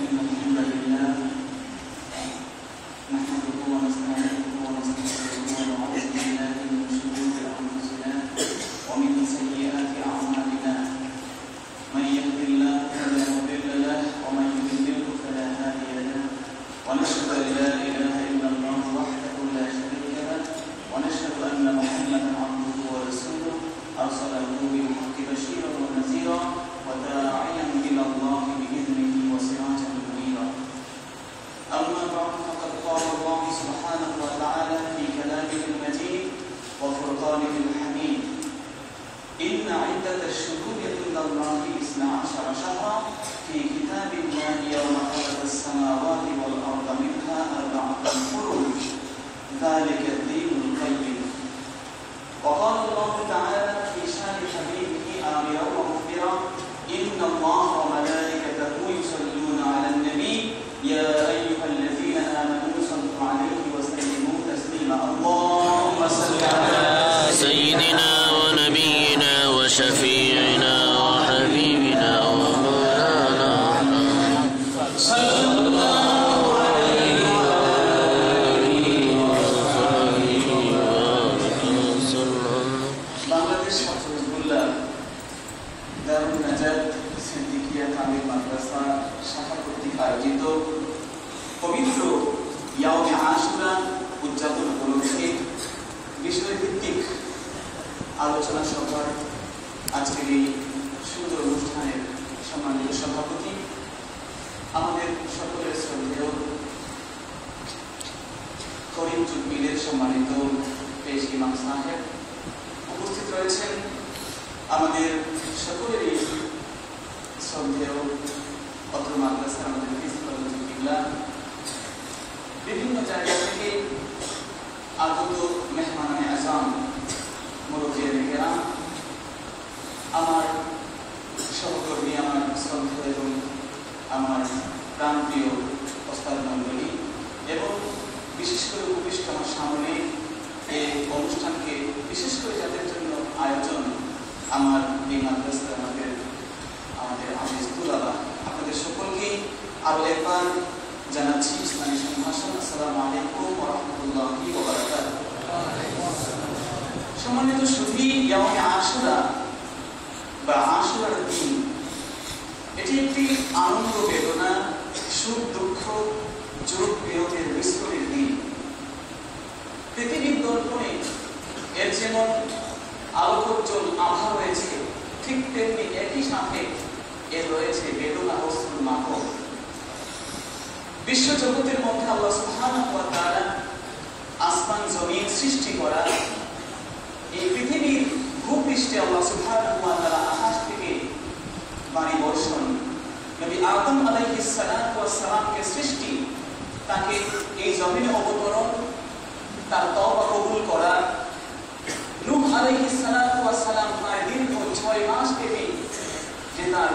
إن الحمد لله نحمده ونستعينه ونستغفره ونعوذ بالله من شرور أنفسنا ومن سيئات أعمالنا من يهد الله فلا مضل له ومن يضلل فلا هادي له ونشهد أن لا إله إلا الله وحده لا شريك له ونشهد أن محمدا عبده ورسوله أرسله بالحق بشيرا ونذيرا وداعيا إلى الله بإذنه وسراجا منيرا أما بعد فقد قال الله سبحانه وتعالى في كلامه المجيد وفرقانه الحميد إن عدة الشهور عند الله 12 شهرا في كتاب الله يوم خلق السماوات والأرض منها 4 حرم ذلك الدين القيم وقال الله تعالى في شان حبيبه آمرا ومخبرا إن الله وملائكته يصلون على النبي يا أيها الذين آمنوا صلوا عليه وسلموا تسليما اللهم صل على سيدنا ونبينا وشفيعنا وحبيبنا ومولانا صلى الله عليه وآله وصحبه وسلم বাংলাদেশ ফজলুল্লাহ দারুন নাজাত সিদ্দিকিয়া কামিল মাদ্রাসা শাখা কর্তৃক আয়োজিত পবিত্র ইয়াউমে আশুরা উদযাপন উপলক্ষে বিষয়ভিত্তিক আলোচনা সভার আজকের এই সুন্দর অনুষ্ঠানের সম্মানিত সভাপতি আমাদের সকলের শ্রদ্ধেয় করিম জুবিলের সম্মানিত পেশ ইমাম সাহেব উপস্থিত রয়েছেন আমাদের সকলেরই শ্রদ্ধেয় অত্র মাদ্রাসার আমাদের প্রিন্সিপাল জুবিল্লাহ বিভিন্ন জায়গা থেকে আগত মেহমানে আজম মুরব্বিয়ানে কেরাম আমার সহকর্মী আমার শ্রদ্ধেয় এবং আমার প্রাণপ্রিয় ওস্তাদ মণ্ডলী এবং বিশেষ করে উপবিষ্ট আমার সামনে এই অনুষ্ঠানকে বিশেষ করে যাদের জন্য আয়োজন আমার এই মাদ্রাসা আমাদের আমিজ তুলাবা আপনাদের সকলকেই আরো একবার জানাচ্ছি ইসলামী সম্ভাষণ আসসালামু আলাইকুম ওয়া রাহমাতুল্লাহি ওয়া বারাকাতুহু সম্মানিত সুধী ইয়াউমে আশুরা বা আশুরার দিন এটি একটি আনন্দ বেদনা সুখ দুঃখ যোগ বিয়োগের মিশ্রণের দিন পৃথিবীর দর্পণে এর যেমন আলোকোজ্জ্বল আভা রয়েছে ঠিক তেমনি একই সাথে এর রয়েছে বেদনা অশ্রুর মাখক বিশ্ব জগতের মধ্যে আল্লাহ সুবহানাহু ওয়া তাআলা আসমান জমিন সৃষ্টি করা এই পৃথিবীর ভূপৃষ্ঠে আল্লাহ সুবহানাহু ওয়া তাআলা আকাশ থেকে বাণী বর্ষণ নবী আদম আলাইহিস সালাতু ওয়াস সালামকে সৃষ্টি তাকে এই জমিনে অবতরণ তার তওবা কবুল করা নূহ আলাইহিস সালাতু ওয়াস সালাম প্রায় দীর্ঘ 6 মাস থেকে যে তার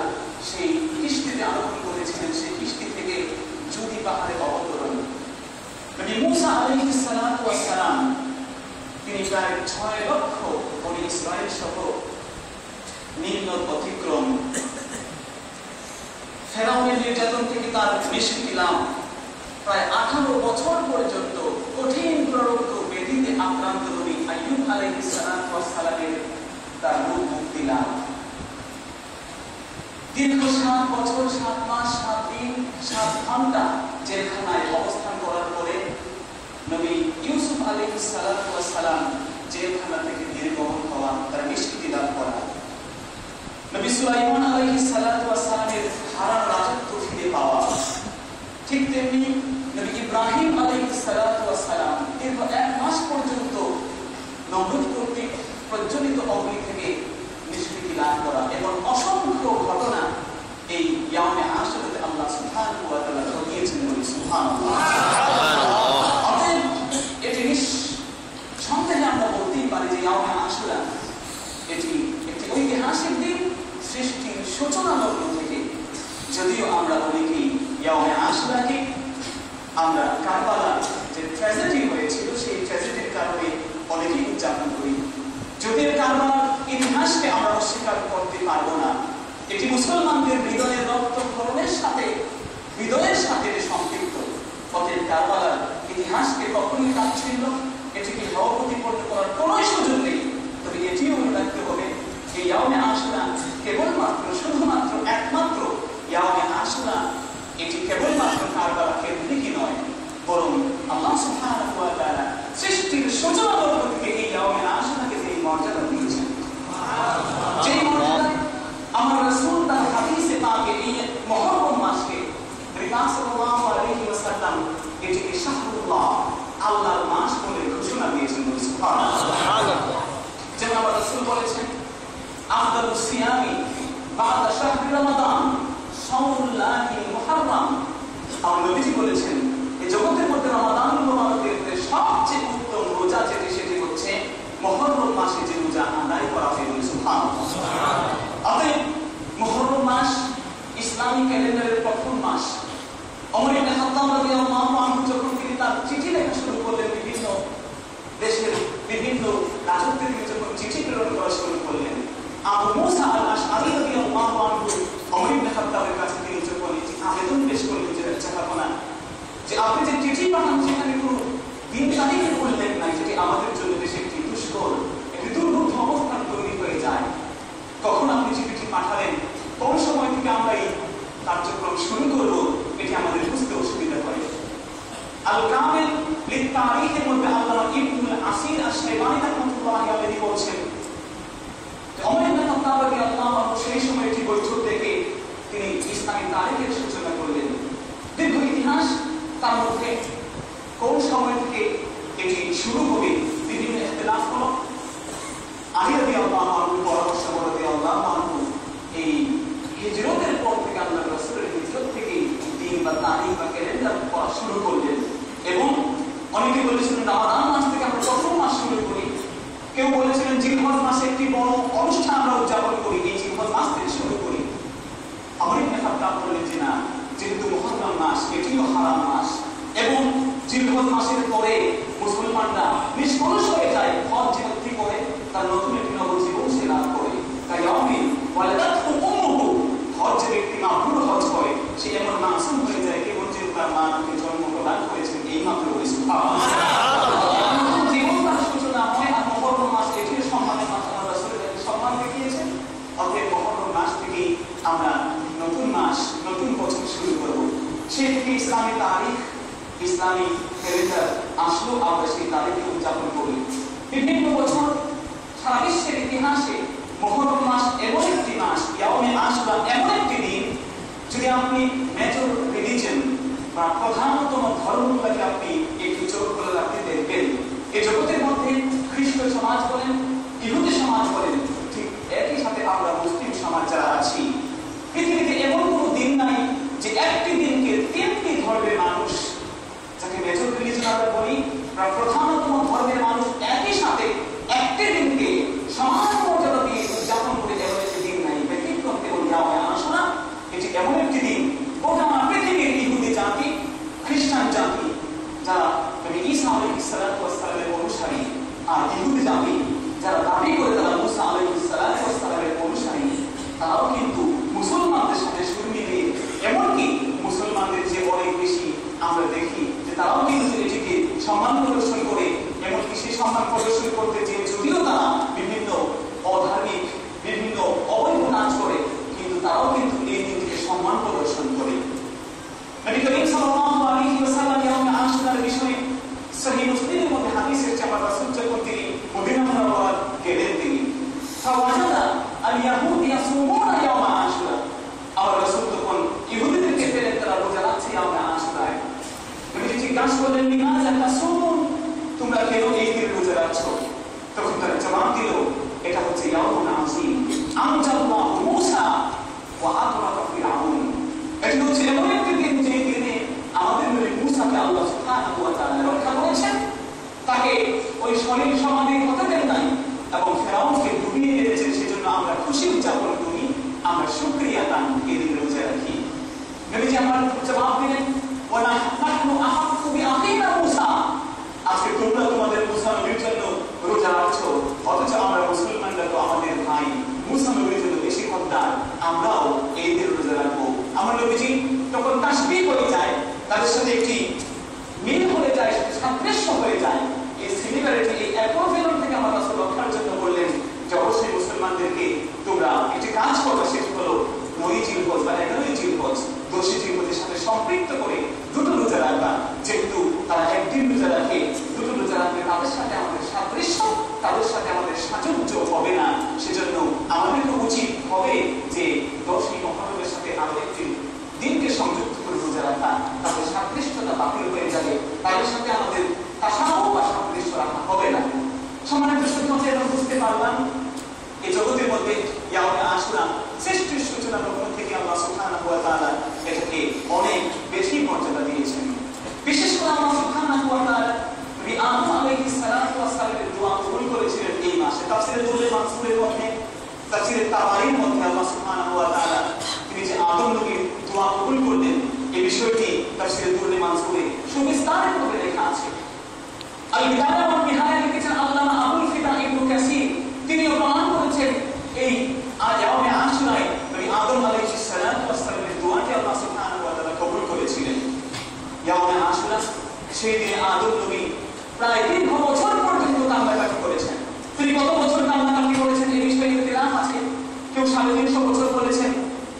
সেই কিস্তিতে আরোহণ করেছিলেন সেই কিস্তি থেকে জুদি পাহাড়ে অবতরণ নবী মূসা আলাইহিস সালাতু ওয়াস সালাম তিনি প্রায় 6 লক্ষ বনী ইসরাইল সহ নীল নদ অতিক্রম ফেরাউনের নির্যাতন থেকে তার নিষ্কৃতি লাভ প্রায় 18 বছর পর্যন্ত কঠিন প্ররোগ্য ব্যাধিতে আক্রান্ত নবী আইয়ুব আলাইহিস সালাতু ওয়াস সালামের তার রূপ মুক্তি লাভ দীর্ঘ 7 বছর 7 মাস 7 দিন 7 ঘন্টা জেলখানায় অবস্থান করার পরে নবী ইউসুফ আলাইহিস সালাতু ওয়াস সালাম জেলখানা থেকে নির্গমন হওয়া তার নিষ্কৃতি লাভ করা নবী সুলাইমান আলাইহিস সালাতু ওয়াস সালামের হারানো রাজত্ব ফিরে পাওয়া ঠিক তেমনি নবী ইব্রাহিম আলাইহিস সালাতু ওয়াস সালাম দীর্ঘ 1 মাস পর্যন্ত নমরুদ কর্তৃক প্রজ্বলিত অগ্নি থেকে নিষ্কৃতি লাভ করা এবং অসংখ্য ঘটনা এই ইয়াউমে আশুরাতে আল্লাহ সুবহানাহু ওয়া তাআলা ঘটিয়েছেন বলি সুবহানাল্লাহ অতএব এটি সন্দেহে আমরা বলতেই পারি যে ইয়াউমে আশুরা এটি একটি ঐতিহাসিক দিন সৃষ্টির সূচনা লগ্ন থেকে যদিও আমরা অনেকেই ইয়াউমে আশুরাকে আমরা কারবালার যে ট্র্যাজেডি হয়েছিল সেই ট্র্যাজেডির কারণে অনেকেই উদযাপন করি যদিও কারবালার ইতিহাসকে আমরা অস্বীকার করতে পারবো না এটি মুসলমানদের হৃদয়ের রক্তক্ষরণের সাথে হৃদয়ের সাথে সম্পৃক্ত। অতএব কারবালার ইতিহাসকে কখনোই তাচ্ছিল্য, এটিকে ভাবপ্রতিপন্ন করার কোন সুযোগ নেই। তবে এটিও মনে রাখতে হবে এই ইয়াউমে আশুরা কেবলমাত্র শুধুমাত্র একমাত্র ইয়াউমে আশুরা এটি কেবলমাত্র কারবালা কেন্দ্রিকই নয়, বরং আল্লাহ সুবহানাহু ওয়া তাআলা সৃষ্টির সূচনা থেকে এই ইয়াউমে আশুরাকে যে মর্যাদা দিয়েছেন, যে মর্যাদা আমার রাসূল তার হাদিসে পাকে এই মুহররম মাসকে সাল্লাল্লাহু আলাইহি ওয়াসাল্লাম এটিকে শাহরুল্লাহ, আল্লাহর মাস বলে ঘোষণা দিয়েছেন। সুবহানাল্লাহ। যেমন আমার রাসূল বলেছেন আফদালুস সিয়ামি বা'দা শাহরি রমাদান শাওমুল্লাহিল মুহাররম। আমার নবীজি বলেছেন এই জগতের মধ্যে রমাদান মুবারকের সবচেয়ে উত্তম রোজা যেটি সেটি হচ্ছে মুহররম মাসে যে রোজা আদায় করা হয়। সুবহানাল্লাহ। সুবহানাল্লাহ। মুহররম মাস ইসলামী ক্যালেন্ডারের প্রথম মাস। ওমর ইবনে খাত্তাব রাদিয়াল্লাহু আনহু যখন তিনি তার চিঠি লেখা শুরু করলেন, বিভিন্ন দেশের বিভিন্ন রাজত্বে তিনি যখন চিঠি প্রেরণ করা শুরু করলেন, আবু মুসা আল আশআরী রাদিয়াল্লাহু আনহু ওমর ইবনে খাত্তাবের কাছে তিনি যখন আবেদন পেশ করলেন যে চাহাবনা যে আপনি যে চিঠি পাঠান সেখানে কোনো দিন তারিখের উল্লেখ নাই, যেটি আমাদের জন্য দেশে একটি দুষ্কর একটি দুর্বোধ্য অবস্থান তৈরি হয়ে যায়। কখন আপনি চিঠিটি পাঠালেন, কোন সময় থেকে আমরা এই কার্যক্রম শুরু করব, এটি আমাদের বুঝতে অসুবিধা হয়। আল কামিল লিত তারিখের মধ্যে আল্লামা ইবনুল আসির আশ-শাইবানি রাহমাতুল্লাহি আলাইহি বলেছেন ওমর ইবনে খাত্তাব রাদিয়াল্লাহু আনহু সেই সময় একটি বৈঠক থেকে তিনি ইসলামী তারিখের সূচনা করলেন। দীর্ঘ ইতিহাস, তার মধ্যে কোন সময় থেকে এটি শুরু হবে বিভিন্ন ইখতিলাফ হলো। আলী রাদিয়াল্লাহু আনহু পরামর্শ রাদিয়াল্লাহু আনহু এই হিজরতের পর থেকে আল্লাহর রাসূলের হিজরত থেকে দিন বা তারিখ বা ক্যালেন্ডার পড়া শুরু করলেন। এবং অনেকে বলেছিলেন রমাদান মাস থেকে আমরা প্রথম মাস শুরু করি, কেউ বলেছিলেন জিলহজ মাসে একটি বড় অনুষ্ঠান আমরা উদযাপন করি, এই জিলহজ মাস থেকে শুরু করি। ওমর ইবনে খাত্তাব বললেন যে না, যেহেতু মুহররম মাস এটিও হারাম মাস এবং জিলহজ মাসের পরে মুসলমানরা নিষ্কলুষ হয়ে যায়, হজ জিয়ারত করে তার নতুন একটি নব জীবন সে লাভ করে। তাই আমি ওয়ালাদাতহু উম্মুহু, হজ যে ব্যক্তি মাবরুর হজ করে সে এমন মাসুম হয়ে যায় কেবল যে তার মা তাকে জন্ম প্রদান করেছেন এই মাত্র। সুবহানাল্লাহ। জীবন তার সূচনা হয় আর মুহররম মাস এটির সম্মানের মাস, আল্লাহ রাসূলের সম্মান দেখিয়েছেন। অতএব মুহররম মাস থেকে আমরা নতুন মাস, নতুন বছর শুরু করব। সেই থেকে ইসলামী তারিখ, ইসলামী ক্যালেন্ডার আসলো, আমরা সেই তারিখে উদযাপন করি। বিভিন্ন বছর সারা বিশ্বের ইতিহাসে মুহররম মাস এমন একটি মাস, ইয়াউমে আশুরা এমন একটি দিন, যদি আপনি মেজর রিলিজিয়ন বা প্রধানতম ধর্মগুলোকে আপনি একটু চোখ করে রাখতে দেখবেন, এই জগতের মধ্যে খ্রিস্ট সমাজ বলেন, ইহুদি সমাজ বলেন, ঠিক একই সাথে আমরা মুসলিম সমাজ যারা আছি, পৃথিবীতে এমন কোনো দিন নাই যে একটি দিনকে তিনটি ধর্মের মানুষ, যাকে মেজর রিলিজিয়ন আমরা বলি, প্রধানতম ধর্মের মানুষ একই সাথে একটি দিনকে সমান মর্যাদা দিয়ে উদযাপন করে এমন একটি দিন নাই। ব্যতিক্রম কেবল ইয়াউমে আশুরা। এটি এমন একটি দিন গোটা পৃথিবীর ইহুদি জাতি, খ্রিস্টান জাতি যারা নবী ঈসা আলাইহিস সালাতু ওয়াস সালামের অনুসারী, আর ইহুদি জাতি যারা দাবি করে তারা মুসা আলাইহিস সালাতু ওয়াস সালামের অনুসারী, তারাও কিন্তু মুসলমানদের সাথে সুর মিলিয়ে, এমনকি মুসলমানদের যে অনেক বেশি আমরা দেখি যে তারাও কিন্তু এটিকে সম্মান প্রদর্শন করে, এমনকি সেই সম্মান প্রদর্শন করতে যে যদিও তারা বিভিন্ন অধার্মিক বিভিন্ন অবৈধ নাচ করে, কিন্তু তারাও কিন্তু এই দিনটিকে সম্মান প্রদর্শন করে। নবী করিম সাল্লাল্লাহু আলাইহি ওয়াসাল্লাম ইয়াউমে আশুরার বিষয়ে সহিহ মুসলিমের মধ্যে হাদিস এসেছে, আমার রাসূল যখন তিনি মদিনা মুনাওয়ারা গেলেন, তিনি ফাওয়াজাদা আল ইয়াহুদ ইয়াসুমুনা ইয়াউমে আশুরা, আমার রাসূল তখন ইহুদিদেরকে পেলেন তারা রোজা রাখছে ইয়াউমে আশুরায়। নবীজি জিজ্ঞাসা করলেন, লিমাযা তাসুমুন, তোমরা কেন এই দিন রোজা রাখছো? তখন তারা জবাব দিল, এটা হচ্ছে ইয়াউমুন আযীম আনজাল্লাহু মূসা ওয়া আগরাকা ফিরআউন। এটা হচ্ছে এমন একটি দিন যে দিনে আমাদের নবী মূসাকে আল্লাহ সুবহানাহু ওয়া তাআলা রক্ষা করেছেন, তাকে ওই শরীর সমাধি হতে দেন নাই এবং ফিরআউনকে ডুবিয়ে দিয়েছেন। সেজন্য আমরা খুশি উদযাপন করি, আমরা শুকরিয়া দান এই দিন রোজা রাখি। নবীজি আমার জবাব দিলেন, ওয়া নাহনু আহাক্কু বিআখিনা মূসা, আজকে তোমরা তোমাদের মূসা নবীর জন্য রোজা রাখছো, অথচ আমরা মুসলমানরা তো আমাদের ভাই মূসা নবীর জন্য বেশি হকদার, আমরাও এই দিন রোজা রাখবো। আমার নবীজি তখন তাসবিহ তাদের সাথে একটি মিল হয়ে যায়, সাদৃশ্য হয়ে যায়। এই সিমিলারিটি, এই অ্যাপোজিশন থেকে আমার রাসূল রক্ষার জন্য বললেন যে অবশ্যই মুসলমানদেরকে তোমরা একটি কাজ করবে, সেটি হলো 9 জিলহজ বা 11 জিলহজ, 10 জিলহজের সাথে সম্পৃক্ত করে দুটো রোজা রাখবা। যেহেতু তারা একদিন রোজা রাখে, দুটো রোজা রাখলে তাদের সাথে আমাদের সাদৃশ্য, তাদের সাথে আমাদের সাযুজ্য হবে না। সেজন্য আমাদেরকে উচিত হবে যে 10ই মুহররমের সাথে আরো একটি দিনকে সংযুক্ত করে রোজা রাখা। তাদের সাদৃশ্যতা বাতিল হয়ে যাবে, তাদের সাথে আমাদের তাসাবুহ বা সাদৃশ্য রাখা হবে না। সম্মানিত সুধী, আমরা বুঝতে পারলাম এই জগতের মধ্যে ইয়াউমে আশুরা সৃষ্টির সূচনা লগ্ন থেকে আল্লাহ সুবহানাহু ওয়া তাআলা এটাকে অনেক বেশি মর্যাদা দিয়েছেন। বিশেষ করে আল্লাহ সুবহানাহু ওয়া তাআলা নবী আদম আলাইহিস সালাতু ওয়াস সালামের দোয়া কবুল করেছিলেন এই মাসে। তাফসীরে দুররে মানসুরের মধ্যে, তাফসীরে তাবারির মধ্যে আল্লাহ সুবহানাহু ওয়া তাআলা তিনি যে আদম নবীর দোয়া কবুল করলেন এই বিষয়টি তাফসীরে দুররে মানসুরে সুবিস্তারিতভাবে লেখা আছে। আল বিদায়া ওয়াল নিহায়া লিখেছেন আল্লামা আবুল ফিদা ইবনে কাসির, তিনি প্রমাণ করেছেন এই ইয়াউমে আশুরায় নবী আদম আলাইহিস সালাতু ওয়াস সালামের দোয়াকে আল্লাহ সুবহানাহু ওয়া তাআলা কবুল করেছিলেন। ইয়াউমে আশুরা, সেই দিন আদম নবী প্রায় 3 বছর পর্যন্ত কান্নাকাটি করেছেন। তিনি কত বছর কান্নাকাটি করেছেন এই বিষয়ে ইখতিলাফ আছে। কেউ 350 বছর বলেছেন,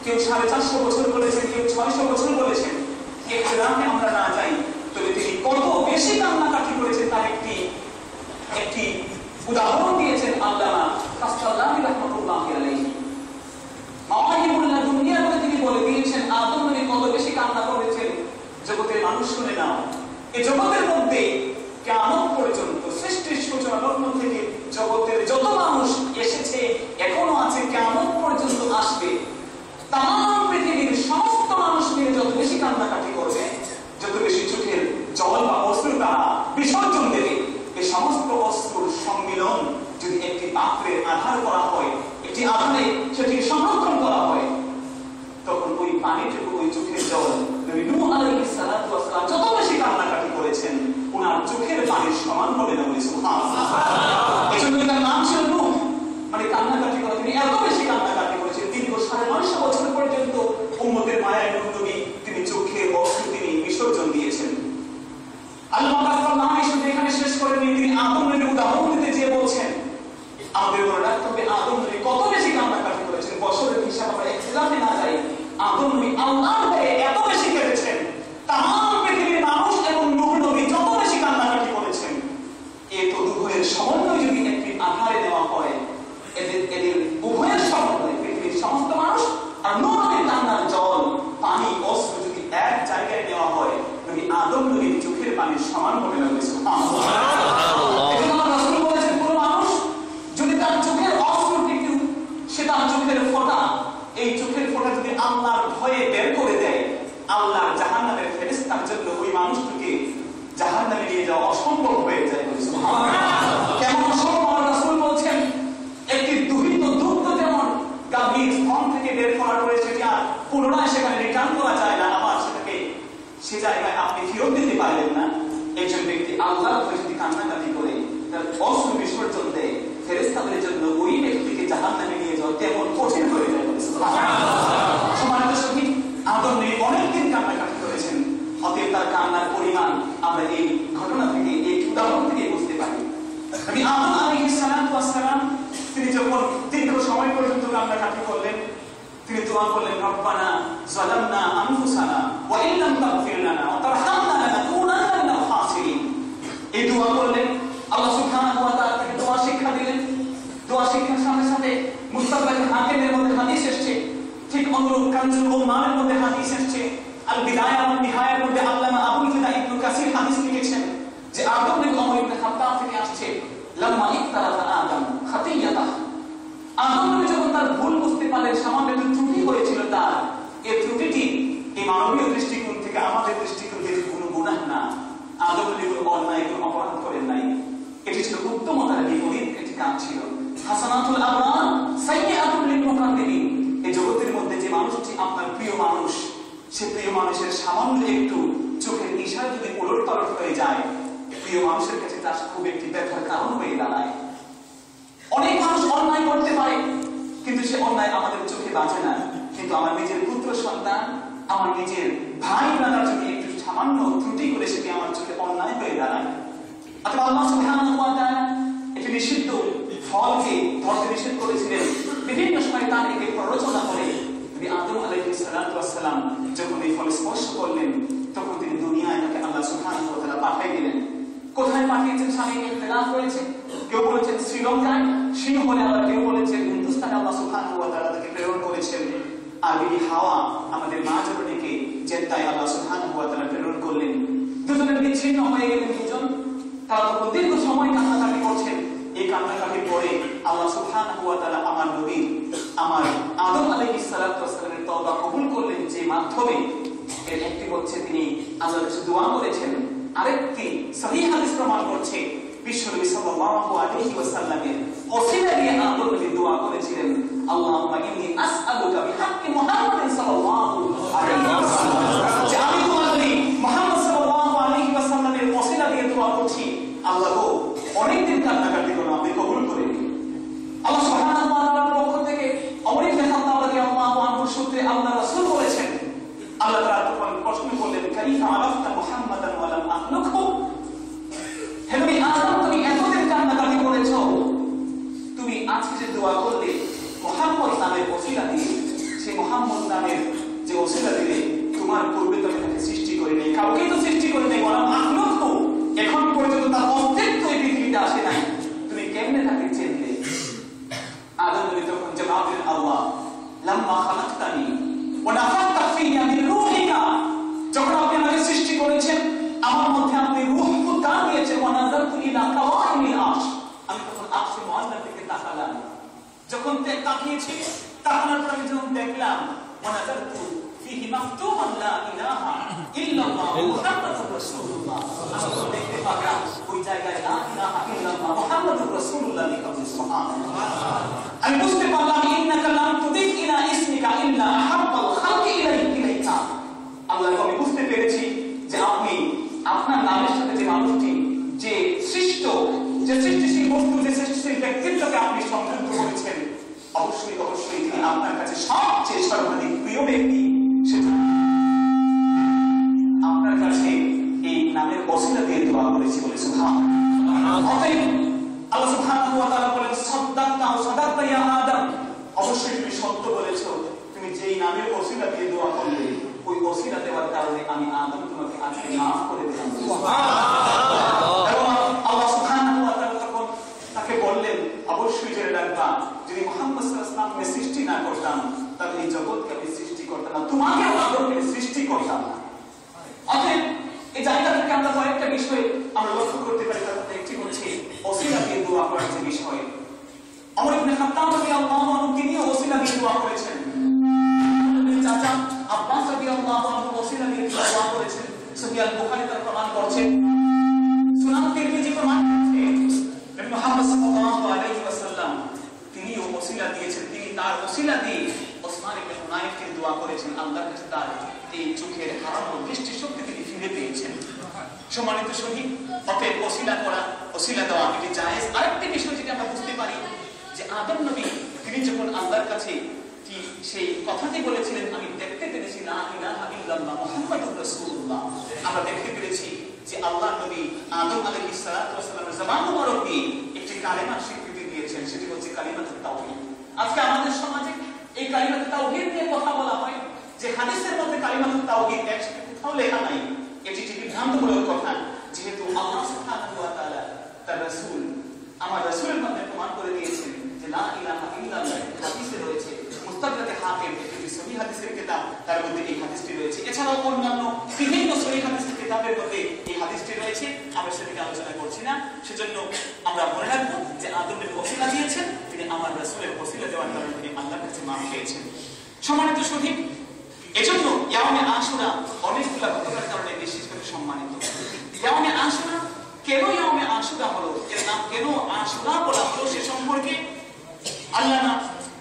কেউ 450 বছর বলেছেন, কেউ 600 বছর বলেছেন। ইখতিলাফে আমরা না যাই, তবে তিনি কত বেশি কান্নাকাটি করেছেন তার একটি উদাহরণ দিয়েছেন আল্লামা কাসসাল্লামী রাহমাতুল্লাহি আলাইহি। মাওয়াহিবুল্লাহ দুনিয়া বলে তিনি বলে দিয়েছেন আদম নবী কত বেশি কান্না করেছেন জগতের মানুষ শুনে নাও। এই জগতের মধ্যে কিয়ামত পর্যন্ত, সৃষ্টির সূচনা লগ্ন থেকে জগতের যত মানুষ এসেছে, এখনো আছে, কিয়ামত পর্যন্ত আসবে, তাম পৃথিবীর সমস্ত মানুষ মিলে যত বেশি কান্নাকাটি করবে, যত বেশি চোখের জল বা অশ্রু তারা বিসর্জন দেবে, এই সমস্ত অশ্রুর সম্মিলন যদি একটি পাত্রে আধার করা হয়, একটি আধারে সেটি সংরক্ষণ করা হয়, তখন ওই পানিটুকু, ওই চোখের জল, নবী নূহ আলাইহিস সালাতু ওয়াস সালাম যত বেশি কান্নাকাটি করেছেন, ওনার চোখের পানির সমান হবে না বলে সুবহানাল্লাহ। এজন্য তার নাম ছিল নূহ, মানে কান্নাকাটি করা। তিনি এত বেশি কান্নাকাটি করেছেন, দীর্ঘ 950 বছর পর্যন্ত উম্মতের মায়ায় নূহ নবী তিনি চোখের অশ্রু তিনি বিসর্জন দিয়েছেন। আল্লাহ তাআলা শুধু এখানে শেষ করেননি, তিনি আদম নবীর উদাহরণ দিতে যেয়ে বলছেন, আমাদের মনে রাখতে হবে আদম নবী কত বেশি কান্নাকাটি করেছেন। বছরের হিসাব আমরা ইখতিলাফে না যাই, আদম নবী আল্লাহর হয়ে এত বেশি কেঁদেছেন, তাম পৃথিবীর মানুষ এবং নূহ নবী যত বেশি কান্নাকাটি করেছেন। এই তো উভয়ের সমন্বয় যদি একটি আধারে নেওয়া হয়, এদের উভয়ের সমন্বয়, পৃথিবীর সমস্ত মানুষ আর নূহ নবীর কান্নার জল, পানি, অশ্রু যদি এক জায়গায় নেওয়া হয়, নবী আদম নবীর চোখের পানির সমান হবে না বলে সুবহানাল্লাহ। এজন্য আমার রাসূল বলেছেন, কোন মানুষ যদি তার চোখের অশ্রুটিকে, সে তার চোখের ফোঁটা, এই চোখের ফোঁটা যদি আল্লাহর ভয়ে বের করে দেয়, আল্লাহর জাহান্নামের ফেরেশতার জন্য ওই মানুষটিকে জাহান্নামে নিয়ে যাওয়া অসম্ভব হয়ে যায় বলে সুবহানাল্লাহ। কেমন অসম্ভব? আমার রাসূল বলছেন, একটি দুহিত দুগ্ধ যেমন গাভীর স্তন থেকে বের করা হয়েছে, সেটা পুনরায় সেখানে রিটার্ন করা যায় না, আবার সেটাকে সে জায়গায় আপনি ফেরত দিতে পারবেন না। একজন ব্যক্তি আল্লাহর ভয়ে যদি কান্নাকাটি করে তার অশ্রু বিসর্জন দেয়, ফেরেশতাদের জন্য ওই ব্যক্তিকে জাহান্নামে নিয়ে যাওয়া তেমন কঠিন হয়ে যায় বলে সুবহানাল্লাহ। সম্মানিত সুধী, আদম নবী অনেকদিন কান্নাকাটি করেছেন। অতএব তার কান্নার পরিমাণ আমরা এই ঘটনা থেকে, এই উদাহরণ থেকে বুঝতে পারি। নবী আদম আলাইহিস সালাতু ওয়াস সালাম তিনি যখন দীর্ঘ সময় পর্যন্ত কান্নাকাটি করলেন, তিনি দোয়া করলেন, রব্বানা যালামনা আনফুসানা ওয়া ইন লাম তাগফির লানা ওয়া তারহামনা লানাকুনান্না মিনাল খাসিরিন। এই দোয়া করলেন, আল্লাহ সুবহানাহু ওয়া তাআলা তাকে দোয়া শিক্ষা দিলেন। দোয়া শিক্ষার সাথে সাথে মুস্তাদরাক হাকিমের মধ্যে হাদিস এসেছে, ঠিক অনুরূপ কানজুল উম্মানের মধ্যে হাদিস এসেছে, আল বিদায়া ওয়ান নিহায়ার মধ্যে আল্লামা আবুল ফিদা ইবনে কাসির হাদিস লিখেছেন যে আদম নবী ওমর ইবনে খাত্তাব থেকে আসছে, লাম্মা ইকতারাফা আদম খাতিয়াতা, আদম নবী যখন তার ভুল বুঝতে পারলেন, সামান্য একটু ত্রুটি হয়েছিল তার, এই ত্রুটিটি এই মানবীয় দৃষ্টিকোণ থেকে, আমাদের দৃষ্টিকোণ থেকে কোনো গুনাহ না। আদম নবী কোনো অন্যায়, কোনো অপরাধ করেন নাই, এটি ছিল উত্তমতার বিপরীত একটি কাজ ছিল। হাসানাতুল আবরার সাইয়্যাতুল লিল মুকাদ্দিমিন। এই জগতের মধ্যে যে মানুষটি আপনার প্রিয় মানুষ, সে প্রিয় মানুষের সামান্য একটু চোখের ইশারা যদি উলটপালট হয়ে যায়, প্রিয় মানুষের কাছে তা খুব একটি ব্যথার কারণ হয়ে দাঁড়ায়। অনেক মানুষ অন্যায় করতে পারে, কিন্তু সে অন্যায় আমাদের চোখে বাজে না। কিন্তু আমার নিজের পুত্র সন্তান, আমার নিজের ভাই ব্রাদার যদি একটু সামান্য ত্রুটি করে সেটি আমার চোখে অন্যায় হয়ে দাঁড়ায়, অথবা আল্লাহ সুবহানাহু ওয়া তাআলা একটি নিষিদ্ধ ফলকে ধরতে নিষেধ করেছিলেন, বিভিন্ন সময় তাদেরকে প্ররোচনা করে নবী আদম আলাইহিস সালাতু ওয়াস সালাম যখন এই ফল স্পর্শ করলেন তখন তিনি দুনিয়ায় তাকে আল্লাহ সুবহানাহু ওয়া তাআলা পাঠিয়ে দিলেন। কোথায় পাঠিয়েছেন স্বামীকে ইখতিলাফ হয়েছে, কেউ বলেছেন শ্রীলঙ্কায় সিংহ বলে, আবার কেউ বলেছেন হিন্দুস্তানে আল্লাহ সুবহানাহু ওয়া তাআলা তাকে প্রেরণ করেছেন। আর বিবি হাওয়া আমাদের মা জননীকে জেদ্দায় আল্লাহ সুবহানাহু ওয়া তাআলা প্রেরণ করলেন। দুজনের বিচ্ছিন্ন হয়ে গেলেন দুজন, তারা তখন দীর্ঘ সময় কান্নাকাটি করছেন। এই কান্নাকাটির পরে আল্লাহ সুবহানাহু ওয়া তাআলা আমার নবী আমার আদম আলাইহিস সালাতু ওয়াস সালামের তওবা কবুল করলেন, যে মাধ্যমে এর একটি হচ্ছে তিনি আল্লাহর কাছে দোয়া করেছেন, আরেকটি সহিহ হাদিস প্রমাণ করছে বিশ্বনবী সাল্লাল্লাহু আলাইহি ওয়াসাল্লামের ওসিলা দিয়ে আদম নবী দোয়া করেছিলেন, আল্লাহুম্মা ইন্নী আসআলুকা বিহাক্কি মুহাম্মাদিন সাল্লাল্লাহু আলাইহি ওয়াসাল্লাম, যে আমি তোমার নবী মুহাম্মদ সাল্লাল্লাহু আলাইহি ওয়াসাল্লামের ওসিলা দিয়ে দোয়া করছি, আল্লাহ গো অনেকদিন কান্নাকাটি করো, আপনি কবুল করে নিন। আল্লাহ সুবহানাহু ওয়া তাআলার পক্ষ থেকে ওমর ইবনে খাত্তাব রাদিয়াল্লাহু আনহু সূত্রে আল্লাহ রাসূল বলেছেন, আল্লাহ তাআলা তখন প্রশ্ন করলেন, কাইফা আরাফতা মুহাম্মাদান ওয়া লাম আখলুকহু, হে নবী আদম তুমি এতদিন কান্নাকাটি করেছো, তুমি আজকে যে দোয়া করলে মুহাম্মদ নামের ওসিলা দিয়ে, সেই মুহাম্মদ নামের যে ওসিলা দিলে তোমার পূর্বে তো আমি তাকে সৃষ্টি করি নাই, কাউকেই তো সৃষ্টি করি নাই, ওয়া লাম আখলুকহু, এখন পর্যন্ত তার অস্তিত্ব এই পৃথিবীতে আসে নাই, তুমি কেমনে তাকে চিনলে? আদম নবী তখন জবাব দিলেন, আল্লাহ লাম্মা খালাকতানি ওয়া নাফাখতা ফিয়া মিন রূহিকা, যখন আপনি আমাকে সৃষ্টি করেছেন আমার মধ্যে আপনি রূহ ফুৎকার দিয়েছেন, ওয়া নাযারতু ইলা কাওয়াইমিল আরশ, আমি তখন আরশে মুআজ্জাম থেকে তাকালাম, যখন তাকিয়েছি তাকানোর পর আমি যখন দেখলাম ওয়া নাযারতু ফিহি মাকতুবান লা ইলাহা ইল্লাল্লাহ মুহাম্মাদুর রাসূলুল্লাহ, আমি দেখতে পেলাম ওই জায়গায় লা ইলাহা ইল্লাল্লাহ মুহাম্মাদুর রাসূলুল্লাহ লেখা আছে, সুবহানাল্লাহ। আমি বুঝতে পারলাম ইন্নাকা লাম তুদিক ইলা ইসমিকা ইল্লা আহাব্বাল খালকি ইলাইকা, আল্লাহ আমি বুঝতে পেরেছি যে আপনি আপনার নামের সাথে যে মানুষটি, যে সৃষ্ট, যে সৃষ্টিশীল বস্তু, যে সৃষ্টিশীল ব্যক্তিত্বকে আপনি সংযুক্ত করেছেন, অবশ্যই অবশ্যই তিনি আপনার কাছে সবচেয়ে সর্বাধিক প্রিয় ব্যক্তি, আপনার কাছে এই নামের ওসিলা দিয়ে দোয়া করেছি বলে সুবহানাল্লাহ। অতএব আল্লাহ সুবহানাহু ওয়া তাআলা বলেন, সাদাক্তা ওয়া সাদাক্তা ইয়া আদম, অবশ্যই তুমি সত্য বলেছো, তুমি যেই নামের ওসিলা দিয়ে দোয়া করলে ওই ওসিলা দেওয়ার কারণে আমি আদম তোমাকে আজকে মাফ করে দিলাম, সুবহানাল্লাহ। এবং আল্লাহ সুবহানাহু ওয়া তাআলা তখন তাকে বললেন, অবশ্যই জেনে রাখবা যদি মুহাম্মদ সাল্লাল্লাহু আলাইহি ওয়াসাল্লামকে সৃষ্টি না করতাম তাহলে এই জগৎকে আমি সৃষ্টি করতাম না, তোমাকে আদমকে সৃষ্টি করতাম না। অতএব এই জায়গা থেকে আমরা কয়েকটা বিষয় আমরা লক্ষ্য করতে পারি, তার মধ্যে একটি হচ্ছে ওসিলা দিয়ে দোয়া করার যে বিষয়। ওমর ইবনে খাত্তাব রাদিয়াল্লাহু আনহু তিনিও ওসিলা দিয়ে দোয়া করেছেন, চাচা আব্বাস রাদিয়াল্লাহু আনহু ওসিলা দিয়ে দোয়া করেছেন, সহিহ বুখারী তার প্রমাণ করছে, সুনান তিরমিজি প্রমাণ করছে, নবী মুহাম্মদ সাল্লাল্লাহু আলাইহি ওয়াসাল্লাম তিনিও ওসিলা দিয়েছেন, তিনি তার ওসিলা দিয়ে ওসমান ইবনে হুনাইফকে দোয়া করেছেন, আল্লাহর কাছে তার এই চোখের হারানো দৃষ্টি শক্তি তিনি ফিরে পেয়েছেন। সম্মানিত শহীদ, অতএব ওসিলা করা, ওসিলা দেওয়া এটি জায়েজ। আরেকটি বিষয় যেটা আমরা বুঝতে পারি যে আদম নবী তিনি যখন আল্লাহর কাছে সেই কথাটি বলেছিলেন, আমি দেখতে পেরেছি লা ইলাহা ইল্লাল্লাহ মুহাম্মাদুর রাসূলুল্লাহ, আমরা দেখতে পেরেছি যে আল্লাহ নবী আদম আলাইহিস সালাতু ওয়াস সালামের জবান মুবারক দিয়ে একটি কালিমার স্বীকৃতি দিয়েছেন, সেটি হচ্ছে কালিমাতুত তাওহীদ। আজকে আমাদের সমাজে এই কালিমাতুত তাওহীদ নিয়ে কথা বলা হয়, যে হাদিসের মধ্যে কালিমাতুত তাওহীদ একসাথে কোথাও লেখা নাই, এটি একটি ভ্রান্তমূলক কথা, যেহেতু আল্লাহ সুবহানাহু ওয়া তাআলা তার রাসূল আমার রাসূলের মধ্যে প্রমাণ করে দিয়েছেন যে লা ইলাহা ইল্লাল্লাহ হাদিসে রয়েছে, মুস্তাদরাকে হাকিম একটি সহিহ হাদিসের কিতাব, তার মধ্যে এই হাদিসটি রয়েছে, এছাড়াও অন্যান্য বিভিন্ন সহিহ হাদিসের কিতাবের মধ্যে এই হাদিসটি রয়েছে, আমরা সেটাকে আলোচনা করছি না। সেজন্য আমরা মনে রাখবো যে আদম নবী ওসিলা দিয়েছেন, তিনি আমার রাসূলের ওসিলা দেওয়ার কারণে তিনি আল্লাহর কাছে মাফ পেয়েছেন। সম্মানিত শহীদ, এজন্য ইয়াউমে আশুরা অনেকগুলো ঘটনার কারণে বিশেষ করে সম্মানিত। ইয়াউমে আশুরা কেন ইয়াউমে আশুরা হলো, এর নাম কেন আশুরা বলা হলো, সে সম্পর্কে আল্লামা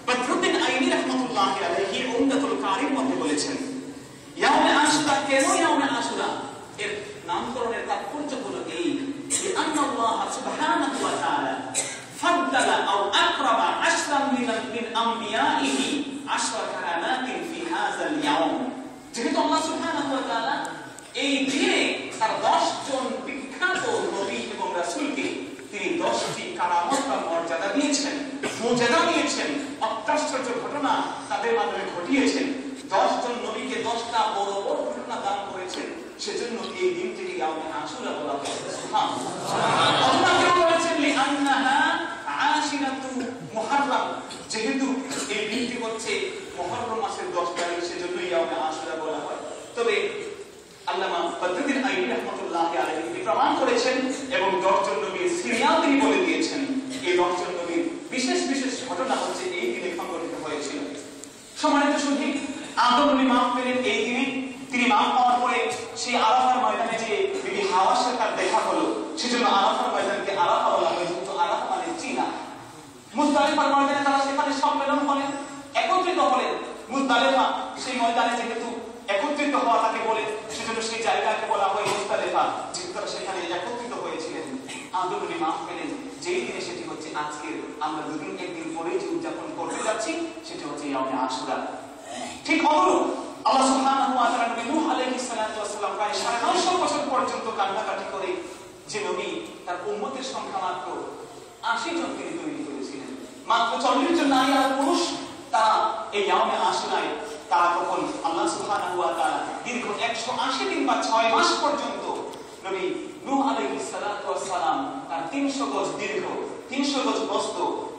বদরুদ্দিন আইনি রাহমাতুল্লাহি আলাইহি উমদাতুল কারির মধ্যে বলেছেন, ইয়াউমে আশুরা কেন ইয়াউমে আশুরা, এর নামকরণের তাৎপর্য হলো এই যে আল্লাহ সুবহানাহু ওয়া তাআলা ফাদ্দালা আও আকরামা আশরাম মিন আমবিয়াইহি আশরা কারামাতিন ফি হাযাল ইয়াউম, যেহেতু সুবহানাহু ওয়া তাআলা এই দিনে তার 10 জন বিখ্যাত নবী এবং রাসূলকে তিনি 10টি কারামত বা মর্যাদা দিয়েছেন, মুজিজা দিয়েছেন, অত্যাশ্চর্য ঘটনা তাদের মাধ্যমে ঘটিয়েছেন। 10 জন নবীকে 10টা বড় বড় ঘটনা দান করেছেন। সেজন্য এই দিনটিকে ইয়াউমে আশুরা বলা হয়। সুবহানাল্লাহ। আল্লাহ কেন বলেছেন লিআন্নাহা আশিরাতু মুহাররম, যেহেতু এই দিনটি হচ্ছে মুহররম মাসের 10 তারিখ, সেজন্য ইয়াউমে আশুরা বলা হয়। তবে আল্লামা বদরুদ্দিন আইয়ুবী রাহমাতুল্লাহি আলাইহি তিনি প্রমাণ করেছেন এবং 10 জন নবীর সিরিয়াল তিনি বলে দিয়েছেন। এই 10 জন নবীর বিশেষ বিশেষ ঘটনা হচ্ছে এই দিনে সংঘটিত হয়েছিল। সম্মানিত সুধী, আদম নবী মাফ পেলেন এই দিনে। তিনি মাফ পাওয়ার পরে সেই আরাফার ময়দানে যে বিবি হাওয়ার সাথে তার দেখা হলো, সেজন্য আরাফার ময়দানকে আরাফা বলা হয়, কিন্তু আরাফা মানে চীনা। মুজদালিফার ময়দানে তারা সেখানে সম্মেলন হলেন, একত্রিত হলেন। মুজদালিফা সেই ময়দানে যেহেতু একত্রিত হওয়া তাকে বলে, সেজন্য সেই জায়গাকে বলা হয় মুজদালিফা, যেহেতু তারা সেখানে একত্রিত হয়েছিলেন। আদম নবী মাফ পেলেন যেই দিনে, সেটি হচ্ছে আজকের আমরা দুদিন একদিন পরে যে উদযাপন করতে যাচ্ছি, সেটি হচ্ছে ইয়াউমে আশুরা। ঠিক অনুরূপ আল্লাহ সুবহানাহু ওয়া তাআলা নবী নূহ আলাইহিস সালাতু ওয়াস সালাম প্রায় 950 বছর পর্যন্ত কান্নাকাটি করে যে নবী তার উম্মতের সংখ্যা মাত্র 80 জন তিনি তৈরি করেছিলেন, মাত্র 40 জন নারী আর পুরুষ তারা এই ইয়াউমে আশুরায় তারা তখন আল্লাহ সুবহানাহু ওয়া তাআলা দীর্ঘ 180 দিন বা 6 মাস পর্যন্ত নবী নূহ আলাইহিস সালাতু ওয়াস সালাম তার 300 গজ দীর্ঘ, 300 গজ প্রস্থ,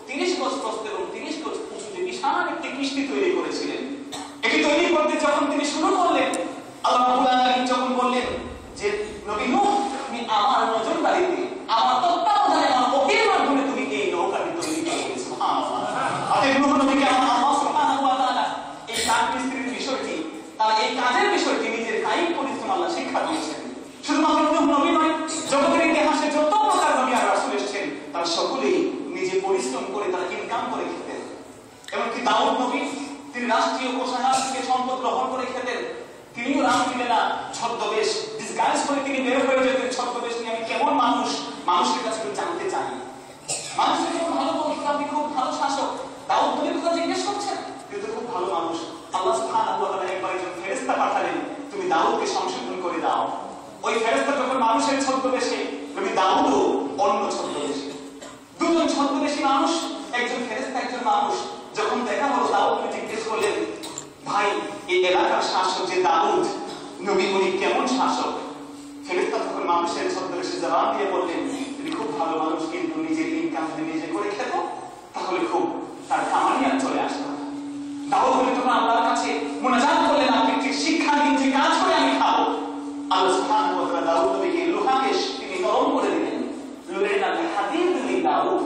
30 গজ প্রস্থ এবং 30 গজ উঁচু যে বিশাল একটি কিস্তি তৈরি করেছিলেন। এটি তৈরি করতে যখন তিনি শুরু করলেন, আল্লাহ রাব্বুল আলামিন যখন বললেন যে নবী নূহ, তুমি আমার নজরদারিতে, আমার তত্ত্বাবধানে, আমার ওকের মাধ্যমে তুমি এই নৌকাটি তৈরি করেছো। সুবহানাল্লাহ। অতএব নূহ নবীকে আল্লাহ সুবহানাহু ওয়া তাআলা এই কাঠ মিস্ত্রির বিষয়টি, তার এই কাজের বিষয়টি নিজের কায়িক পরিশ্রম আল্লাহ শিক্ষা দিয়েছেন। শুধুমাত্র নূহ নবী নয়, জগতের ইতিহাসে যত প্রকার নবী আর রাসূল এসেছেন তারা সকলেই নিজে পরিশ্রম করে তারা ইনকাম করে খেতেন। এমনকি দাউদ নবী তিনি রাষ্ট্রীয় কোষাগার থেকে সম্পদ গ্রহণ করে খেতেন। তিনিও রামলীলা ছদ্মবেশ ডিসগাইজ করে তিনি বের হয়ে যেতেন ছদ্মবেশ নিয়ে, আমি কেমন মানুষ, মানুষের কাছে জানতে চাই। মানুষকে যখন ভালো বলতেন আপনি খুব ভালো শাসক, দাউদ নবীর কথা জিজ্ঞেস করছেন, কিন্তু খুব ভালো মানুষ। আল্লাহ সুবহানাহু ওয়া তাআলা একবার একজন ফেরেশতা পাঠালেন, তুমি দাউদকে সংশোধন করে দাও। ওই ফেরেশতা যখন মানুষের ছদ্মবেশে, নবী দাউদও অন্য ছদ্মবেশে, দুজন ছদ্মবেশী মানুষ, একজন ফেরেশতা একজন মানুষ। যখন দেখা হলো দাউদকে জিজ্ঞেস করলেন, ভাই এই এলাকার শাসক যে দাউদ নবী, উনি কেমন শাসক? ফেরেশতা তখন মানুষের ছদ্মবেশে জবাব দিয়ে বললেন, তিনি খুব ভালো মানুষ, কিন্তু নিজের ইনকাম যদি নিজে করে খেত তাহলে খুব তার কামানি আর চলে আসতো। দাউদ বলে তখন আল্লাহর কাছে মুনাজাত করলেন, আপনি একটি শিক্ষা দিন যে কাজ করে আমি খাবো। আল্লাহ সুবহানাহু ওয়া তাআলা দাউদ নবীকে লোহাকে তিনি নরম করে দিলেন। লুলাইনা বিহাদিদ মিন দাউদ,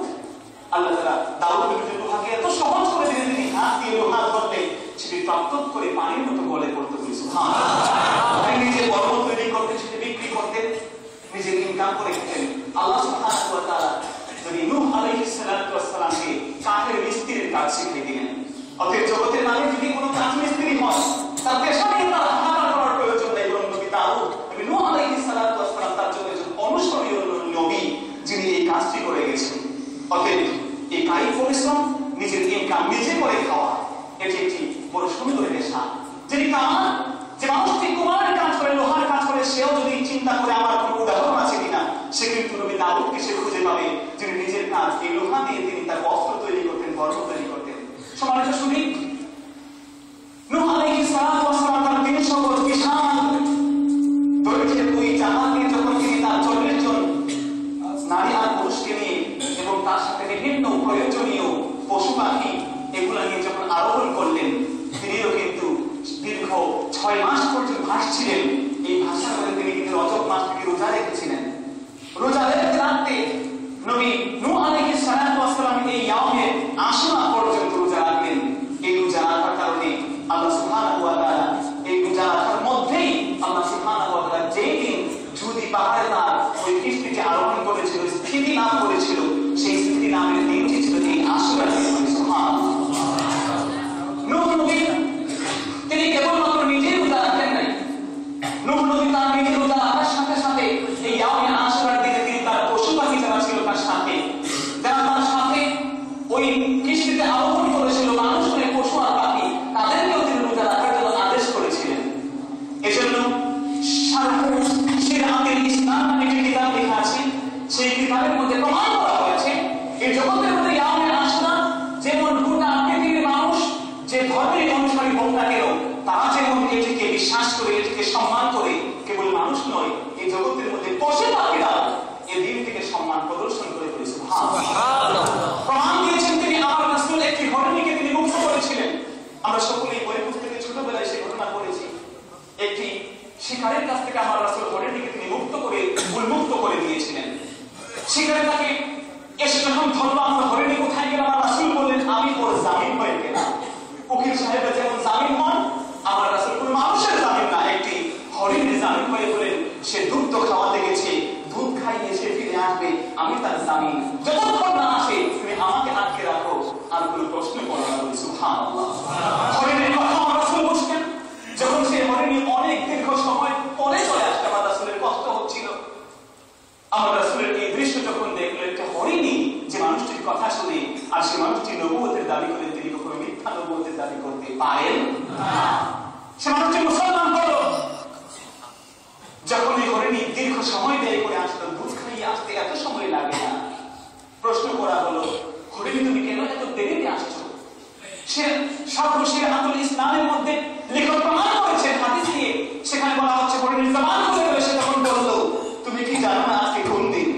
আল্লাহ তাআলা দাউদ নবীকে লোহাকে এত সহজ করে দিলেন, তিনি হাত দিয়ে লোহা ধরলে সেটি টকটক করে পানির মতো গলে পড়তে বলি। সুবহানাল্লাহ। তিনি নিজে পর্বত তৈরি করতেন, সেটি বিক্রি করতেন, নিজের ইনকাম করে খেতেন। আল্লাহ সুবহানাহু ওয়া তাআলা নবী নূহ আলাইহিস সালাতু ওয়াস সালামকে কাঠের মিস্ত্রির কাজ শিখিয়ে দিলেন। অতএব জগতের মানুষ যদি কোনো কাঠ মিস্ত্রি হয়, তার পেশা নিয়ে তার হাহাকার করার প্রয়োজন নেই, বরং নবী দাউদ নবী নূহ আলাইহিস সালাতু ওয়াস সালাম তার জন্য একজন অনুসরণীয় নবী, যিনি এই কাজটি করে গেছেন। অতএব এই কায়িক পরিশ্রম, নিজের ইনকাম নিজে করে খাওয়া, এটি একটি বড় সুন্দর পেশা। যিনি কামান, যে মানুষটি কুমারের কাজ করে, লোহার কাজ করে, সেও যদি চিন্তা করে আমার কোনো উদাহরণ আছে কিনা, সে কিন্তু নবী দাউদকে সে খুঁজে পাবে, যিনি নিজের কাজ এই লোহা দিয়ে তিনি তার বস্ত্র তৈরি করতেন, বর্ম তৈরি করতেন। সম্মানিত শুনি, নূহ আলাইহিস সালাতু ওয়াস সালাম তার 300 গজ বিশাল দৈর্ঘ্যের ওই জাহাজ নিয়ে যখন তিনি তার 40 জন নারী আর পুরুষকে নিয়ে এবং তার সাথে বিভিন্ন প্রয়োজনীয় পশু পাখি এগুলা নিয়ে যখন আরোহণ করলেন, তিনিও কিন্তু দীর্ঘ 6 মাস পর্যন্ত ভাসছিলেন। এই ভাষার মধ্যে তিনি কিন্তু রজব মাস থেকে রোজা রেখেছিলেন। রোজা রাখতে নবী নূহ আলাইহিস সালাতু ওয়াস সালাম এই ইয়াউমে আশুরা পর্যন্ত রোজা রাখলেন। এই শিকারের কাছ থেকে আমার রাসূল হরিণীকে তিনি উন্মুক্ত করে দিয়েছিলেন। শিকারে তাকে এসে যখন ধরলো, আমার হরিণী কোথায় গেল, আমার রাসূল বললেন আমি ওর জামিন হয়ে গেলাম। উকিল সাহেবের যেমন জামিন হন, আমার রাসূল কোন মানুষের জামিন না, একটি হরিণের জামিন হয়ে বলেন সে দুধ তো খাওয়াতে গেছে, দুধ খাইয়ে সে ফিরে আসবে, আমি তার জামিন, যতক্ষণ না আসে তুমি আমাকে আটকে রাখো, আর কোনো প্রশ্ন করা হবে। সুবহানাল্লাহ। হরিণের কথা আমার রাসূল বুঝতেন। যখন সে হরিণী অনেক দীর্ঘ সময় পরে চলে আসতে আমার রাসূলের কষ্ট হচ্ছিল। আমার রাসূলের এই দৃশ্য যখন দেখলেন, একটা হরিণী যে মানুষটির কথা শুনে আর সে মানুষটি নবুয়তের দাবি করেন, তিনি কখনো মিথ্যা নবুয়তের দাবি করতে পারেন না। সে মানুষটি মুসলমান হলো। যখন এই হরিণী দীর্ঘ সময় ব্যয় করে আসলো, দুধ খাইয়ে আসতে এত সময় লাগে না, প্রশ্ন করা হলো, হরিণী তুমি কেন এত দেরিতে আসছো? সে শাহুল ইসলামের মধ্যে লেখক প্রমাণ করেছেন হাদিস দিয়ে, সেখানে বলা হচ্ছে হরিণীর জবান খুলে গেল। সে তখন বললো, তুমি কি জানো না আজকে কোন দিন?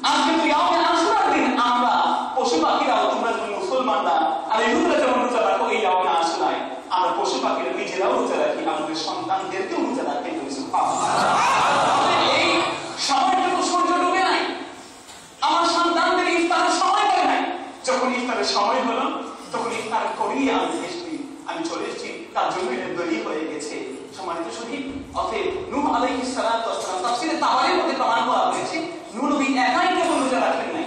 আজকে তো ইয়াউমে আশুরার দিন। আমরা পশু পাখিরাও, তোমরা যেমন মুসলমানরা আর ইহুদিরা যেমন রোজা রাখো এই ইয়াউমে আশুরায়, আমরা পশু পাখিরা নিজেরাও রোজা রাখি, আমাদের সন্তানদেরকেও রোজা রাখতে হয়েছে। এই সময়টুকু সূর্য ডুবে নাই, আমার সন্তানদের ইফতারের সময় হয় নাই। যখন ইফতারের সময় হলো, তখন ইফতার করিয়ে আমি চলে এসেছি, তার জন্য দেরি হয়ে গেছে। সম্মানিত শহীদ, অতএব নূহ আলাইহিস সালাতু ওয়াস সালাম তাফসীরে তাবারির মধ্যে প্রমাণ করা হয়েছে, নূহ নবী একাই কেবল রোজা রাখেন নাই,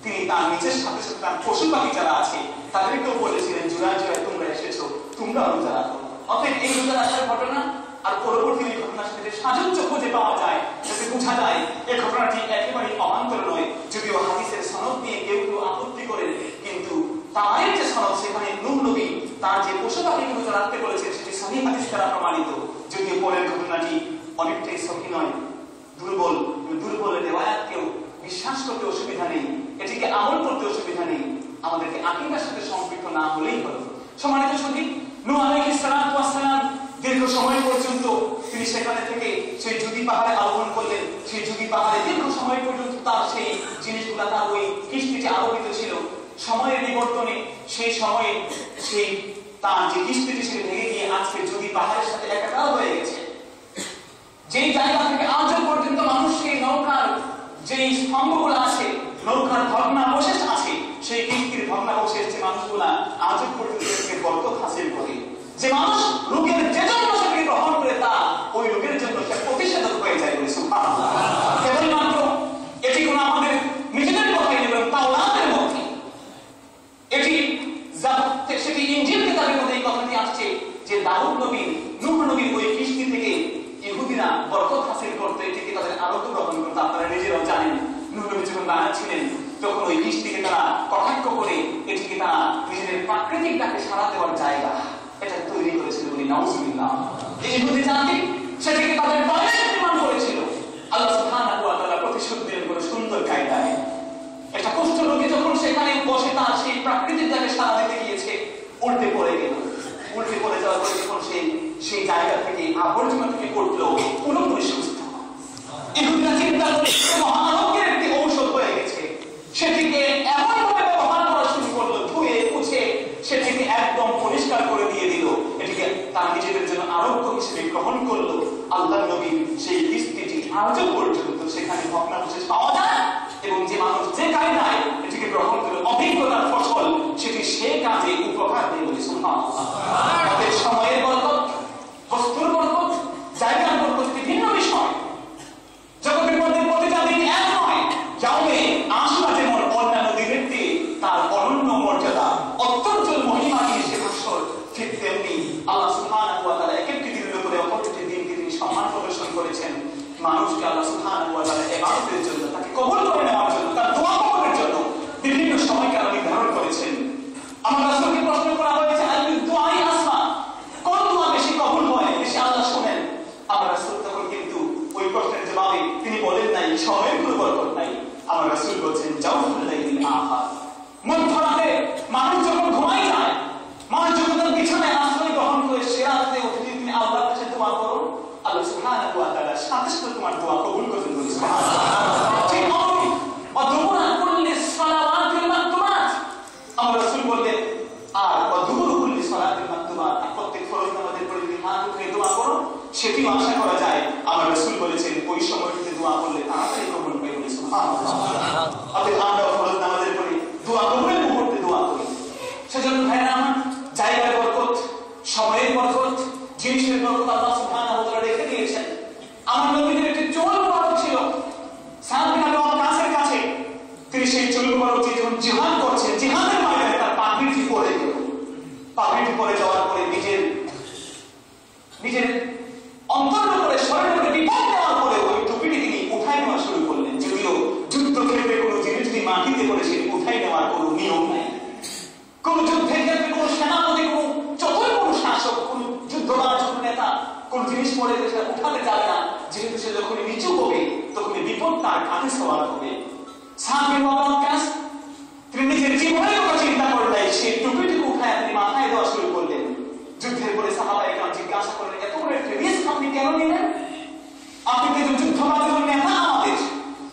তিনি তার নিজের সাথে সাথে তার পশু পাখি যারা আছে তাদেরকেও বলেছিলেন, জোড়ায় জোড়ায় তোমরা এসেছো, তোমরা রোজা রাখো। অতএব এই রোজা রাখার ঘটনা আর পরবর্তী এই ঘটনার সাথে সাযুজ্য খুঁজে পাওয়া যায়, যাতে বোঝা যায় এই ঘটনাটি একেবারে অবান্তর নয়। যদিও হাদিসের সনদ নিয়ে কেউ কেউ আপত্তি করেন, কিন্তু তার যে সনদ, সেখানে নূহ নবী তার যে পশু পাখিকে রোজা রাখতে বলেছেন সেটি সহিহ হাদিস দ্বারা প্রমাণিত। যদিও পরের ঘটনাটি অনেকটাই সহিহ নয়, দুর্বল রিওয়ায়াতকেও বিশ্বাস করতে অসুবিধা নেই, এটিকে আমল করতে অসুবিধা নেই, আমাদেরকে আকীদার সাথে সম্পৃক্ত না হলেই হলো। সম্মানিত শহীদ, নূহ আলাইহিস সালাতু ওয়াস সালাম দীর্ঘ সময় পর্যন্ত তিনি সেখানে থেকে সেই জুদি পাহাড়ে আরোহণ করলেন। সেই জুদি পাহাড়ে দীর্ঘ সময় পর্যন্ত তার সেই জিনিসগুলা, তার ওই কিস্তিটি আরোহিত ছিল। সময়ের বিবর্তনে সেই সময়ে সেই তার যে কিস্তিটি সে ভেঙে গিয়ে আজকে জুদি পাহাড়ের সাথে একাকার হয়ে গেছে। যেই জায়গা থেকে আজও পর্যন্ত মানুষ সেই নৌকার যেই স্তম্ভগুলো আছে, নৌকার ভগ্নাবশেষ আছে, সেই কিস্তির ভগ্নাবশেষ যে মানুষগুলা আজও পর্যন্ত বরকত হাসিল করে। যে মানুষ রোগের যে জন্য সেটাকে গ্রহণ করে, তা ওই রোগের জন্য সে প্রতিষেধক হয়ে যায়। সুবহানাল্লাহ। কেবলমাত্র এটি কোন আমাদের নিজেদের কথাই নেবেন, তাওরাতের মধ্যে এটি সেটি ইনজিল কিতাবের মধ্যে এই কথাটি আসছে যে দাউদ নবী, নূহ নবীর ওই কিস্তি থেকে ইহুদিরা বরকত হাসিল করতে, এটিকে তাদের আরোগ্য গ্রহণ করতে। আপনারা নিজেরাও জানেন, নূহ নবী যখন বানাচ্ছিলেন তখন ওই কিস্তিকে তারা কটাক্ষ করে এটিকে তারা নিজেদের প্রাকৃতিক ডাকে সাড়া দেওয়ার জায়গা এটা তৈরি করেছিল বলে নাউজুবিল্লাহ। এই ইহুদি জাতি সেটিকে তাদের টয়লেট নির্মাণ করেছিল। আল্লাহ সুবহানাহু ওয়া তাআলা প্রতিশোধ দিলেন বলে সুন্দর কায়দায়। একটা কুষ্ঠ রোগী যখন সেখানে বসে তার সেই প্রাকৃতিক ডাকে সাড়া দিতে গিয়েছে, উল্টে পড়ে গেল। উল্টে পড়ে যাওয়ার পরে যখন সেই জায়গা থেকে আবর্জনা থেকে পড়লো, পুরোপুরি সুস্থ। ইহুদিরা চিন্তা করে মহারোগের একটি ঔষধ হয়ে গেছে, সেটিকে এমনভাবে ব্যবহার করা শুরু করলো, ধুয়ে মুছে সেটিকে একদম পরিষ্কার করে দিয়ে দিল। এটিকে তার নিজেদের জন্য আরোগ্য হিসেবে গ্রহণ করলো। আল্লাহ নবী সেই কিস্তিটি আজও পর্যন্ত সেখানে ভগ্নাবশেষ পাওয়া যায়, এবং যে মানুষ যে কায়দায় এটিকে গ্রহণ করে অভিজ্ঞতার ফসল, সেটি সে কাজে উপকার দিয়ে বলে। সুবহানাল্লাহ। তাদের সময়ের বরকত, বস্তুর বরকত, জায়গার বরকত বিভিন্ন বিষয়। জগতের মধ্যে প্রতিটা দিন এক নয়। ইয়াউমে আশুরা যেমন অন্যান্য দিনের চেয়ে তার অনন্য মর্যাদা, অত্যন্ত মহিমা নিয়ে সে আসর, ঠিক তেমনি আল্লাহ সুবহানাহু ওয়া তাআলা এক একটি দিনের উপরে অপরটি দিনকে তিনি সম্মান প্রদর্শন করেছেন। মানুষকে আল্লাহ সুবহানাহু ওয়া তাআলা ইবাদতের জন্য, তাকে কবুল করে নেওয়ার জন্য, তার দোয়া কবুলের জন্য বিভিন্ন সময়কাল নির্ধারণ করেছেন। আমার রাসূলকে প্রশ্ন করা হয়েছে, আইয়ুদ দুআই আসমা, কোন দোয়া বেশি কবুল হয়, বেশি আল্লাহ শুনেন? আমার রাসূল তখন কিন্তু ওই প্রশ্নের জবাবে তিনি বলেন নাই সময়ের কোনো বরকত নাই। আমার রাসূল বলেছেন জাওফুল লাইলিল আখার, মধ্যরাতে মানুষ যখন ঘুমাই যায়, মানুষ যখন তার বিছানায় আশ্রয় গ্রহণ করে সে রাতে উঠে তুমি আল্লাহর কাছে দোয়া করো, আল্লাহ সুবহানাহু ওয়া তাআলা সাথে সাথে তোমার দোয়া কবুল করবেন। সুবহানাল্লাহ। ঠিক সেটিও আশা করা যায়। আমার রাসূল বলেছেন ওই সময়টিতে দোয়া করলে তাড়াতাড়ি কবুল হয়ে গেলে সুবহানাল্লাহ। অতএব আমরা ফরজ নামাজের পরে দোয়া কবুলের মুহূর্তে দোয়া করি। সেজন্য ভাইরা আমার, জায়গার বরকত, সময়ের বরকত, জিনিসের বরকত আল্লাহ সুবহানাহু ওয়া তাআলা রেখে দিয়েছেন। আমার নবীদের একটি চুল মুবারক ছিল সাদ বিন আবি ওয়াক্কাসের কাছে। তিনি সেই চুল মুবারক দিয়ে যখন জিহাদ করছেন, জিহাদের ময়দানে তার পাগড়িটি পরে গেল। পাগড়িটি পরে যাওয়ার পরে নিজের অন্তরের উপরে শরীরের উপরে বিপদ দেওয়ার পরে ওই টুপিটি তিনি উঠাই নেওয়া শুরু করলেন। যদিও যুদ্ধক্ষেত্রে কোনো জিনিস যদি মাটিতে পড়ে সেটি উঠাই নেওয়ার কোনো নিয়ম নাই। কোন যুদ্ধের ক্ষেত্রে কোন সেনাপতি, কোন যতই কোন শাসক, কোন যুদ্ধবাজ, কোন নেতা কোন জিনিস পড়ে সেটা উঠাতে যাবে না, যেহেতু সে যখনই নিচু হবে তখনই বিপদ তার কাঁধে সওয়ার হবে। সাদ বিন আবি ওয়াক্কাস তিনি নিজের জীবনের কথা চিন্তা করলেন, সেই টুপিটিকে উঠায় তিনি মাথায় দেওয়া শুরু করলেন। যুদ্ধের পরে সাহাবায়ে কেরাম জিজ্ঞাসা করলেন, এত বড় একটা রিস্ক আপনি কেন নিলেন? আপনি কিন্তু যুদ্ধবাজ নেতা আমাদের,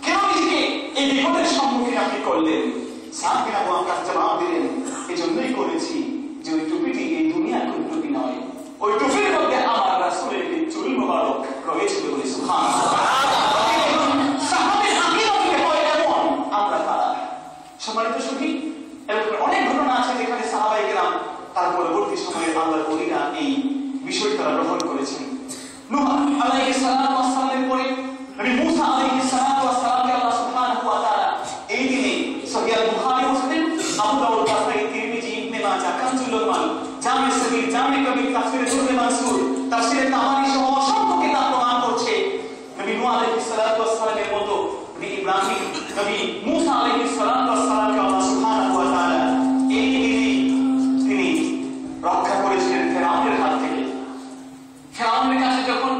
কেন নিজেকে এই বিপদের সম্মুখীন আপনি করলেন? সাদ বিন আবি ওয়াক্কাস জবাব দিলেন, এজন্যই করেছি যে ওই টুপিটি এই দুনিয়ার কোন টুপি নয়, ওই টুপির মধ্যে আমার রাসূলের একটি চুল মুবারক রয়েছে বলে সুবহানাল্লাহ। সাহাবীর আকীদা হয় এমন, আমরা তারা সম্মানিত সুখী। এরকম অনেক ঘটনা আছে যেখানে সাহাবায়ে কেরাম তার পরবর্তী সময়ে আল্লাহর ওলিরা এই বিষয়টি তারা গ্রহণ করেছেন। নূহ আলাইহিস সালাতু ওয়াস সালামের পরে নবী মূসা আলাইহিস সালাতু ওয়াস সালামকে আল্লাহ সুবহানাহু ওয়া তাআলা এই দিনে সহিহ বুখারী, মুসলিম, আবু দাউদ, নাসাঈ, তিরমিজি, ইবনে মাজাহ, কানজুল উম্মাল, জামি সগীর, জামি কবির, তাফসীরে দুররে মানসুর, তাফসীরে তাবারী সহ অসংখ্য কিতাব প্রমাণ করছে নবী নূহ আলাইহিস সালাতু ওয়াস সালামের মতো নবী ইব্রাহিম, নবী মূসা আলাইহিস সালাতু ওয়াস সালামকে আল্লাহ সুবহানাহু ওয়া তাআলা এই দিনে তিনি রক্ষা করেছিলেন ফিরআউনের হাত থেকে। ফিরআউনের কাছে যখন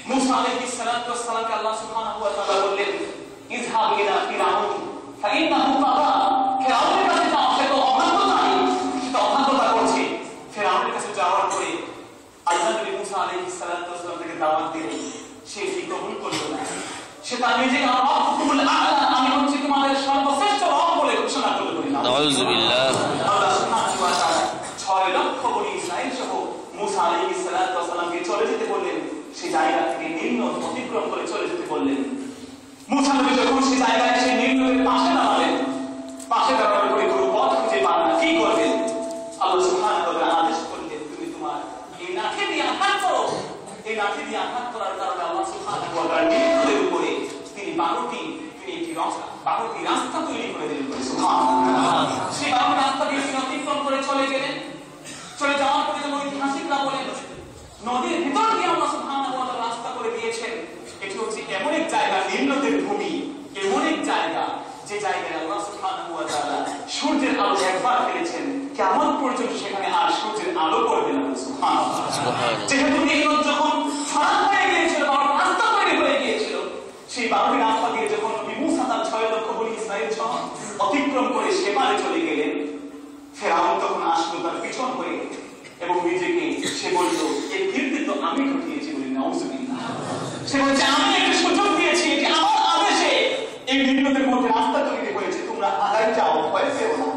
মূসা আলাইহিস সালাতু ওয়াস সালামকে আল্লাহ সুবহানাহু ওয়া তাআলা বললেন, ইযহাব ইলা ফিরআউন ফাইন্নাহু তাগা, ফিরআউনের কাছে যাও, সে তো অবাধ্যতাই, সে তো অবাধ্যতা করছে। ফিরআউনের কাছে যাওয়ার পরে আল্লাহ নবী মূসা আলাইহিস সালাতু ওয়াস সালামকে দাওয়াত দিলেন, সে কবুল করল না। সে তার নিজেকে রব্বুল আ'লা, আমি হচ্ছি তোমাদের সর্বশ্রেষ্ঠ রব বলে ঘোষণা করল। নাউযুবিল্লাহ। আল্লাহ সুবহানাহু ওয়া তাআলা 6 লক্ষ বনি ইসরাঈল সহ মূসা আলাইহিস সালাতু ওয়াস সালামকে চলে যেতে বললেন, সেই জায়গা থেকে নীল নদ অতিক্রম করে চলে যেতে বললেন। মূসা নবী যখন সেই জায়গায় এসে নীল নদের পাশে দাঁড়ালেন, পাশে দাঁড়ানোর পরে কোনো পথ খুঁজে পান না, কি করবেন? আল্লাহ সুবহানাহু ওয়া তাআলা আদেশ করলেন, তুমি তোমার এই লাঠি দিয়ে আঘাত করো। এই লাঠি দিয়ে আঘাত করার কারণে আল্লাহ সুবহানাহু ওয়া তাআলা নীল নদের উপরে তিনি 12টি রাস্তা তৈরি করে দিলেন। সুবহানাল্লাহ। সেই 12টি রাস্তা দিয়ে তিনি অতিক্রম করে চলে গেলেন। চলে যাওয়ার পরে যখন ঐতিহাসিকরা বলেন নদীর ভিতর দিয়ে আল্লাহ সুবহানাহু ওয়া তাআলা রাস্তা করে দিয়েছেন। এটি হচ্ছে এমন এক জায়গা, নীল নদের ভূমি, এমন এক জায়গা যে জায়গায় আল্লাহ সুবহানাহু ওয়া তাআলা সূর্যের আলো একবার ফেলেছেন, কিয়ামত পর্যন্ত সেখানে আর সূর্যের আলো পড়বে না। সুবহানাল্লাহ। যেহেতু নীল নদ যখন ফারাক হয়ে গিয়েছিল, 12টি রাস্তা তৈরি হয়ে গিয়েছিল, সেই 12টি রাস্তা দিয়ে যখন নবী মূসা তার 6 লক্ষ বনি ইসরাঈল সহ অতিক্রম করে সেপারে চলে গেলেন, ফিরআউন তখন আসলো তার পিছন হয়ে এবং নিজেকে সে বলল, এই কৃতিত্ব আমি ঘটিয়েছি বলি নাউযুবিল্লাহ। সে বলছে, আমি একটা সুযোগ দিয়েছি, এটি আমার আদেশে এই নীলনদের মধ্যে রাস্তা তৈরি হয়েছে, তোমরা আগায় যাও, ভয় পেও না।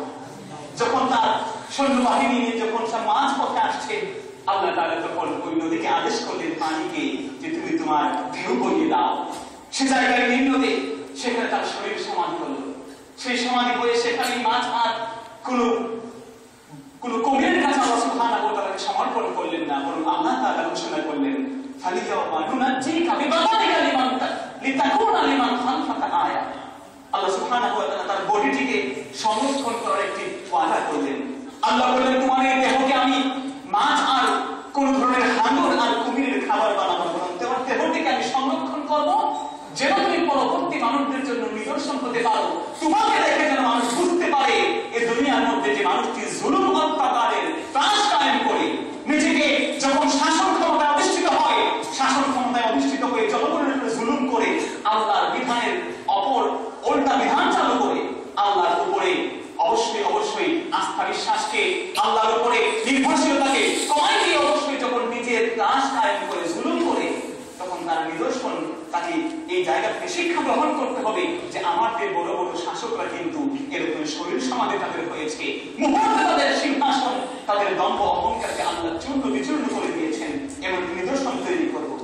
যখন তার সৈন্যবাহিনী নিয়ে যখন সে মাঝ পথে আসছে, আল্লাহ তাআলা তখন ওই নদীকে আদেশ করলেন, পানিকে, যে তুমি তোমার ঢেউ বইয়ে দাও। সে জায়গায় নীল নদী, সেখানে তার শরীর সমাধি হলো। সেই সমাধি হয়ে সেখানে মাছ আর কোন কবিরের কাছে আল্লাহ সুবহানাহু ওয়া তাআলা সমর্পণ করলেন না, বরং আল্লাহ তাআলা ঘোষণা করলেন, ফালিয়াউমা নুনাজ্জিকা বিবাদানিকা লিতাকুনা লিমান খালফাকা আয়া। আল্লাহ সুবহানাহু ওয়া তাআলা তার বডিটিকে সংরক্ষণ করার একটি ওয়াদা করলেন। আল্লাহ বললেন, তোমার এই দেহকে আমি মাছ আর কোন ধরনের হাঙর আর কুমিরের খাবার বানাবো, বরং তোমার দেহটিকে আমি সংরক্ষণ করব, যেন তুমি পরবর্তী মানুষদের জন্য নিদর্শন হতে পারো। তোমাকে দেখে যেন মানুষ বুঝতে পারে এই দুনিয়ার মধ্যে যে মানুষটি জুলুম অত্যাচারের ত্রাস কায়েম করে নিজেকে যখন শাসন ক্ষমতায় অধিষ্ঠিত হয়, শাসন ক্ষমতায় অধিষ্ঠিত হয়ে জনগণের উপরে জুলুম করে আল্লাহর বিধানের অপর উল্টা বিধান চালু করে আল্লাহর উপরে অবশ্যই আস্থা বিশ্বাসকে, আল্লাহর উপরে নির্ভরশীলতাকে কমাই দিয়ে অবশ্যই যখন নিজের ত্রাস কায়েম করে জুলুম করে, তখন তার নিদর্শন তাকে এই জায়গা থেকে শিক্ষা গ্রহণ করতে হবে যে আমাদের বড় বড় শাসকরা কিন্তু এরকম শরীর সমাধি তাদের হয়েছে, মুহূর্তে তাদের সিংহাসন, তাদের দম্ভ অহংকারকে আল্লাহ চূর্ণ বিচূর্ণ করে দিয়েছেন, এমন নিদর্শন তৈরি করবো।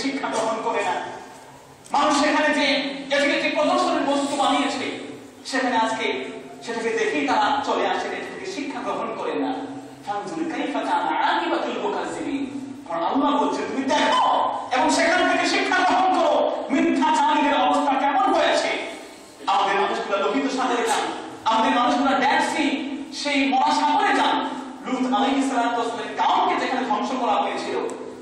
শিক্ষা গ্রহণ করে না। মানুষ সেখানে যে এটাকে একটি প্রদর্শনের বস্তু বানিয়েছে, সেখানে আজকে সেটাকে দেখেই তারা চলে আসে, এটা থেকে শিক্ষা গ্রহণ করে না। আল্লাহ বলছে তুমি দেখো এবং সেখান থেকে শিক্ষা গ্রহণ করো মিথ্যাচারীদের অবস্থা কেমন হয়েছে। আমাদের মানুষগুলো লোহিত সাগরে যান, আমাদের মানুষগুলো ডেড সি সেই মহা সাগরে যান। লূত আলাইহিস সালামের কাউমকে যেখানে ধ্বংস করা হয়েছিল,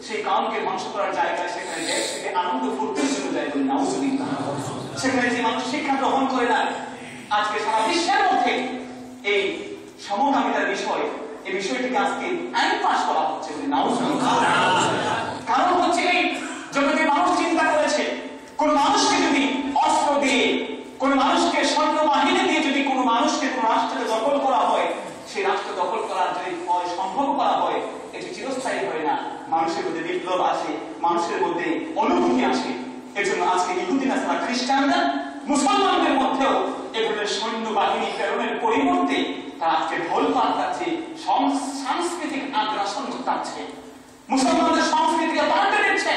সেই কাউমকে ধ্বংস করার জায়গায় সেখানে ডেড সিতে আনন্দ ফুর্তির জন্য যায় বলে নাউজুবিল্লাহ। সেখানে যে মানুষ শিক্ষা গ্রহণ করে না, আজকে সারা বিশ্বের মধ্যে এই সমকামিতার বিষয়, এই বিষয়টিকে আজকে আইন পাশ করা হচ্ছে বলে নাউজুবিল্লাহ। কারণ হচ্ছে এই জগতে মানুষ চিন্তা করেছে কোন মানুষকে যদি অস্ত্র দিয়ে, কোন মানুষকে সৈন্য বাহিনী দিয়ে যদি কোন মানুষকে কোন রাষ্ট্রকে দখল করা হয়, সেই রাষ্ট্র দখল করার যদি সম্ভব করা হয়, এটি চিরস্থায়ী হয় না। মানুষের মধ্যে বিপ্লব আসে, মানুষের মধ্যে অনুভূতি আসে। এজন্য আজকে ইহুদি নাসারা খ্রিস্টানরা মুসলমানদের মধ্যেও এগুলোর সৈন্য বাহিনী প্রেরণের পরিবর্তে তারা আজকে ঢোল পাল্টাচ্ছে, সাংস্কৃতিক আগ্রাসন ঘটাচ্ছে, মুসলমানদের সংস্কৃতিকে পাল্টে দিচ্ছে।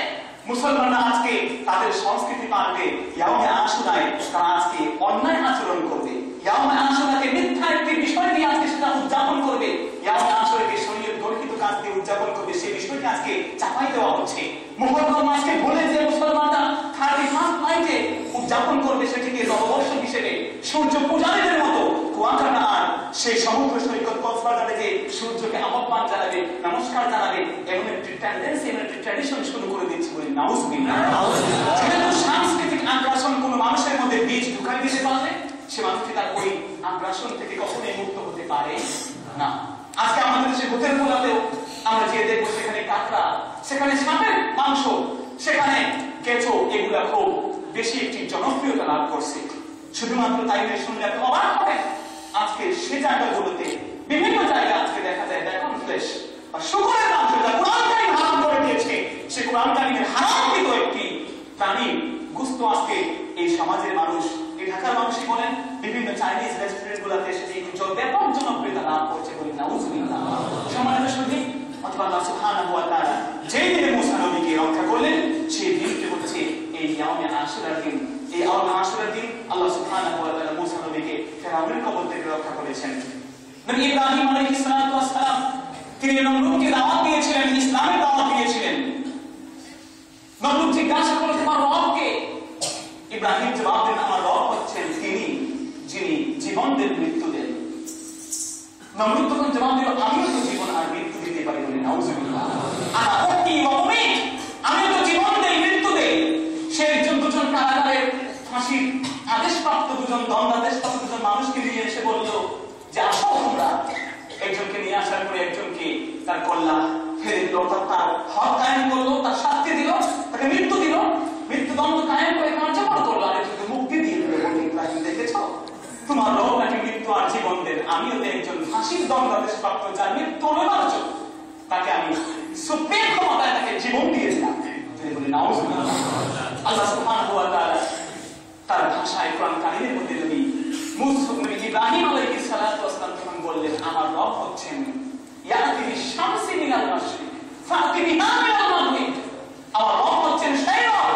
মুসলমানরা আজকে তাদের সংস্কৃতি পাল্টে ইয়াউমে আশুরায় তারা আজকে অন্যায় আচরণ করবে, ইয়াউমে আশুরাকে মিথ্যা একটি বিষয় নিয়ে আজকে সেটা উদযাপন করবে, ইয়াউমে আশুরাকে শরীয়ত গর্হিত কাজ দিয়ে উদযাপন করবে, সেই বিষয়টি আজকে চাপাই দেওয়া হচ্ছে। মুহররম মাসকে বলে যে মুসলমানরা 31st নাইটে উদযাপন করবে সেটিকে নববর্ষ হিসেবে, সূর্য পূজারীদের মতো কুয়াকাটা আর সেই সমুদ্র সৈকত কক্সবাজারে যে সূর্যকে আহ্বান জানাবে, নমস্কার জানাবে, এমন একটি টেন্ডেন্সি, এমন একটি ট্র্যাডিশন শুরু করে দিচ্ছে বলে নাউজুবিল্লাহ। যেহেতু সাংস্কৃতিক আগ্রাসন কোন মানুষের মধ্যে বীজ ঢুকাই দিতে পারলে সে মানুষটি তার ওই আগ্রাসন থেকে কখনোই মুক্ত হতে পারে না। আজকে আমাদের দেশে হোটেল গুলাতেও আমরা যে দেখবো সেখানে কাঁকড়া, সেখানে সাপের মাংস, সেখানে কেঁচো, এগুলা খুব বেশি একটি জনপ্রিয়তা লাভ করছে। শুধুমাত্র তাই নয়, শুনলে আপনি অবাক হবেন, আজকে সে জায়গাগুলোতে বিভিন্ন জায়গায় আজকে দেখা যায় বেকন ফ্লেশ বা শুকরের মাংস, যা কোরআন কারীম হারাম করে দিয়েছে, সে কোরআন কারীমের হারামকৃত একটি প্রাণীর গোশত আজকে এই সমাজের মানুষ, এই ঢাকার মানুষই বলেন, বিভিন্ন চাইনিজ রেস্টুরেন্ট গুলাতে এসে ব্যাপক জনপ্রিয়তা লাভ করছে বলে নাউজুবিল্লাহ। সম্মানিত শুধু অথবা আল্লাহ সুবহানাহু ওয়া তাআলা যেই দিনে মুসা নবীকে রক্ষা করলেন, সেই দিনটি হচ্ছে এই ইয়াউমে আশুরার দিন। এই ইয়াউমে আশুরার দিন আল্লাহ সুবহানাহু ওয়া তাআলা মুসা নবীকে ফিরআউনের কবল থেকে রক্ষা করেছেন। নবী ইব্রাহিম আলাইহিস সালাতু ওয়াস সালাম তিনি নমরুদকে দাওয়াত দিয়েছিলেন, ইসলামের দাওয়াত দিয়েছিলেন। নমরুদ জিজ্ঞাসা করল, তোমার রব কে? ইব্রাহিম জবাব দেন, আমার রব হচ্ছেন তিনি যিনি জীবন দেন, মৃত্যু দেন। নমরুদ তখন জবাব দিল, আমিও তো জীবন আর মৃত্যু দিতে পারি বলে নাউজুবিল্লাহ। আনা উহয়ি ওয়া উমীত, আমি তো জীবন দেই, মৃত্যু দেই। সে দুজন কারাগারের ফাঁসির আদেশপ্রাপ্ত দুজন, দণ্ডাদেশপ্রাপ্ত দুজন মানুষকে নিয়ে এসে বলল যে আসো তোমরা। একজনকে নিয়ে আসার পরে একজনকে তার কল্লা ফেলে দিল, অর্থাৎ তার হক কায়েম করলো, তার শাস্তি দিল, তাকে মৃত্যু দিল, মৃত্যুদণ্ড কায়েম করে কার্যকর করলো, আর একজনকে মুক্তি দিয়ে দিল। ইব্রাহিম, দেখেছ তোমার রব নাকি মৃত্যু আর জীবন দেন, আমিও তো একজন ফাঁসির দণ্ডাদেশপ্রাপ্ত, যার মৃত্যু নেবার জন্য তাকে আমি সুপ্রিম ক্ষমতায় তাকে জীবন দিয়ে দিলাম। বলে নাউজুবিল্লাহ। আল্লাহ সুবহানাহু ওয়া তাআলা তার ভাষায় কোরআন কারীমের মধ্যে নবী ইব্রাহিম আলাইহিস সালাতু ওয়াস সালাম যখন বললেন আমার রব হচ্ছেন ইয়াতি বিশ-শামসি মিনাল মাশরিক ফাতি বিহা মিনাল মাগরিব, আমার রব হচ্ছেন সেই রব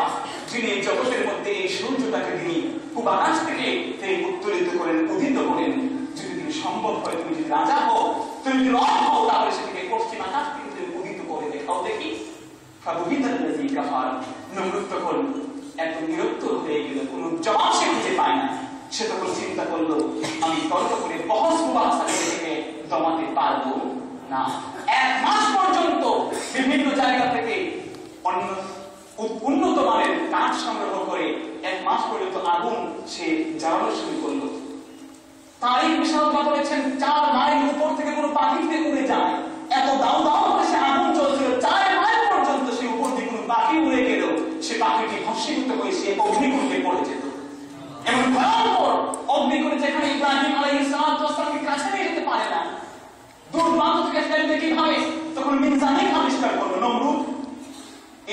যিনি জগতের মধ্যে এই সূর্যটাকে তিনি পূব আকাশ থেকে তিনি উত্তোলিত করেন, উদিত করেন। যদি তিনি সম্ভব হয়, তুমি যদি রাজা হও, তুমি যদি রব হও, তাহলে সেটাকে পশ্চিম আকাশ থেকে তুমি উদিত করে দেখাও দেখি। ফাবুহিতাল্লাযী কাফার, নমরুদ তখন এত নিরুত্তর হয়ে গেল, কোন জবাব সে খুঁজে পায় না। সে তখন চিন্তা করলো, আমি তর্ক করে বহস মুবাহাসাকে দমাতে পারবো না। 1 মাস পর্যন্ত বিভিন্ন জায়গা থেকে উন্নত মানের কাঠ সংগ্রহ করে 1 মাস পর্যন্ত আগুন সে জ্বালানো শুরু করলো। তারিখ বিশারদরা বলেছেন 4 মাইল উপর থেকে কোনো পাখিতে উড়ে যায়, এত দাও দাও করে সে আগুন জ্বলছিল। 4 মাইল পর্যন্ত সে উপর দিয়ে কোনো পাখি উড়ে গেল, সে পাখিটি ভস্মীভূত হয়ে সে অগ্নিকুণ্ডে পড়ে যেত। এমন ভয়ঙ্কর অগ্নিকুণ্ডে যেখানে ইব্রাহিম আলাইহিস সালাতু ওয়াস সালামকে কাছে নিয়ে যেতে পারে না, দূর প্রান্ত থেকে ফেলতে কিভাবে, তখন মিনজানিক আবিষ্কার করলো নমরুদ।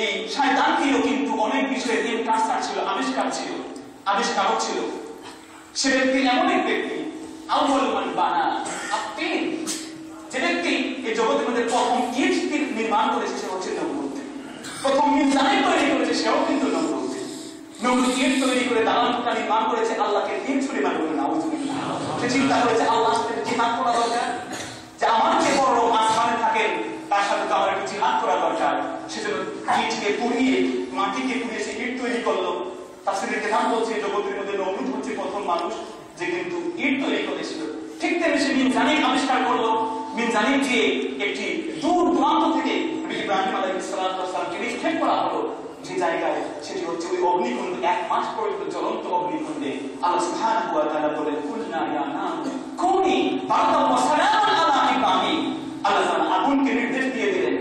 এই শয়তানটিও কিন্তু অনেক বিষয়ে ইনকাসার ছিল, আবিষ্কারক ছিল। সে ব্যক্তি এমন এক ব্যক্তি, আউয়াল মান বানা আতিন, যে ব্যক্তি এই জগতের মধ্যে প্রথম ইট নির্মাণ করেছে সে হচ্ছে নমরুদ। প্রথম মিনজানিক তৈরি করেছে নবী ইট তৈরি করে দালানটা নির্মাণ করেছে, আল্লাহকে তীর ছুড়ে মারবে না। সে চিন্তা করেছে আল্লাহর সাথে জিহাদ করা দরকার, যে আমার যে বড় আসমানে থাকেন তার সাথে তো আমার একটু জিহাদ করা দরকার। সেজন্য ইটকে পুড়িয়ে, মাটিকে পুড়িয়ে সে ইট তৈরি করলো। তাফসীরের কিতাব বলছে জগতের মধ্যে নমরুদ হচ্ছে প্রথম মানুষ যে কিন্তু ইট তৈরি করেছিল। ঠিক তেমনি সে মিনজানিক আবিষ্কার করলো। মিনজানিক দিয়ে একটি দূর দূরান্ত থেকে ইব্রাহিম আলাইহিস সালামকে নিক্ষেপ করা হলো যে জায়গায়, সেটি হচ্ছে ওই অগ্নিকুণ্ড, 1 মাস পর্যন্ত জ্বলন্ত অগ্নিকুণ্ডে। আল্লাহ সুবহানাহু ওয়া তাআলা বলেন কুলনা ইয়া নাম কুনি বারদান ওয়া সালামান আলা ইব্রাহিম। আল্লাহ তাআলা আগুনকে নির্দেশ দিয়ে দিলেন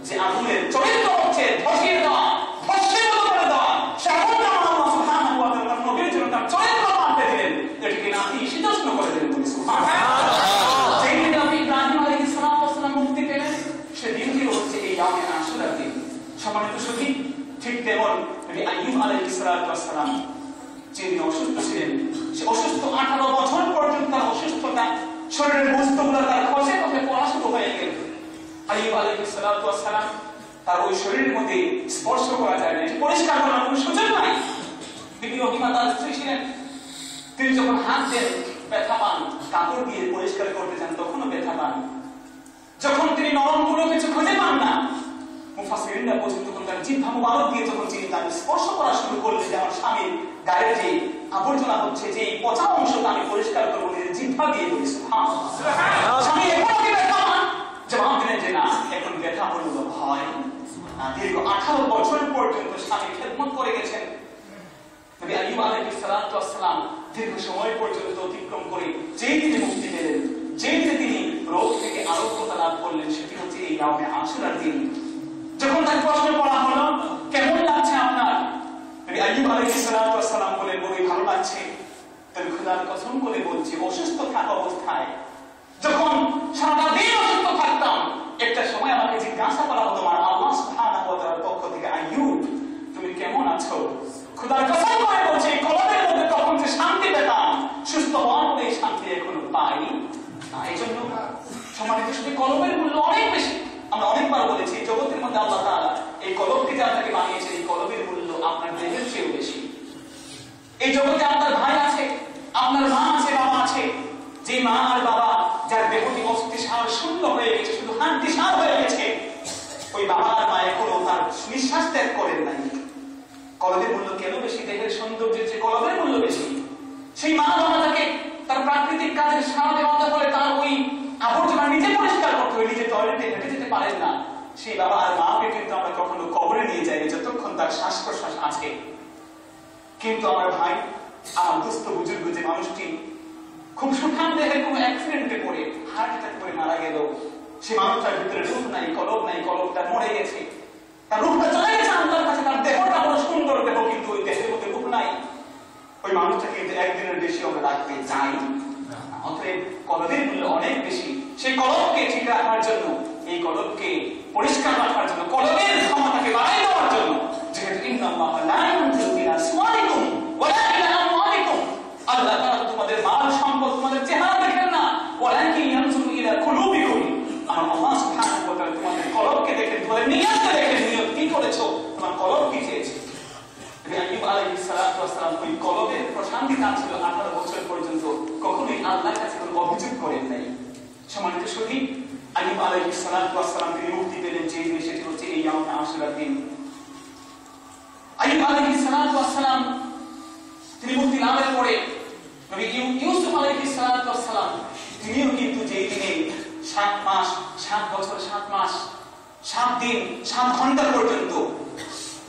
যে আগুনের চরিত্র হচ্ছে ধসিয়ে দেওয়া, ভস্মীভূত করে দেওয়া। সে আগুনটা আল্লাহ সুবহানাহু ওয়া তাআলা নবীর জন্য তার চরিত্র পাল্টে দিলেন, এটাকে নাতি শীতোষ্ণ করে দিলেন। সুবহানাল্লাহ। যেদিন নবী ইব্রাহিম আলাইহিস সালাম মুক্তি পেলেন সেদিনটি হচ্ছে এই ইয়াউমে আশুরার দিন। সম্মানিত সুধী, ঠিক তেমন নবী আইয়ুব আলাইহিস সালাম যিনি অসুস্থ ছিলেন, সে অসুস্থ 18 বছর পর্যন্ত তার অসুস্থতা, শরীরের বস্তুগুলো তার খসে খসে পড়া শুরু হয়ে গেল। আইয়ুব আলাইহিস সালাম তার ওই শরীরের মধ্যে স্পর্শ করা যায় না, পরিষ্কার করার কোনো সুযোগ নাই। বিবি রহিমা তার স্ত্রী ছিলেন, তিনি যখন হাত দেন ব্যথা পান, কাপড় দিয়ে পরিষ্কার করতে যান তখনও ব্যথা পান। যখন তিনি নরম কোনো কিছু খুঁজে পান না, মুফাসসিরিনরা বলেন তখন তার জিহ্বা মুবারক দিয়ে যখন তিনি তার স্পর্শ করা শুরু করলেন যে আমার স্বামীর গায়ের যে আবর্জনা হচ্ছে, যে পচা অংশটা আমি পরিষ্কার করবো নিজের জিহ্বা দিয়ে। সুবহানাল্লাহ। স্বামী এখন কি ব্যথা পান? জবাব দিলেন যে না, এখন ব্যথা অনুভব হয় না। দীর্ঘ 18 বছর পর্যন্ত স্বামী খেদমত করে গেছেন। নবী আইয়ুব আলাইহিস সালাম দীর্ঘ সময় পর্যন্ত অতিক্রম করে যেই তিনি মুক্তি পেলেন, যেই তিনি রোগ থেকে আরোগ্যতা লাভ করলেন, সেটি হচ্ছে এই ইয়াউমে আশুরার দিন। যখন তার প্রশ্ন করা হলো কেমন লাগছে আপনার, নবী আইয়ুব আলাইহিস সালাম বলেন বড়ই ভালো লাগছে। তবে খোদার কসম করে বলছি, অসুস্থ থাকা অবস্থায় যখন সারা দিন অসুস্থ থাকতাম, একটা সময় আমাকে জিজ্ঞাসা করা হতো আমার আল্লাহ সুবহানাহু ওয়া তাআলার পক্ষ থেকে, আইয়ুব তুমি কেমন আছো? খোদার কসম করে বলছি, কলবের মধ্যে তখন যে শান্তি পেতাম, সুস্থ হওয়ার পরে এই শান্তি এখনো পাই না। এই জন্য সম্মানিত শুধু কলবের মূল্য অনেক বেশি। আমরা অনেকবার বলেছি জগতের মধ্যে আল্লাহ তাআলা এই কলবকে যে আপনাকে বানিয়েছেন, এই কলবের মূল্য আপনার দেহের চেয়েও বেশি। এই জগতে আপনার ভাই আছে, আপনার মা আছে, বাবা আছে। যে মা আর বাবা যার দেহটি অস্থিসার শূন্য হয়ে গেছে, শুধু হাড্ডিসার হয়ে গেছে, ওই বাবা আর মা এখনো তার নিঃশ্বাস ত্যাগ করেন নাই। কলবের মূল্য কেন বেশি? দেহের সৌন্দর্যের চেয়ে কলবের মূল্য বেশি। সেই মা বাবাটাকে তার প্রাকৃতিক কাজের সারা দেওয়াতে বলে তার ওই আবর্জনা নিজে পরিষ্কার করতে হয়, নিজে টয়লেটে হেঁটে যেতে পারেন না। সেই বাবা আর মাকে কিন্তু আমরা কখনো কবরে নিয়ে যাই যতক্ষণ তার শ্বাস প্রশ্বাস আছে। কিন্তু আমার ভাই, আমার দুস্থ বুজুর্গ যে মানুষটি খুব সুঠাম দেহের কোনো অ্যাক্সিডেন্টে পড়ে হার্ট অ্যাটাক করে মারা গেল, সে মানুষটার ভিতরে রূপ নাই, কলব নাই, কলবটা মরে গেছে, তার রূপটা চলে গেছে আল্লাহর কাছে। তার দেহটা বড় সুন্দর দেহ, কিন্তু ওই দেহের মধ্যে রূপ নাই। ওই মানুষটাকে কিন্তু একদিনের বেশি আমরা রাখতে চাই। অতএব কলবের মূল্য অনেক বেশি। সেই কলবকে ঠিক রাখার জন্য, এই কলবকে পরিষ্কার রাখার জন্য, কলবের ক্ষমতাকে বাড়াই দেওয়ার জন্য, যেহেতু ইন্নাল্লাহা লা ইয়ানজুরু ইলা সুওয়ারিকুম ওয়ালা ইলা আমওয়ালিকুম, আল্লাহ তাআলা তোমাদের মাল সম্পদ, তোমাদের চেহারা দেখেন না, ওয়ালাকিন ইয়ানজুরু ইলা কুলুবিকুম, আল্লাহ সুবহানাহু ওয়া তাআলা তোমাদের কলবকে দেখেন, তোমাদের নিয়তকে দেখেন, নিয়ত কি করেছো, তোমার কলব কি চেয়েছে। আইয়ুব আলাইহিস সালাম ওই কলবের প্রশান্তি ছিল 18 বছর পর্যন্ত, কখনোই আল্লাহর কাছে কোনো অভিযোগ করেন নাই। সম্মানিত সুধী, আইয়ুব আলাইহিস সালাম তিনি মুক্তি পেলেন যে জিনিস, সেটি হচ্ছে এই ইয়াউমে আশুরার দিন। আইয়ুব আলাইহিস সালাম তিনি মুক্তি লাভের পরে নবী ইউসুফ আলাইহিস সালাম তিনিও কিন্তু যেই দিনে 7 মাস 7 বছর 7 মাস 7 দিন 7 ঘন্টা পর্যন্ত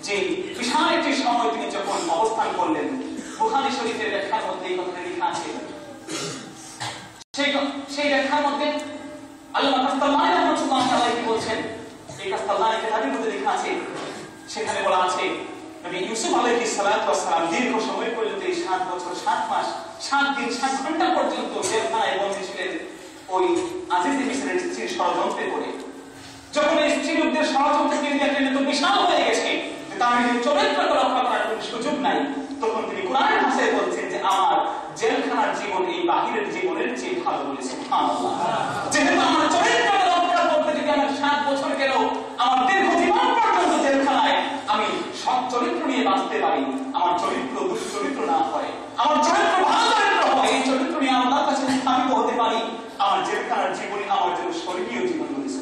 যে বিশাল একটি সময় তিনি যখন অবস্থান করলেন, বুখারী শরীফের ব্যাখ্যার মধ্যে এই কথাটা লেখা আছে। সেই ব্যাখ্যার মধ্যে আল্লামা কাসতাল্লানী রাহমাতুল্লাহি আলাইহি বলছেন, এই কাসতাল্লানী কিতাবের মধ্যে লেখা আছে, সেখানে বলা আছে নবী ইউসুফ আলাইহিস সালাম দীর্ঘ সময় পর্যন্ত এই 7 বছর 7 মাস 7 দিন 7 ঘন্টা পর্যন্ত জেলখানায় বন্দী ছিলেন ওই আজিজে মিসরের স্ত্রীর ষড়যন্ত্রে পড়ে। যখন এই স্ত্রীলোকদের ষড়যন্ত্র তিনি দেখলেন তো বিশাল হয়ে গেছে, তার নিজের চরিত্রকে রক্ষা করার কোনো সুযোগ নাই, তখন তিনি কোরআনের ভাষায় বলছেন যে আমার জেলখানার জীবন এই বাহিরের জীবনের চেয়ে ভালো বলেছে। সুবহানাল্লাহ। যেহেতু আমার চরিত্রকে রক্ষা করতে যদি আমার 7 বছর গেল, আমার দীর্ঘ জীবন পর্যন্ত জেলখানায় আমি সচ্ছল চরিত্র নিয়ে বাঁচতে পারি, আমার চরিত্র দুশ্চরিত্র না হয়, আমার চরিত্র ভালো চরিত্র হয়, এই চরিত্র নিয়ে আল্লাহর কাছে স্থাপিত হতে পারি, আমার জেলখানার জীবনে আমার জন্য স্বর্গীয় জীবন রয়েছে।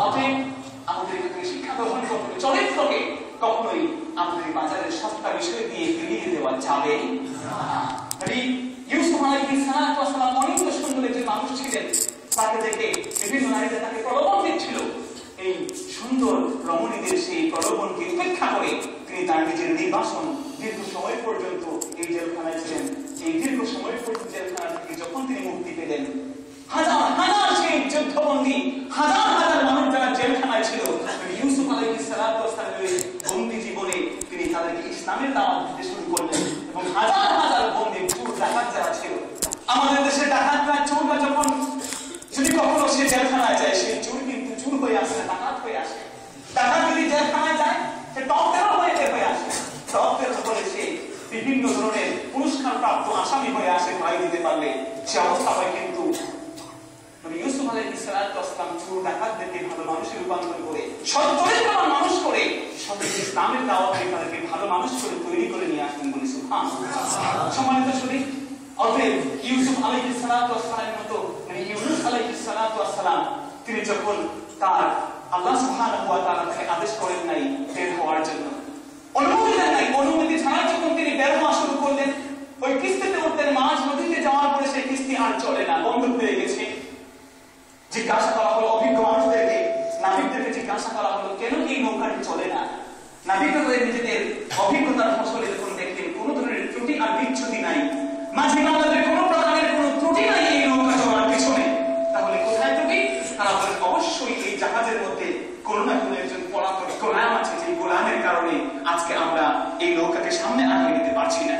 অতএব আমাদের এখানে শিক্ষা গ্রহণ করতে চরিত্রকে কখনোই আমাদের বাজারের সস্তা বিষয় দিয়ে ফিরিয়ে দেওয়া যাবে না। ইউসুফ আলাইহিস সালাম অনেক সুন্দর একজন মানুষ ছিলেন, তাকে দেখে বিভিন্ন নারীরা তাকে প্রলোভন দিচ্ছিল। এই সুন্দর রমণীদের সেই প্রলোভনকে উপেক্ষা করে তিনি তার নিজের নির্বাসন দীর্ঘ সময় পর্যন্ত এই জেলখানায় ছিলেন। এই দীর্ঘ সময় পর্যন্ত জেলখানা থেকে যখন তিনি মুক্তি পেলেন, হাজার হাজার সেই যুদ্ধবন্দী, হাজার হাজার মানুষ যারা জেলখানায় ছিল, ইউসুফ আলাইহিস সালামের বন্দী জীবনে তিনি তাদেরকে ইসলামের দাওয়াত দিতে শুরু করলেন এবং হাজার হাজার বন্দী চোর ডাকাত যারা ছিল, আমাদের দেশে ডাকাতরা চোররা যখন যদি কখনো সে জেলখানায় যায়, সেই চোর কিন্তু চোর হয়ে আসে, ডাকাত হয়ে আসে। ডাকাত যদি জেলখানায় যায়, সে টপেরও হয়ে আসে, টপের উপরে সে বিভিন্ন ধরনের পুরস্কার প্রাপ্ত আসামি হয়ে আসে ভাই দিতে পারলে। সে অবস্থা হয় কিন্তু ইউসুফ আলাইহিস সালাম চোর ডাকাতদেরকে ভালো মানুষে রূপান্তর করে, সৎ চরিত্রবান মানুষ করে, সবাই ইসলামের দাওয়াত দিয়ে তাদেরকে ভালো মানুষ করে তৈরি করে নিয়ে আসলেন বলে সুবহানাল্লাহ। সম্মানিত শুধু অতএব ইউসুফ আলাইহিস সালামের মতো ইউনুস আলাইহিস সালাম তিনি যখন তার আল্লাহ সুবহানাহু ওয়া তাআলা তাকে আদেশ করেন নাই বের হওয়ার জন্য, অনুমতি দেন নাই, অনুমতি ছাড়া যখন তিনি বের হওয়া শুরু করলেন, ওই কিস্তিতে উঠতেন, মাঝ নদীতে যাওয়ার পরে সেই কিস্তি আর চলে না, বন্ধ হয়ে গেছে। জিজ্ঞাসা করা হলো অভিজ্ঞ মানুষদেরকে, নাবিকদেরকে জিজ্ঞাসা করা হলো কেন এই নৌকাটি চলে না। নাবিকরা নিজেদের অভিজ্ঞতার ফসলে যখন দেখলেন কোন ধরনের ত্রুটি আর বিচ্যুতি নাই, মাঝি মাওলাদের কোন প্রকারের কোন ত্রুটি নাই এই নৌকা চলার পিছনে, তাহলে কোথায় ত্রুটি? তারা বলেন অবশ্যই এই জাহাজের মধ্যে কোন না কোন একজন পলাতক গোলাম আছে, যে গোলামের কারণে আজকে আমরা এই নৌকাকে সামনে আনিয়ে নিতে পারছি না।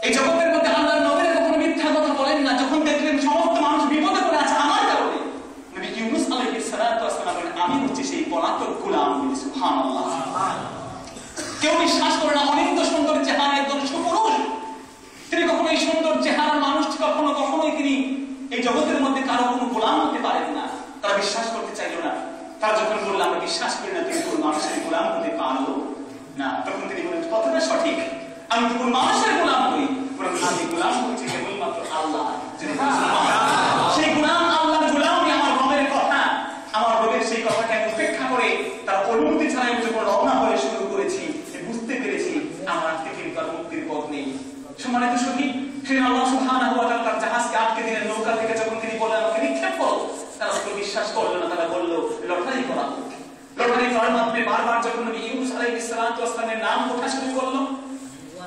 এই জগতের মধ্যে আল্লাহর নবীরা কখনো মিথ্যা কথা বলেন না। যখন দেখলেন সমস্ত মানুষ বিপদে পড়ে আছে আমার কারণে, নবী ইউনুস আলাইহিস সালাম বলেন আমি হচ্ছি সেই পলাতক গোলাম। সুবহানাল্লাহ। কেউ বিশ্বাস করে না অনিন্দ সুন্দর চেহারা একজন সুপুরুষ, তিনি কখনো এই সুন্দর চেহারার মানুষটি কখনোই তিনি এই জগতের মধ্যে কারো কোনো গোলাম হতে পারেন না। তারা বিশ্বাস করতে চাইল না। তারা যখন বলল আমরা বিশ্বাস করি না তুমি কোন মানুষের গোলাম হতে পারো না, তখন তিনি বলেন কথাটা সঠিক, আমি তো কোন মানুষের গোলাম হই, বরং আমি গোলাম হচ্ছি কেবলমাত্র আল্লাহ। সেই গোলাম আল্লাহর গোলামই আমার রবের কথা, আমার রবের সেই কথাকে আমি উপেক্ষা করে তার অনুমতি ছাড়াই আমি যখন রওনা হয়ে শুরু করেছি, বুঝতে পেরেছি আমার থেকে তার মুক্তির পথ নেই। সম্মানিত সখী, সেই আল্লাহ সুবহানাহু ওয়া তাআলা তার জাহাজকে আটকে দিলেন। নৌকা থেকে যখন তিনি বললেন আমাকে নিক্ষেপ করো, তারা তো বিশ্বাস করলো না। তারা বলল লটারি করা হোক। লটারি করার মাধ্যমে বারবার যখন নবী ইউনুস আলাইহিস সালামের নাম ওঠা শুরু করলো,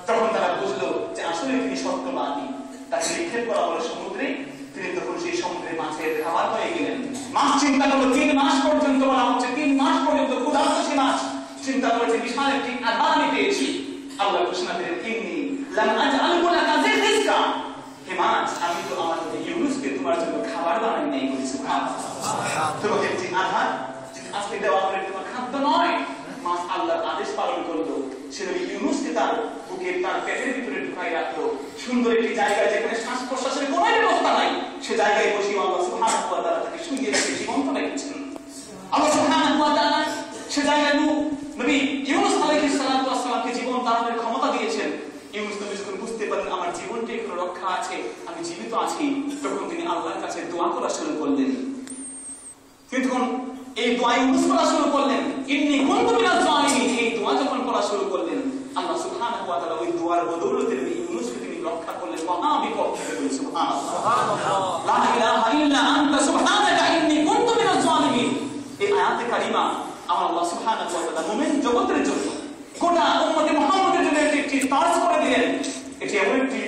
তখন তারা বুঝলো যে আসলে তিনি সত্যবাদী। তাকে নিক্ষেপ করা হলো সমুদ্রে। তিনি তখন সেই সমুদ্রে মাছের খাবার হয়ে গেলেন। মাছ চিন্তা করলো 3 মাস পর্যন্ত, বলা হচ্ছে 3 মাস পর্যন্ত ক্ষুধার্ত সে মাছ চিন্তা করেছে বিশাল একটি আহার আমি পেয়েছি। আল্লাহ ঘোষণা দিলেন ইন্নী লাম আজআলহু লাকা রিজকা, হে মাছ আমি তো আমার নবী ইউনুসকে তোমার জন্য খাবার বানাই নাই বলেছি। সুবহানাল্লাহ। তোমাকে যে আহার আজকে দেওয়া হলো তোমার খাদ্য নয়। মাছ আল্লাহর আদেশ পালন করলো। সে নবী ইউনুসকে তার বুকে তার পেটের ভিতরে ঢুকাই রাখলো সুন্দর একটি জায়গায়, যেখানে শ্বাস প্রশ্বাসের কোনো ব্যবস্থা নাই। সে জায়গায় বসে আল্লাহ সুবহানাহু ওয়া তাআলা তাকে শুইয়ে রেখে জীবন্ত রেখেছেন। আল্লাহ সুবহানাহু ওয়া তাআলা সে জায়গায় নবী ইউনুস আলাইহিস সালামকে জীবন দানের ক্ষমতা দিয়েছেন। ইউনুস নবী যখন বুঝতে পারলেন আমার জীবনটি এখনো রক্ষা আছে, আমি জীবিত আছি, তখন তিনি আল্লাহর কাছে দোয়া করা শুরু করলেন। কিন্তু এই দোয়া ইউনুস করা শুরু করলেন, ইন্নী কুনতু মিনাজ জালিমিন, এই দোয়া যখন করা শুরু করলেন, আল্লাহ সুবহানাহু ওয়া তাআলা ওই দোয়ার বদৌলতে ইউনুসকে তিনি রক্ষা করলেন। মহাবিপদ থেকে বলেন সুবহানাল্লাহ, লা ইলাহা ইল্লা আনতা সুবহানাকা ইন্নী কুনতু মিনাজ জালিমিন। এই আয়াতে কারিমা আমার আল্লাহ সুবহানাহু ওয়া তাআলা মুমিন জগতের জন্য, গোটা উম্মতে মুহাম্মাদের জন্য একটি তার্জ করে দিলেন। এটি এমন একটি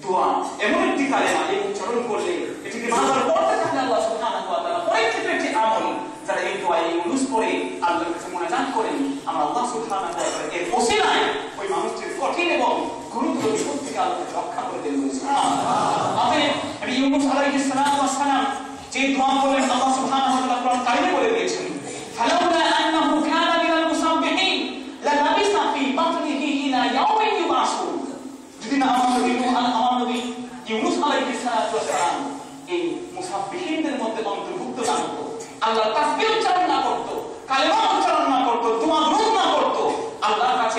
দোয়া, এমন একটি কালিমা, এই উচ্চারণ করলে এটিকে বারবার পড়তে থাকলে আল্লাহ সুবহানাহু ওয়া তাআলা পরীক্ষিত একটি আমল, যারা এই দোয়া ইউনুস করে আল্লাহর কাছে মুনাজাত করেন, আমরা আল্লাহ সুবহানাহু ওয়া তাআলা এর ওসিলায় ওই মানুষটির কঠিন এবং গুরুতর বিপদ থেকে আল্লাহ রক্ষা করে দেন। সুবহানাল্লাহ। আপনি ইউনুস আলাইহিস সালাম যে দোয়া করলেন আল্লাহ সুবহানাহু ওয়া তাআলা কোরআন কারিমে বলে দিয়েছেন, ফালাউলা আন্নাহু কানা মিনাল মুসাব্বিহিন লালাবিসা ফি বাতনিহি ইলা ইয়াউমি ইউবাসুন। যদি না আমার নবী ইউনুস আলাইহিস সালাম এই মুসাব্বিহিনদের মধ্যে অন্তর্ভুক্ত না হতো, আল্লাহর তাসবিহ উচ্চারণ না করতো, কালেমা উচ্চারণ না করতো, দোয়া দরুদ না করতো,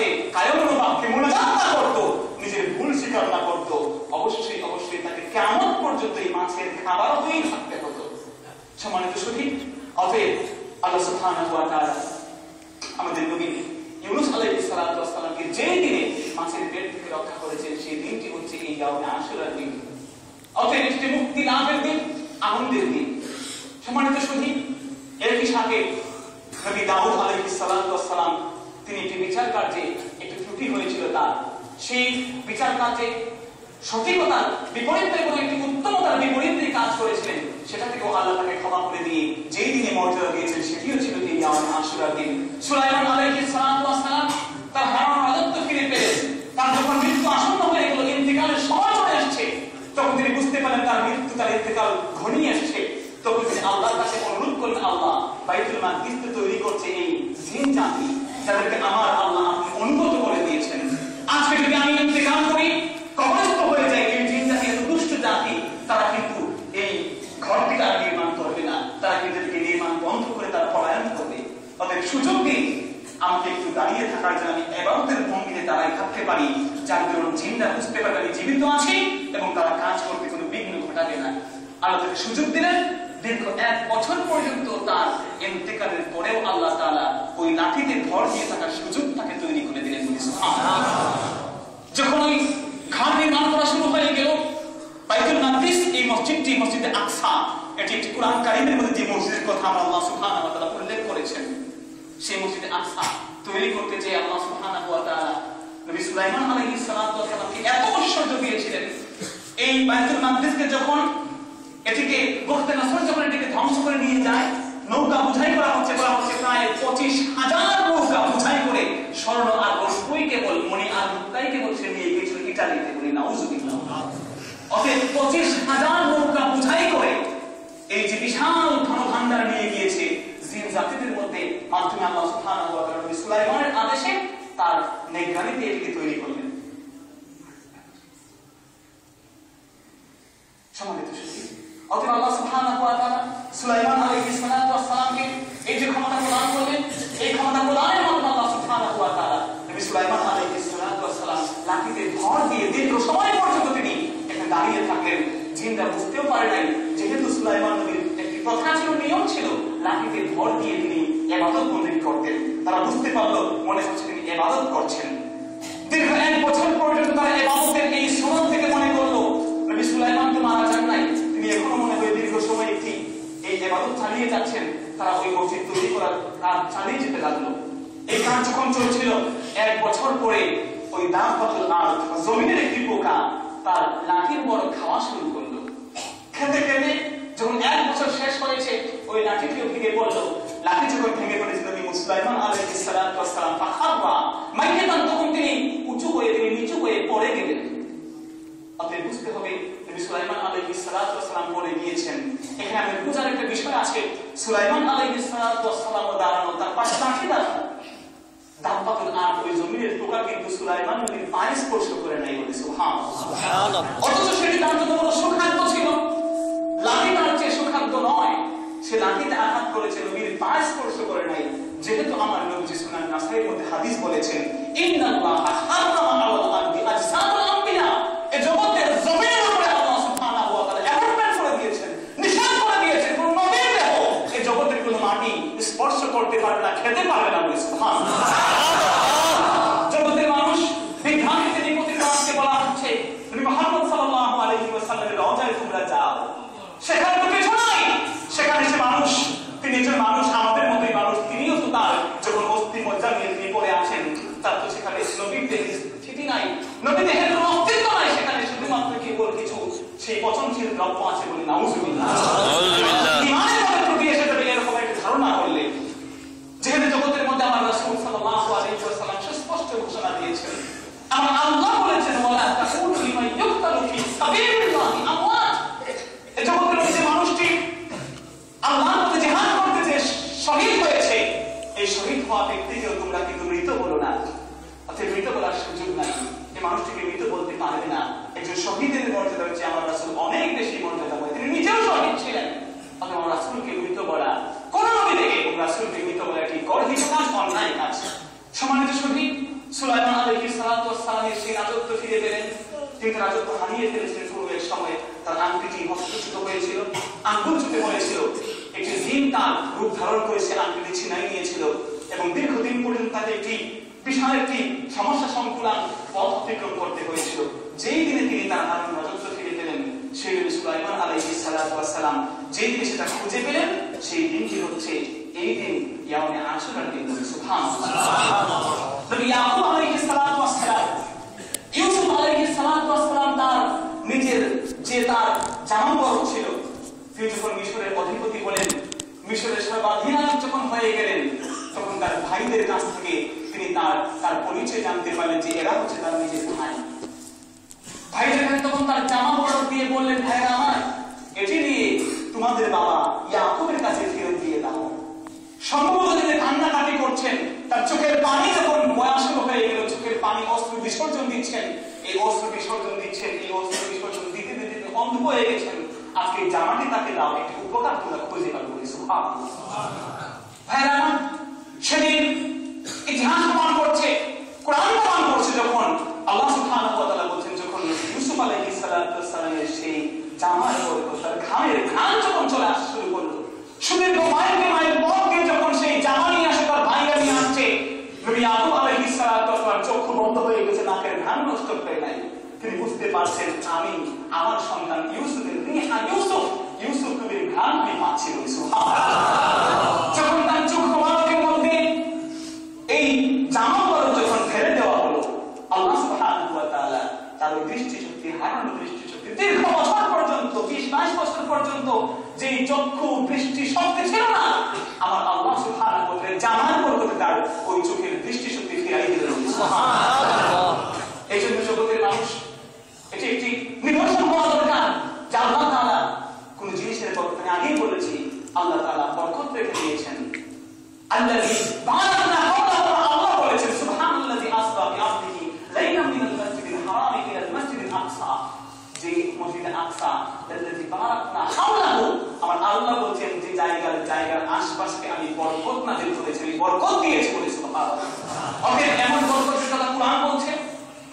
কাছে কায়মনোবাক্যে মোনাজাত না করতো, নিজের ভুল স্বীকার না করতো, অবশ্যই অবশ্যই তাকে কিয়ামত পর্যন্ত এই মাছের খাবার হয়েই থাকতে হতো। সম্মানিত সুধী, অতএব আল্লাহ সুবহানাহু ওয়া তাআলা আমাদের নবী ইউনূস আলাইহিস সালাতু ওয়াস সালামকে যে দিনে মাছের পেট থেকে রক্ষা করেছেন সেই দিনটি হচ্ছে এই ইয়াউমে আশুরার দিন। অতএব এটি মুক্তি লাভের দিন, আনন্দের দিন। সম্মানিত সুধী, একই সাথে নবী দাউদ আলাইহিস সালাতু ওয়াস সালাম তিনি একটি বিচার কার্যে একটু ত্রুটি হয়েছিল তার, সেই বিচার কার্যে সঠিকতার বিপরীতে এবং একটি উত্তমতার বিপরীতে কাজ করেছিলেন, সেটা থেকেও আল্লাহ তাকে ক্ষমা করে দিয়ে যেই দিনে মর্যাদা দিয়েছেন সেটিও ছিল এই ইয়াউমে আশুরার দিন। সুলাইমান আলাইহিস সালাতু ওয়াস সালাম তার হারানো রাজত্ব ফিরে পেলেন। তার যখন মৃত্যু আসন্ন হয়ে গেল, ইন্তেকালের সময় চলে আসছে, তখন তিনি বুঝতে পারলেন তার মৃত্যু, তার ইন্তেকাল ঘনিয়ে আসছে। তখন তিনি আল্লাহর কাছে অনুরোধ করলেন, আল্লাহ, বাইতুল মাকদিস তৈরি করছে এই জিন জাতি, যাদেরকে আমার আল্লাহ আপনি অনুগত করে দিয়েছেন। আজকে যদি আমি ইন্তেকাল করি, কবরস্থ হয়ে যায়, এই জিন জাতি এত দুষ্ট জাতি, তারা কিন্তু এই ঘরটি আর নির্মাণ করবে না, তারা কিন্তু এটিকে নির্মাণ বন্ধ করে তারা পলায়ন করবে। অতএব সুযোগ দিন আমাকে একটু দাঁড়িয়ে থাকার জন্য, আমি ইবাদতের ভঙ্গিতে দাঁড়ায় থাকতে পারি, যার দরুন জিনরা বুঝতে পারবে আমি জীবিত আছি এবং তারা কাজ করতে কোনো বিঘ্ন ঘটাবে না। আল্লাহ তাকে সুযোগ দিলেন। দীর্ঘ 1 বছর পর্যন্ত তার ইন্তেকালের পরেও আল্লাহ তাআলা ওই লাঠিতে ভর দিয়ে থাকার সুযোগ তাকে তৈরি করে দিলেন। যখন ওই ঘর নির্মাণ করা শুরু হয়ে গেল, বাইতুল মাকদিস এই মসজিদটি মসজিদে আকসা, এটি একটি কুরআন কারীমের মধ্যে যে মসজিদের কথা আল্লাহ সুবহানাহু ওয়া তাআলা উল্লেখ করেছেন, সেই মসজিদে আকসা তৈরি করতে যে আল্লাহ সুবহানাহু ওয়া তাআলা নবী সুলাইমান আলাইহিস সালাতু ওয়াস সালামকে এত ঐশ্বর্য দিয়েছিলেন, এই বাইতুল মাকদিসকে যখন এটিকে বখতে নসর যখন এটিকে ধ্বংস করে নিয়ে যায়, নৌকা বুঝাই করা হচ্ছে, বলা হচ্ছে প্রায় 25,000 নৌকা বুঝাই করে স্বর্ণ আর রূপই কেবল মণি আর মুক্তাই কেবল সে নিয়ে গিয়েছিল ইটালিতে, বলি নাউজুবিল্লাহ। অতএব 25,000 নৌকা বুঝাই করে এই যে বিশাল ধনভাণ্ডার নিয়ে গিয়েছে জিন জাতিদের মধ্যে, মাধ্যমে আল্লাহ সুবহানাহু ওয়া তাআলা নবী সুলাইমানের আদেশে তার নিগরানিতে এটিকে তৈরি করলেন। সম্মানিত সুধী, অতএব আল্লাহ সুবহানাহু ওয়া তাআলা সুলাইমান আলাইহিস সালাতু ওয়াস সালামকে এই যে ক্ষমতা প্রদান করলেন, এই ক্ষমতা প্রদানের মাধ্যমে আল্লাহ সুবহানাহু ওয়া তাআলা নবী সুলাইমান আলাইহিস সালাতু ওয়াস সালাম লাঠিতে ভর দিয়ে দীর্ঘ সময় পর্যন্ত তিনি এখানে দাঁড়িয়ে থাকলেন। জিনরা বুঝতেও পারে নাই, যেহেতু সুলাইমান নবীর একটি প্রথা ছিল, নিয়ম ছিল, লাঠিতে ভর দিয়ে তিনি ইবাদত বন্দেগী করতেন। তারা বুঝতে পারলো মনে হচ্ছে তিনি ইবাদত করছেন। দীর্ঘ 1 বছর পর্যন্ত তারা ইবাদতের এই সুন্নাত থেকে মনে করলো নবী সুলাইমান তো মারা যান নাই, তিনি এখনো মনে হয় দীর্ঘ সময় একটি এই ইবাদত চালিয়ে যাচ্ছেন। তারা ওই মসজিদ তৈরি করার কাজ চালিয়ে যেতে লাগলো। এই কাজ যখন চলছিল, 1 বছর পরে ওই দাব্বাতুল আরদ, জমিনের একটি পোকা তার লাঠির বড় খাওয়া শুরু করলো। খেতে খেতে যখন 1 বছর শেষ হয়েছে, ওই লাঠিটিও ভেঙে পড়লো। লাঠি যখন ভেঙে পড়েছিল, নবী সুলাইমান আলাইহিস সালাতু ওয়াস সালাম ফাখাররা মাইয়াতান, তখন তিনি উঁচু হয়ে, তিনি নিচু হয়ে পড়ে গেলেন। অতএব বুঝতে হবে নবী সুলাইমান আলাইহিস সালাতু ওয়াস সালাম পড়ে গিয়েছেন। এখানে আমাদের বোঝার একটা বিষয় আছে, সুলাইমান আলাইহিস সালাতু ওয়াস সালাম দাঁড়ানো, তার পাশে লাঠি দাঁড়ানো। দাব্বাতুল আরদ, ওই জমিনের পোকা কিন্তু সুলাইমান নবীর পায়ে স্পর্শ করে নাই, বলে সুবহানাল্লাহ। অথচ সেটি তার জন্য বড় সুখাদ্য ছিল। লাঠি তার চেয়ে সুখাদ্য নয়, সে লাঠিতে আঘাত করেছে, নবীর পায়ে স্পর্শ করে নাই। যেহেতু আমার নবী সুনান নাসাইর মধ্যে হাদিস বলেছেন, ইন্নাল্লাহা হারামা আলাল আরদি আজসাদুল আম্বিয়া, এই জগতের জমিনের উপরে আল্লাহ সুবহানাহু ওয়া তাআলা অ্যাপয়েন্টমেন্ট করে দিয়েছেন, নিষেধ করে দিয়েছেন, কোন নবীর দেহ এই জগতের কোনো মাটি স্পর্শ করতে পারবে না, খেতে পারবে না, বলে সুবহানাল্লাহ। জগতের মানুষ বিভ্রান্তিতে নিপতিত আজকে বলা হচ্ছে, নবী মুহাম্মদ সাল্লাল্লাহু আলাইহি ওয়াসাল্লামের রওজায় তোমরা যাও, সেখানে তো কিছু নাই, সেখানে সে মানুষ, তিনি একজন মানুষ, আমাদের মতোই মানুষ, তিনিও তো তার যখন অস্থি মজ্জা নিয়ে তিনি পড়ে আছেন, তার তো সেখানে নবীর দেহের স্থিতি নাই, নবী দেহের কোনো অস্তিত্ব নাই, সেখানে শুধুমাত্র কেবল কিছু সেই পচনশীল দ্রব্য আছে, বলে নাউজুবিল্লাহ। ইমানের মধ্যে ত্রুটি এসে যাবে এরকম একটা ধারণা করলে, যেহেতু জগতের মধ্যে আমার রাসূল সাল্লাল্লাহু আলাইহি ওয়াসাল্লাম সুস্পষ্ট ঘোষণা দিয়েছেন, আমার আল্লাহ বলেছেন, ওয়ালা তাকুলু লিমান ইউকতালু ফি সাবিলিল্লাহি আমওয়াত, এই জগতের মধ্যে মানুষটি আল্লাহর পথে জিহাদ করতে যে শহীদ হয়েছে, এই শহীদ হওয়া ব্যক্তিকেও তোমরা কিন্তু মৃত বলো না। অর্থাৎ মৃত বলার সুযোগ নাই, এই মানুষটিকে মৃত বলতে পারবে না। একজন শহীদের মর্যাদা হচ্ছে আমার রাসূল অনেক বেশি মর্যাদাময়, তিনি নিজেও শহীদ ছিলেন। অর্থাৎ আমার রাসূলকে মৃত বলা, কোন নবী থেকে রাসূলকে মৃত বলা এটি গর্হিত কাজ, অন্যায় কাজ। সম্মানিত সুধী, সুলাইমান আলাইহিস সালাতু ওয়াস সালামের সেই রাজত্ব ফিরে পেলেন। তিনি রাজত্ব হারিয়ে ফেলেছিলেন পূর্বের সময়ে। তার আঙ্গুলটি হস্তচ্যুত হয়েছিল, আঙ্গুল চুটে পড়েছিল, একটি জিন তার রূপ ধারণ করেছে, আঙ্গুলটি ছিনাই নিয়েছিল এবং দীর্ঘদিন পর্যন্ত তাকে একটি বিশাল একটি সমস্যা সংকুলান পথ অতিক্রম করতে হয়েছিল। যেই দিনে তিনি তার হারানো রাজত্ব ফিরে পেলেন, সেই দিনে সুলাইমান আলাইহিস সালাতু ওয়াস সালাম যেই দিনে সেটা খুঁজে পেলেন, সেই দিনটি হচ্ছে এই দিন ইয়াউমে আশুরার দিন। সুবহানাল্লাহ। নবী ইয়াকুব আলাইহিস সালাতু ওয়াস সালাম, ইউসুফ আলাইহিস সালাতু ওয়াস সালাম তার নিজের যে তার জামাবর ছিল, তিনি যখন মিশরের অধিপতি হলেন, মিশরের সর্বাধিনায়ক যখন হয়ে গেলেন, তখন তার ভাইদের কাছ থেকে তিনি তার পরিচয় জানতে পারলেন যে এরা হচ্ছে তার নিজের ভাই। ভাই যখন তখন তার জামাবর দিয়ে বললেন, ভাইরা আমার, এটি নিয়ে তোমাদের বাবা ইয়াকুবের কাছে ফেরত দিয়ে দাও। সম্ভবত তিনি কান্নাকাটি করছেন, তার চোখের পানি যখন বয়স্ক হয়ে গেল, চোখের পানি অশ্রু বিসর্জন দিচ্ছেন, এই অশ্রু বিসর্জন দিচ্ছেন, এই অশ্রু বিসর্জন দিতে দিতে অন্ধ হয়ে গেছেন। আজকে জামাটি তাকে দাও, একটি উপকার তোমরা খুঁজে পাবো। ভাইরা আমার, সেদিন ইতিহাস প্রমাণ করছে, কোরআন প্রমাণ করছে, যখন আল্লাহ সুবহানাহু ওয়া তাআলা বলছেন, যখন ইউসুফ আলাইহিস সালাতু ওয়াস সালামের সেই জামার বরকত, তার ঘামের ঘ্রাণ যখন চলে আসতে শুরু করলো, সুদীর্ঘ মাইল পথ দিয়ে যখন সেই জামা নিয়ে আসে, তার ভাইরা নিয়ে আসছে, নবী ইয়াকুব আলাইহিস সালাতু ওয়াস সালাম চক্ষু বন্ধ হয়ে গেছে, নাকের ঘ্রাণ নষ্ট হয়ে নাই। তিনি বুঝতে পারছেন, আমি আমার সন্তান ইউসুফের ইউসুফ নবীর ঘ্রাণ আমি পাচ্ছি। যখন তার চক্ষু মানবের মধ্যে এই জামা পরত যখন ফেলে দেওয়া হলো, আল্লাহ সুবহানাহু ওয়া তাআলা তার দৃষ্টিশক্তি হারানো দৃষ্টিশক্তি দীর্ঘ বছর পর্যন্ত, 20-22 বছর পর্যন্ত যেই চক্ষু দৃষ্টি শক্তি ছিল না, আমার আল্লাহ সুবহানাহু ওয়া তাআলা জামার বরকতে তার ওই চোখের দৃষ্টিশক্তি ফিরিয়ে দিলেন। সুবহানাল্লাহ। এই জন্য জগতের মানুষ, এটি একটি নিদর্শন হওয়া দরকার যে আল্লাহ তাআলা কোন জিনিসের বরকত, আগেই বলেছি, আল্লাহ তাআলা বরকত রেখে দিয়েছেন। আল্লাযী বারাকনা হাওলাহু, আল্লাহ বলেছেন, সুবহানাল্লাযী আসরা বিআবদিহি লাইলাম মিনাল মাসজিদিল হারাম ইলাল মাসজিদিল আকসা, যে মসজিদে আকসা, আল্লাযী বারাকনা হাওলাহু, আমার আল্লাহ বলেন যে জায়গার আশপাশে আমি বরকত নাযিল করেছি, বরকত দিয়েছি বলে। সুবহানাল্লাহ। অতএব এমন বরকতের কথা কুরআন বলছে,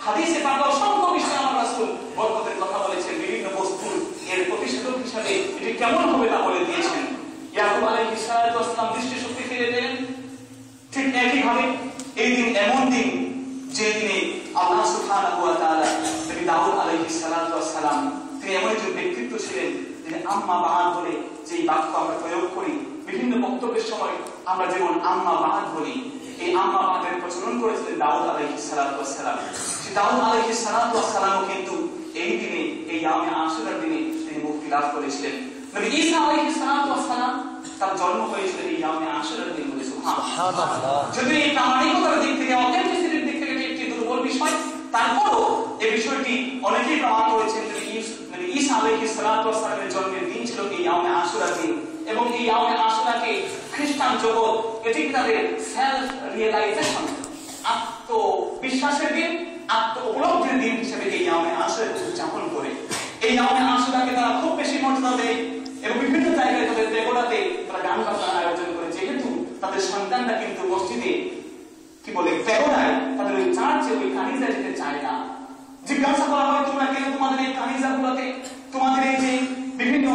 হাদিসে পাক অসংখ্য বিষয়ে আমার রাসূল বরকতের কথা বলেছেন, বিভিন্ন বস্তুর এর প্রতিষেধক হিসাবে এটি কেমন হবে তা বলে দিয়েছেন। ইয়াকুব আলাইহিস সালাতু ওয়াস সালাম দৃষ্টিশক্তি ফিরে পেলেন। ঠিক একইভাবে এই দিন এমন দিন, যে দিনে আল্লাহ সুবহানাহু ওয়া তাআলা নবী দাউদ আলাইহিস সালাতু ওয়াস সালাম, তিনি এমন একজন ব্যক্তিত্ব ছিলেন, যিনি আম্মা বাদ বলে যে বাক্য আমরা প্রয়োগ করি বিভিন্ন বক্তব্যের সময়, আমরা যেমন আম্মা বাদ বলি, এই আম্মা বাদের প্রচলন করেছিলেন দাউদ আলাইহিস সালাতু ওয়াস সালাম। সেই দাউদ আলাইহিস সালাতু ওয়াস সালামও কিন্তু এই দিনে, এই ইয়াউমে আশুরার দিনে তিনি মুক্তি লাভ করেছিলেন। নবী ঈসা আলাইহিস সালাতু ওয়াস সালাম, তার জন্ম হয়েছিল এই ইয়াউমে আশুরার দিন বলে। সুবহানাল্লাহ। যদি এই প্রামাণিকতার দিক থেকে, অথেন্টিসিটির দিক থেকে একটি দুর্বল বিষয়, তারপরও এই বিষয়টি অনেকেই প্রমাণ করেছেন যে ঈসা আলাইহিস সালাতু ওয়াস সালামের জন্মের দিন ছিল এই ইয়াউমে আশুরার দিন, এবং এই ইয়াউমে আশুরাকে খ্রিস্টান জগৎ এটি তাদের সেলফ রিয়েলাইজেশন, আত্মবিশ্বাসের দিন, আত্ম উপলব্ধির দিন হিসেবে এই ইয়াউমে আশুরা উদযাপন করে। এই ইয়াউমে আশুরাকে তারা খুব বেশি মর্যাদা দেয় এবং বিভিন্ন জায়গায় তাদের দেবতাতে তারা গান বাজনার আয়োজন করে, যেহেতু তাদের সন্তানরা কিন্তু মসজিদে কি বলে প্রেরণায় তাদের ওই চার্চে ওই কানিজা যেতে চায় না। জিজ্ঞাসা করা হয়, তোমরা কেন তোমাদের এই কানিজা গুলোতে, তোমাদের এই যে বিভিন্ন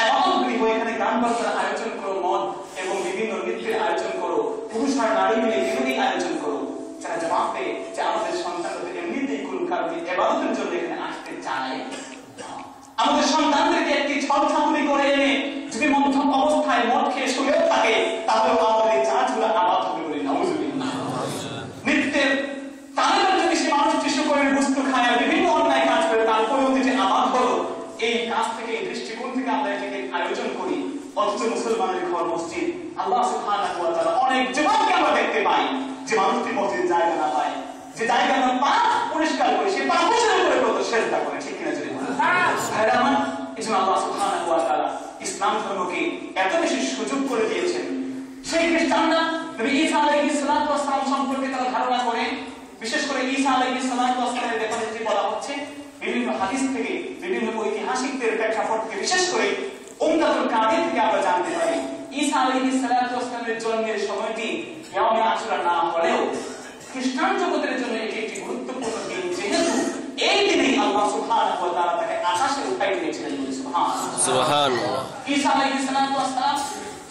ইবাদতগুলি হয়, এখানে গান বাজনার আয়োজন করো, মদ এবং বিভিন্ন নৃত্যের আয়োজন করো, পুরুষ আর নারী মিলে বিরোধী আয়োজন করো? যারা জবাব দেয় যে আমাদের সন্তানদের এমনিতেই কোন কারণে ইবাদতের জন্য এখানে আসতে চায়, আমাদের সন্তানদেরকে একটি ছলছাতুরি করে এনে যদি মধ্যম অবস্থায় মদ খেয়ে শুয়েও থাকে, তাহলে আমাদের এই চার্চগুলো আবাদ হবে বলে। নাউযুবিল্লাহ। নৃত্যের তালের যদি সে মানুষটি শুকরের বস্তু খায়, বিভিন্ন অন্যায় কাজ করে, তারপরেও যে আবাদ হলো, এই কাজ থেকে, এই দৃষ্টিকোণ থেকে আমরা এটাকে আয়োজন করি। অথচ মুসলমানের ঘর মসজিদ, আল্লাহ সুবহানাহু ওয়া তাআলা অনেক যুবককে আমরা দেখতে পাই যে মানুষটি মসজিদ জায়গা না পায়, যে জায়গা না পা পরিষ্কার করে সে পা পরিষ্কার করে সেজদা করে। ঠিক কিনা? যদি ভাইরা আমার, এই জন্য আল্লাহ সুবহানাহু ওয়া তাআলা ইসলাম ধর্মকে এত বেশি সুযোগ করে দিয়েছেন। সেই খ্রিস্টানরা নবী ঈসা আলাইহিস সালাতু ওয়াস সালাম সম্পর্কে তারা ধারণা করে, বিশেষ করে ঈসা আলাইহিস সালাতু ওয়াস সালামের ব্যাপারে যে বলা হচ্ছে, বিভিন্ন হাদিস থেকে, বিভিন্ন ঐতিহাসিকদের প্রেক্ষাপট থেকে, বিশেষ করে উমদাতুল কারি থেকে আমরা জানতে পারি, ঈসা আলাইহিস সালাতু ওয়াস সালামের জন্মের সময়টি ইয়াউমে আশুরা না হলেও খ্রিস্টান জগতের জন্য সুবহানাল্লাহ। ঈসা আলাইহিস সালাম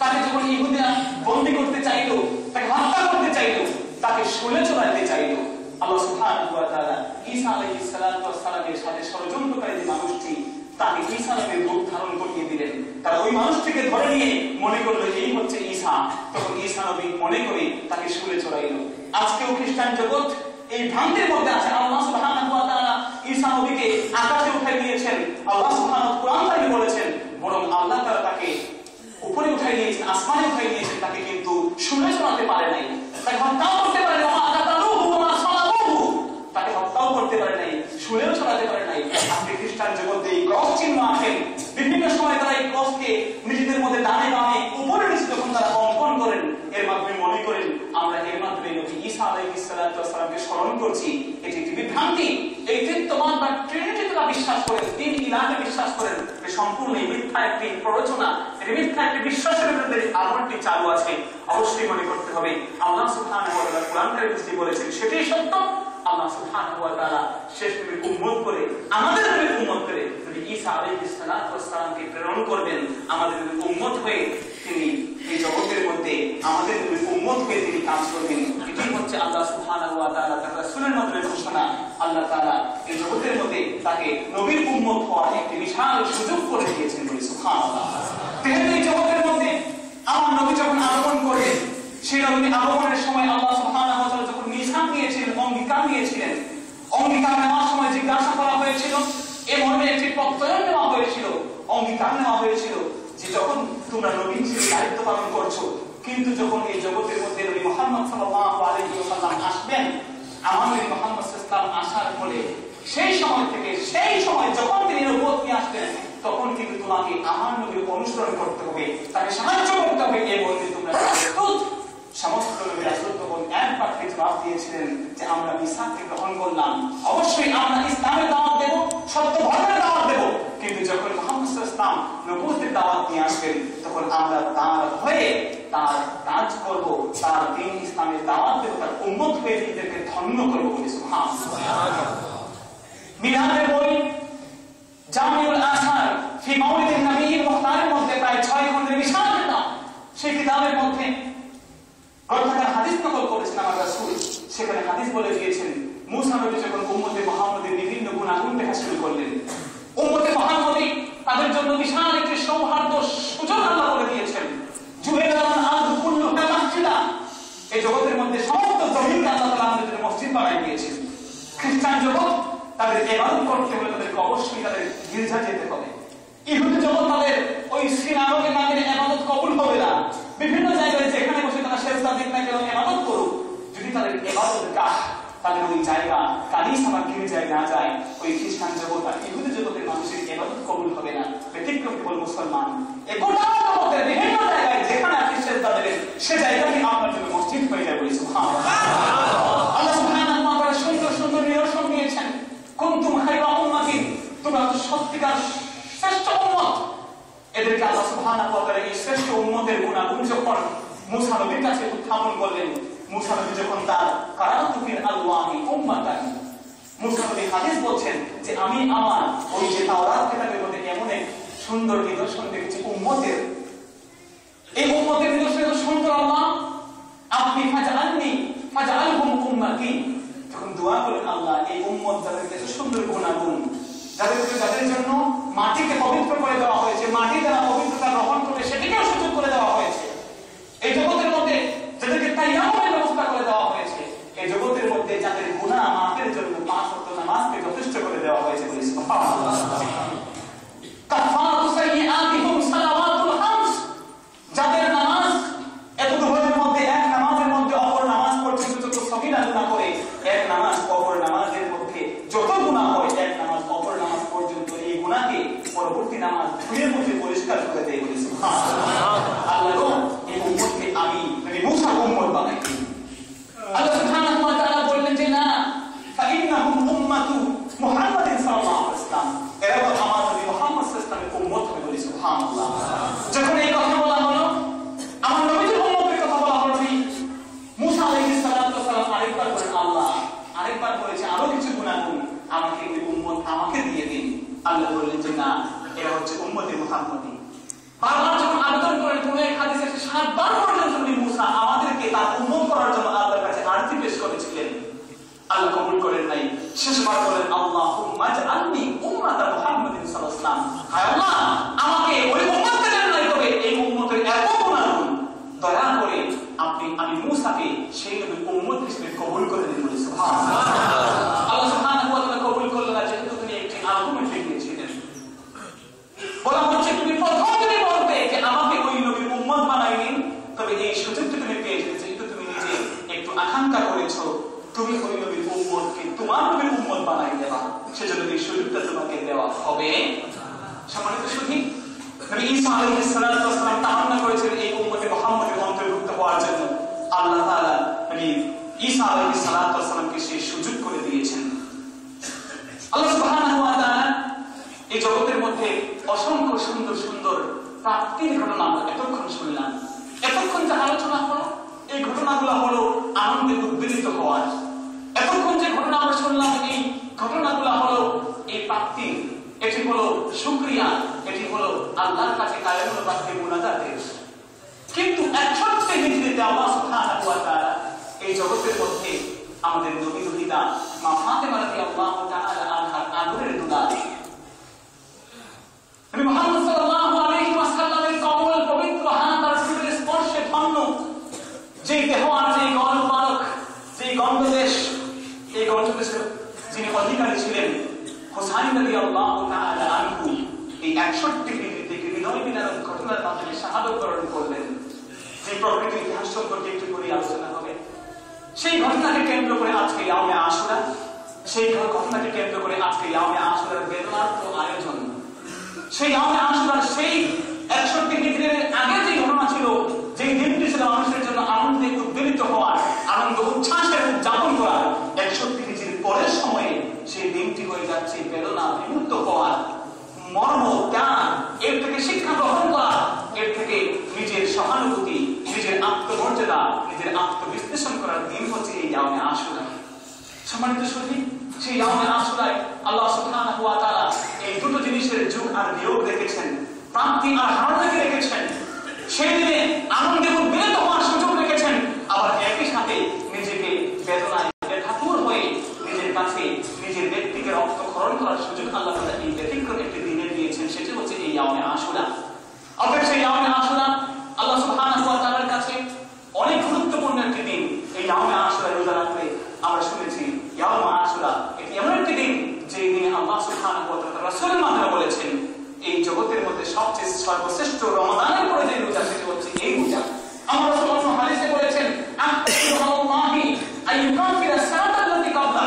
তাকে যখন ইহুদিরা বন্দী করতে চাইলো, তাকে হত্যা করতে চাইলো, তাকে শুলে চড়াইতে চাইলো, আল্লাহ সুবহানাহু ওয়া তাআলা ঈসা আলাইহিস সালামের সাথে ষড়যন্ত্রকারী যে মানুষটি তাকে ঈসা নামের রূপ ধারণ করিয়ে দিলেন। তারা ওই মানুষটিকে ধরে নিয়ে মনে করলো এই হচ্ছে ঈসা। তখন ঈসা নবী মনে করে তাকে শুলে চড়াইলো। আজকেও খ্রিস্টান জগৎ এই ভ্রান্তির মধ্যে আছে। আল্লাহ সুবহানাহু ওয়া তাআলা ঈসা নবীকে আকাশে উঠাই নিয়েছেন, আল্লাহ সুবহানাহু কোরআন তাকে বলেছেন, বরং আল্লাহ তাআলা তাকে উপরে উঠাই নিয়েছেন, আসমানে উঠাই নিয়েছেন, তাকে কিন্তু শুলে চড়াতে পারে নাই, তাকে হত্যাও করতে পারে নাই, তাকে হত্যাও করতে পারে নাই, শুলেও চড়াতে পারে নাই। আজকে খ্রিস্টান জগতে এই ক্রস চিহ্ন আছেন, বিভিন্ন সময় তারা এই ক্রসকে নিজেদের মধ্যে ডানে বামে উপরে নিচে যখন তারা অঙ্কন করেন, এর মাধ্যমে মনে করেন আমরা এর মাধ্যমে নবী ঈসা আলাইহিস সালামকে স্মরণ করছি। এটি একটি বিভ্রান্তি। এই তৃতীয়বাদ বা ট্রিনিটিতে তারা বিশ্বাস করেন, তিন ইলাহে বিশ্বাস করেন, সম্পূর্ণ মিথ্যা একটি প্ররোচনা, এটি মিথ্যা একটি বিশ্বাসের বিরুদ্ধে আলোড়নটি চালু আছে। অবশ্যই মনে করতে হবে আল্লাহ সুবহানাহু ওয়া তাআলা কোরআন কারীমে বলেছেন সেটাই সত্য। আল্লাহ সুবহানাহু ওয়া তাআলা শেষ নবীর উম্মত করে, আমাদের নবীর উম্মত করে নবী ঈসা আলাইহিস সালামকে প্রেরণ করবেন। আমাদের নবীর উম্মত হয়ে তিনি এই জগতের মধ্যে আমাদের নবীর উম্মত হয়ে তিনি কাজ করবেন। এটি হচ্ছে আল্লাহ সুবহানাহু ওয়া তাআলা তার রাসূলের মাধ্যমে ঘোষণা। আল্লাহ তাআলা এই জগতের মধ্যে তাকে নবীর উম্মত হওয়ার একটি বিশাল সুযোগ করে দিয়েছেন বলে সুবহানাল্লাহ। যেহেতু এই জগতের মধ্যে আমার নবী যখন আগমন করে, সেই নবীর আগমনের সময় আল্লাহ সুবহানাহু ওয়া তাআলা যখন মিসাক নিয়েছিলেন, অঙ্গীকার নিয়েছিলেন, অঙ্গীকার নেওয়ার সময় জিজ্ঞাসা করা হয়েছিল, এ মর্মে একটি প্রত্যয় নেওয়া হয়েছিল, অঙ্গীকার নেওয়া হয়েছিল যে যখন তোমরা নবী হিসেবে দায়িত্ব পালন করছো, কিন্তু যখন এই জগতের মধ্যে নবী মুহাম্মদ সাল্লাল্লাহু আলাইহি ওয়াসাল্লাম আসবেন, আমার নবী মুহাম্মদ সাল্লাল্লাহু আলাইহি ওয়াসাল্লাম আসার ফলে সেই সময় থেকে সেই সময় যখন তিনি নবুয়ত নিয়ে আসবেন, তখন কিন্তু তোমাকে আমার নবীর অনুসরণ করতে হবে, তাকে সাহায্য করতে হবে। এই মর্মে তোমরা সমস্ত নবী রাসূল তখন এক বাক্যে জবাব দিয়েছিলেন যে আমরা মিসাককে গ্রহণ করলাম, অবশ্যই আমরা ইসলামের দাওয়াত দেব, সত্য ধর্মের দাওয়াত দেব, কিন্তু যখন মুহাম্মদ সাল্লাল্লাহু আলাইহি ওয়াসাল্লাম নবুয়তের দাওয়াত নিয়ে আসবেন, তখন আমরা তার হয়ে তার কাজ করব, তার দ্বীন ইসলামের দাওয়াত দেব, তার উম্মত হয়ে নিজেদেরকে ধন্য করব বলে সুবহানাল্লাহ। মিলাদের বই জামিউল আসার ফি মাউলিদিন নবীর মুখতারের মধ্যে প্রায় 6 খণ্ডের বিশাল কিতাব। সেই কিতাবের মধ্যে গ্রন্থকার হাদিস নকল করেছেন আমার রাসূল। সেখানে হাদিস বলে দিয়েছেন মুসা নবী যখন উম্মতে মুহাম্মাদের বিভিন্ন গুণাগুণ দেখা শুরু করলেন, উম্মতে মুহাম্মাদি তাদের জন্য বিশাল একটি সৌহার্দ্য সুযোগ আল্লাহ করে দিয়েছেন। জুবেলান আরদু কুল্লুহা মাসজিদা, এই জগতের মধ্যে সমস্ত জমিনকে আল্লাহ তাআলা আমাদের জন্য মসজিদ বানিয়ে দিয়েছেন। খ্রিস্টান জগৎ তাদের ইবাদত করতে হলে তাদেরকে অবশ্যই তাদের গির্জা যেতে হবে। ইহুদি জগৎ তাদের ওই সিনাগোগে না গেলে ইবাদত কবুল হবে না। বিভিন্ন জায়গায় যেখানে বসে তারা সেজদা দিক না কেন ইবাদত করুক, যদি তাদের ইবাদত গাহ তাদের ওই জায়গা কানিস আমার গির্জায় না যায়, ওই খ্রিস্টান জগৎ আর ইহুদি জগতের মানুষের ইবাদত কবুল হবে না। ব্যতিক্রম কেবল মুসলমান। এই গোটা জগতের বিভিন্ন জায়গায় যেখানে আপনি সেজদা দেবেন, সে জায়গাটি আপনার জন্য মসজিদ হয়ে যায় বলে সুবহানাল্লাহ। আল্লাহ সুবহানাহু ওয়া তাআলা সুন্দর সুন্দর নিদর্শন দিয়েছেন। কুনতুম খায়রা উম্মাতিন, তোমরা সত্যিকার শ্রেষ্ঠ উম্মত। এদেরকে আল্লাহ সুবহানাহু ওয়া তাআলা এই শ্রেষ্ঠ উম্মতের গুণাগুণ যখন মুসা নবীর কাছে উত্থাপন করলেন, মুসা নবী যখন তার কারাতুফিল আলওয়াহি উম্মাতান, মুসা নবী হাদিস বলছেন যে আমি আমার ওই যে তাওরাত কিতাবের মধ্যে এমন এক সুন্দর নিদর্শন দেখেছি উম্মতের, এই উম্মতের নিদর্শন এত সুন্দর, আল্লাহ আপনি ফাজআলহুম উম্মতি, যখন দোয়া করেন আল্লাহ এই উম্মত যাদেরকে এত সুন্দর গুণাগুণ, যাদের জন্য মাটিকে পবিত্র করে দেওয়া হয়েছে, মাটি দ্বারা পবিত্রতা গ্রহণ করে সেটিকেও সুযোগ করে দেওয়া হয়েছে, এই জগতের মধ্যে যাদেরকে তাইয়ামের ব্যবস্থা করে দেওয়া হয়েছে, এই জগতের মধ্যে যাদের গুনাহ মাফের জন্য 5 ওয়াক্ত নামাজকে যথেষ্ট করে দেওয়া হয়েছে বলে সুবহানাল্লাহ। কাফারাতু সাইয়্যাতিহিম সালাওয়াতুল খামস, যাদের নামাজ এত দূরের মধ্যে এক নামাজের মধ্যে অপর নামাজ পর্যন্ত যত সগীরা গুনাহ করে, এক নামাজ অপর নামাজের মধ্যে যত গুনাহ হয়, এক নামাজ অপর নামাজ পর্যন্ত এই গুনাহকে পরবর্তী নামাজ ধুয়ে মুছে পরিষ্কার করে দেয় বলে সুবহানাল্লাহ। আল্লাহ এই উম্মতকে আমি নবী মুসা উম্মত বানাইছি। আল্লাহ সুবহানাহু ওয়া তাআলা বললেন যে না, ফাইন্নাহুম উম্মাতু মুহাম্মাদিন সাল্লাল্লাহু আলাইহি ওয়াসাল্লাম, এরা আমার নবী মুহাম্মদ সাল্লাল্লাহু আলাইহি ওয়াসাল্লামের উম্মত হবে বলে সুবহানাল্লাহ। যখন এই কথা বলা হলো, আমার নবীর উম্মতের কথা বলা হলো, মুসা আলাইহিস সালাম আরেকবার বলেন আল্লাহ আরেকবার বলেছে আরো কিছু গুনাহগুণ আমাকে ওই উম্মত আমাকে দিয়ে দিন। আল্লাহ বললেন যে না, এরা হচ্ছে উম্মত মুহাম্মদী। বারবার যখন আবেদন করেন কোন এক হাদিসে 7 বার পর্যন্ত নবী মুসা আমাদেরকে তার উম্মত করার জন্য আল্লাহর কাছে আরজি পেশ করেছিলেন, আল্লাহ কবুল করেন নাই। শেষবার বলেন আল্লাহুম্মা জাআলনি উম্মাতা মুহাম্মাদিন সাল্লাল্লাহু আলাইহি ওয়াসাল্লাম, হায় আল্লাহ আমাকে ওই উম্মতকে দেন নাই, তবে এই উম্মতের এত গুণাগুণ দয়া করে আমি মুসাকে সেই নবীর উম্মত হিসেবে কবুল করে দিন। বলে সুবহানাল্লাহ। আল্লাহ সুবহানাহু ওয়া তাআলা কবুল করলেন না, যেহেতু তিনি একটি আর্গুমেন্ট লিখিয়েছিলেন। বলা হচ্ছে তুমি প্রথম যদি বলতে যে আমাকে ওই নবীর উম্মত বানাইনি, তবে এই সুযোগটা তুমি পেয়েছো, যেহেতু তুমি নিজে একটু আকাঙ্ক্ষা করেছো তুমি ওই নবীর উম্মতকে তোমার নবীর উম্মত বানাই দেবা, সেজন্য এই সুযোগটা তোমাকে দেওয়া হবে। সম্মানিত সুধী, নবী ঈসা আলাইহিস সালাতু ওয়াস সালাম তামান্না করেছিলেন এই উম্মতে মুহাম্মদের অন্তর্ভুক্ত হওয়ার জন্য। আল্লাহ তাআলা নবী ঈসা আলাইহিস সালাতু ওয়াস সালামকে সেই সুযোগ করে দিয়েছেন। আল্লাহ সুবহানাহু ওয়া তাআলা এই জগতের মধ্যে অসংখ্য সুন্দর সুন্দর প্রাপ্তির ঘটনা আমরা এতক্ষণ শুনলাম। এতক্ষণ যে আলোচনা হলো এই ঘটনাগুলো হলো আনন্দে উদ্বেলিত হওয়ার। এতক্ষণ যে ঘটনা আমরা শুনলাম এই ঘটনাগুলো হলো এই প্রাপ্তি, এটি হলো শুকরিয়া, এটি হলো আল্লাহর কাছে কালেমুল বাক্যে মুনাজাতের। কিন্তু 61 হিজরিতে আল্লাহ সুবহানাহু ওয়া তাআলা এই জগতের মধ্যে আমাদের নবী রহিতা মা ফাতেমা রাদিয়াল্লাহু তাআলা আনহার আদরের দুলাল নবী মুহাম্মদ সাল্লাল্লাহু আলাইহি ওয়াসাল্লামের কমল পবিত্র হাত আর চুলের স্পর্শে ধন্য যে দেহ আর যে গণমানক, যে গন্ধদেশ, এই গন্ধদেশের যিনি অধিকারী ছিলেন হুসাইন রাদিয়াল্লাহু তাআলা আনহু এই 61 ডিগ্রি থেকে হৃদয় বিদারক ঘটনার মাধ্যমে শাহাদত বরণ করলেন। যে প্রকৃত ইতিহাস সম্পর্কে একটু করে আলোচনা হবে, সেই ঘটনাকে কেন্দ্র করে আজকে ইয়াউমে আশুরা, সেই ঘটনাকে কেন্দ্র করে আজকে ইয়াউমে আশুরার বেদনার্থ আয়োজন। সেই ইয়াউমে আশুরার সেই 61 হিজরির আগে যে ঘটনা ছিল, যে দিনটি ছিল মানুষের জন্য আনন্দে উদ্বেলিত হওয়ার, আনন্দ উচ্ছ্বাসের উদযাপন করার, 61 হিজরির পরের সময়ে সেই দিনটি হয়ে যাচ্ছে বেদনা বিমুক্ত হওয়ার, মর্ম জ্ঞান, এর থেকে শিক্ষা গ্রহণ করা, এর থেকে নিজের সহানুভূতি, নিজের আত্মমর্যাদা, নিজের আত্মবিশ্লেষণ করার দিন হচ্ছে এই ইয়াউমে আশুরা। সম্মানিত সুধী, সেই ইয়াউমে আশুরায় আল্লাহ সুবহানাহু ওয়া তাআলা এই দুটো জিনিসের যুগ আর বিয়োগ রেখেছেন, প্রাপ্তি আর হারানোকে রেখেছেন। সেই দিনে আনন্দে উদ্বেলিত হওয়ার সুযোগ রেখেছেন, আবার একই সাথে নিজেকে বেদনায় বেধাতুর হয়ে নিজের কাছে নিজের ব্যক্তিকে রক্তক্ষরণ করার সুযোগ আল্লাহ তাআলা এই ব্যতিক্রম একটি দিনে দিয়েছেন, সেটি হচ্ছে এই ইয়াউমে আশুরা। অতএব সেই ইয়াউমে আশুরা আল্লাহ সুবহানাহু ওয়া তাআলার কাছে অনেক গুরুত্বপূর্ণ একটি দিন। এই ইয়াউমে আশুরা রোজা রাখলে আমরা শুনেছি ইয়াউমে আশুরা এটি এমন একটি দিন যে দিনে আল্লাহ সুবহানাহু ওয়া তাআলা রাসূলের মাধ্যমে বলেছেন এই জগতের মধ্যে সবচেয়ে সর্বশ্রেষ্ঠ রমাদানের পরে যে রোজা সেটি হচ্ছে এই রোজা। আমার রাসূল অন্য হাদিসে বলেছেন আল্লাহি আইয়ুকাফিরা সালাতাল্লাতি কাবলা।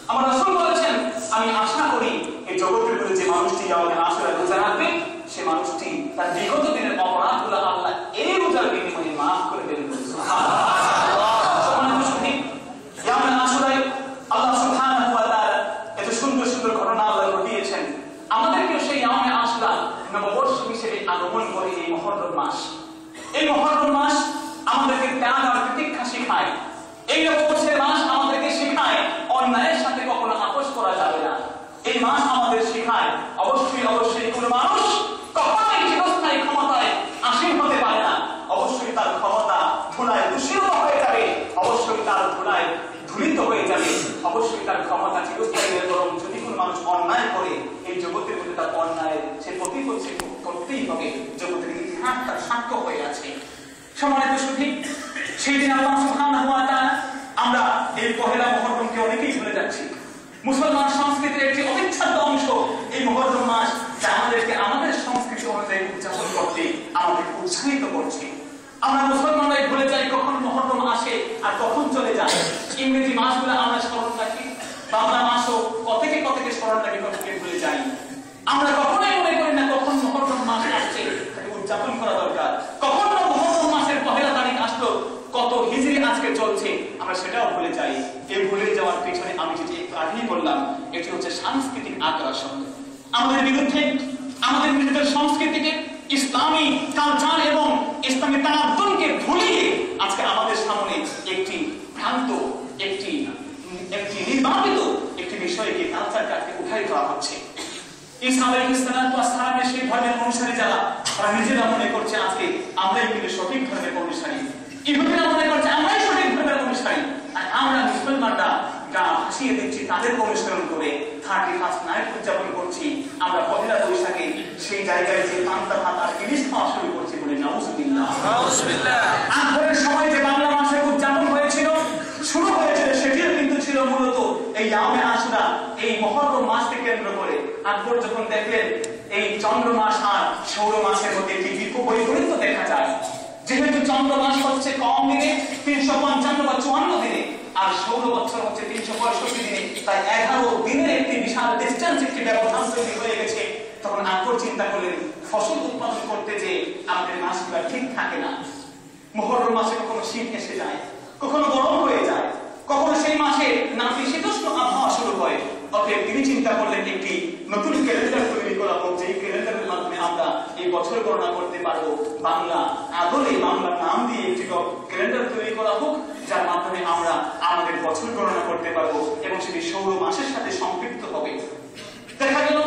আমার রাসূল বলেছেন আমি আশা করি এই জগতের মধ্যে যে মানুষটি ইয়াউমে আশুরা রোজা রাখবে সে মানুষটি তার বিগত দিনের অপরাধগুলো আল্লাহ এই রোজার বিনিময়ে মাফ করে দেবেন। সুবহানাল্লাহ। ইয়াউমে আশুরায় আল্লাহ সুবহানাহু ওয়া তাআলা এত সুন্দর সুন্দর ঘটনা আল্লাহ ঘটিয়েছেন। আমাদেরকে সেই ইয়াউমে আশুরা নববর্ষ হিসেবে আগমন করে এই মুহররম মাস। এই মুহররম মাস আমাদেরকে ত্যাগ আর প্রতীক্ষা শেখায়। এই নববর্ষের মাস আমাদেরকে শেখায় অন্যায়ের সাথে কখনো আপোষ করা যাবে না। এই মাস আমাদের শেখায় অবশ্যই অবশ্যই কোনো মানুষ কখনোই চিরস্থায়ী ক্ষমতায় আসীন হতে পারে না। অবশ্যই তার ক্ষমতা ধুলায় দূষিত হয়ে যাবে, অবশ্যই তার ধুলায় ধুলিত হয়ে যাবে, অবশ্যই তার ক্ষমতা চিরস্থায়ী হয়ে বরং যদি কোনো মানুষ অন্যায় করে এই জগতের মধ্যে তার অন্যায়ের সে প্রতিফল সে করতেই হবে। জগতের ইতিহাস তার সাক্ষ্য হয়ে আছে। সম্মানিত সুধী, সেই দিন আল্লাহ সুবহানাহু ওয়া তাআলা আমরা এই পহেলা মুহররমকে অনেকেই ভুলে যাচ্ছি। মুসলমান সংস্কৃতির একটি অবিচ্ছেদ্য অংশ এই মুহররম মাস, যা আমাদেরকে আমাদের সংস্কৃতি অনুযায়ী উদযাপন করতে আমাদের উৎসাহিত করছে। আমরা মুসলমানরাই ভুলে যাই কখন মুহররম আসে আর কখন চলে যায়। ইংরেজি মাসগুলো আমরা স্মরণ রাখি, বাংলা মাসও কতকে স্মরণ রাখি, কতকে ভুলে যাই। আমরা কখনোই মনে করি না কখন মুহররম মাস আসছে তাকে উদযাপন করা দরকার। কখন মুহররম মাসের পহেলা তারিখ আসলো, কত হিজরি আজকে চলছে, আমরা সেটাও ভুলে যাই। এই ভুলে যাওয়ার পেছনে আমি যেটি একটু আগেই বললাম, এটি হচ্ছে সাংস্কৃতিক আগ্রাসন। আমাদের বিরুদ্ধে আমাদের নিজেদের সংস্কৃতিকে, ইসলামী কালচার এবং ইসলামী তামাদ্দুনকে ভুলিয়ে আজকে আমাদের সামনে একটি ভ্রান্ত, একটি নির্বাপিত একটি বিষয়কে কালচারকে উঠাই দেওয়া হচ্ছে। ঈসা আলাইহিস সালামের সেই ধর্মের অনুসারী যারা, তারা নিজেরা মনে করছে আজকে আমরাই কিন্তু সঠিক ধর্মের অনুসারী, ইহুদিরা মনে করছে আমরাই সঠিক ধর্মের অনুসারী, আর আমরা মুসলমানরা গা ভাসিয়ে দিচ্ছি তাদের অনুসরণ করে 31st নাইট উদযাপন করছি। আমরা পহেলা বৈশাখে সেই জায়গায় যে পান্তা ভাত আর ইলিশ খাওয়া শুরু করছি বলে নাউজুবিল্লাহ। আকবরের সময় যে বাংলা মাসের উদযাপন হয়েছিল, শুরু হয়েছিল, সেটিও কিন্তু ছিল মূলত এই ইয়ামে আশুরা, এই মুহররম মাসকে কেন্দ্র করে। আকবর যখন দেখলেন এই চন্দ্র মাস আর সৌর মাসের মধ্যে একটি বৈপরীত্য দেখা যায়, যেহেতু চন্দ্র মাস হচ্ছে কম দিনে 355 বা 54 দিনে, আর সৌর বছর হচ্ছে 365 দিনে, তাই 11 দিনের একটি বিশাল ডিস্টেন্স, একটি ব্যবধান তৈরি হয়ে গেছে। তখন আকবর চিন্তা করলেন ফসল উৎপাদন করতে যে আমাদের মাসগুলো ঠিক থাকে না। মুহররম মাসে কখনো শীত এসে যায়, কখনো গরম হয়ে যায়, কখনো সেই মাসে নাতিশীতোষ্ণ আবহাওয়া শুরু হয়। অতএব তিনি চিন্তা করলেন একটি নতুন ক্যালেন্ডার তৈরি করা হোক, যেই ক্যালেন্ডারের মাধ্যমে আমরা এই বছর গণনা করতে পারবো। বাংলা আদলে বাংলার নাম দিয়ে একটি ক্যালেন্ডার তৈরি করা হোক, যার মাধ্যমে আমরা আমাদের বছর গণনা করতে পারবো এবং সেটি সৌর মাসের সাথে সম্পৃক্ত হবে। দেখা গেল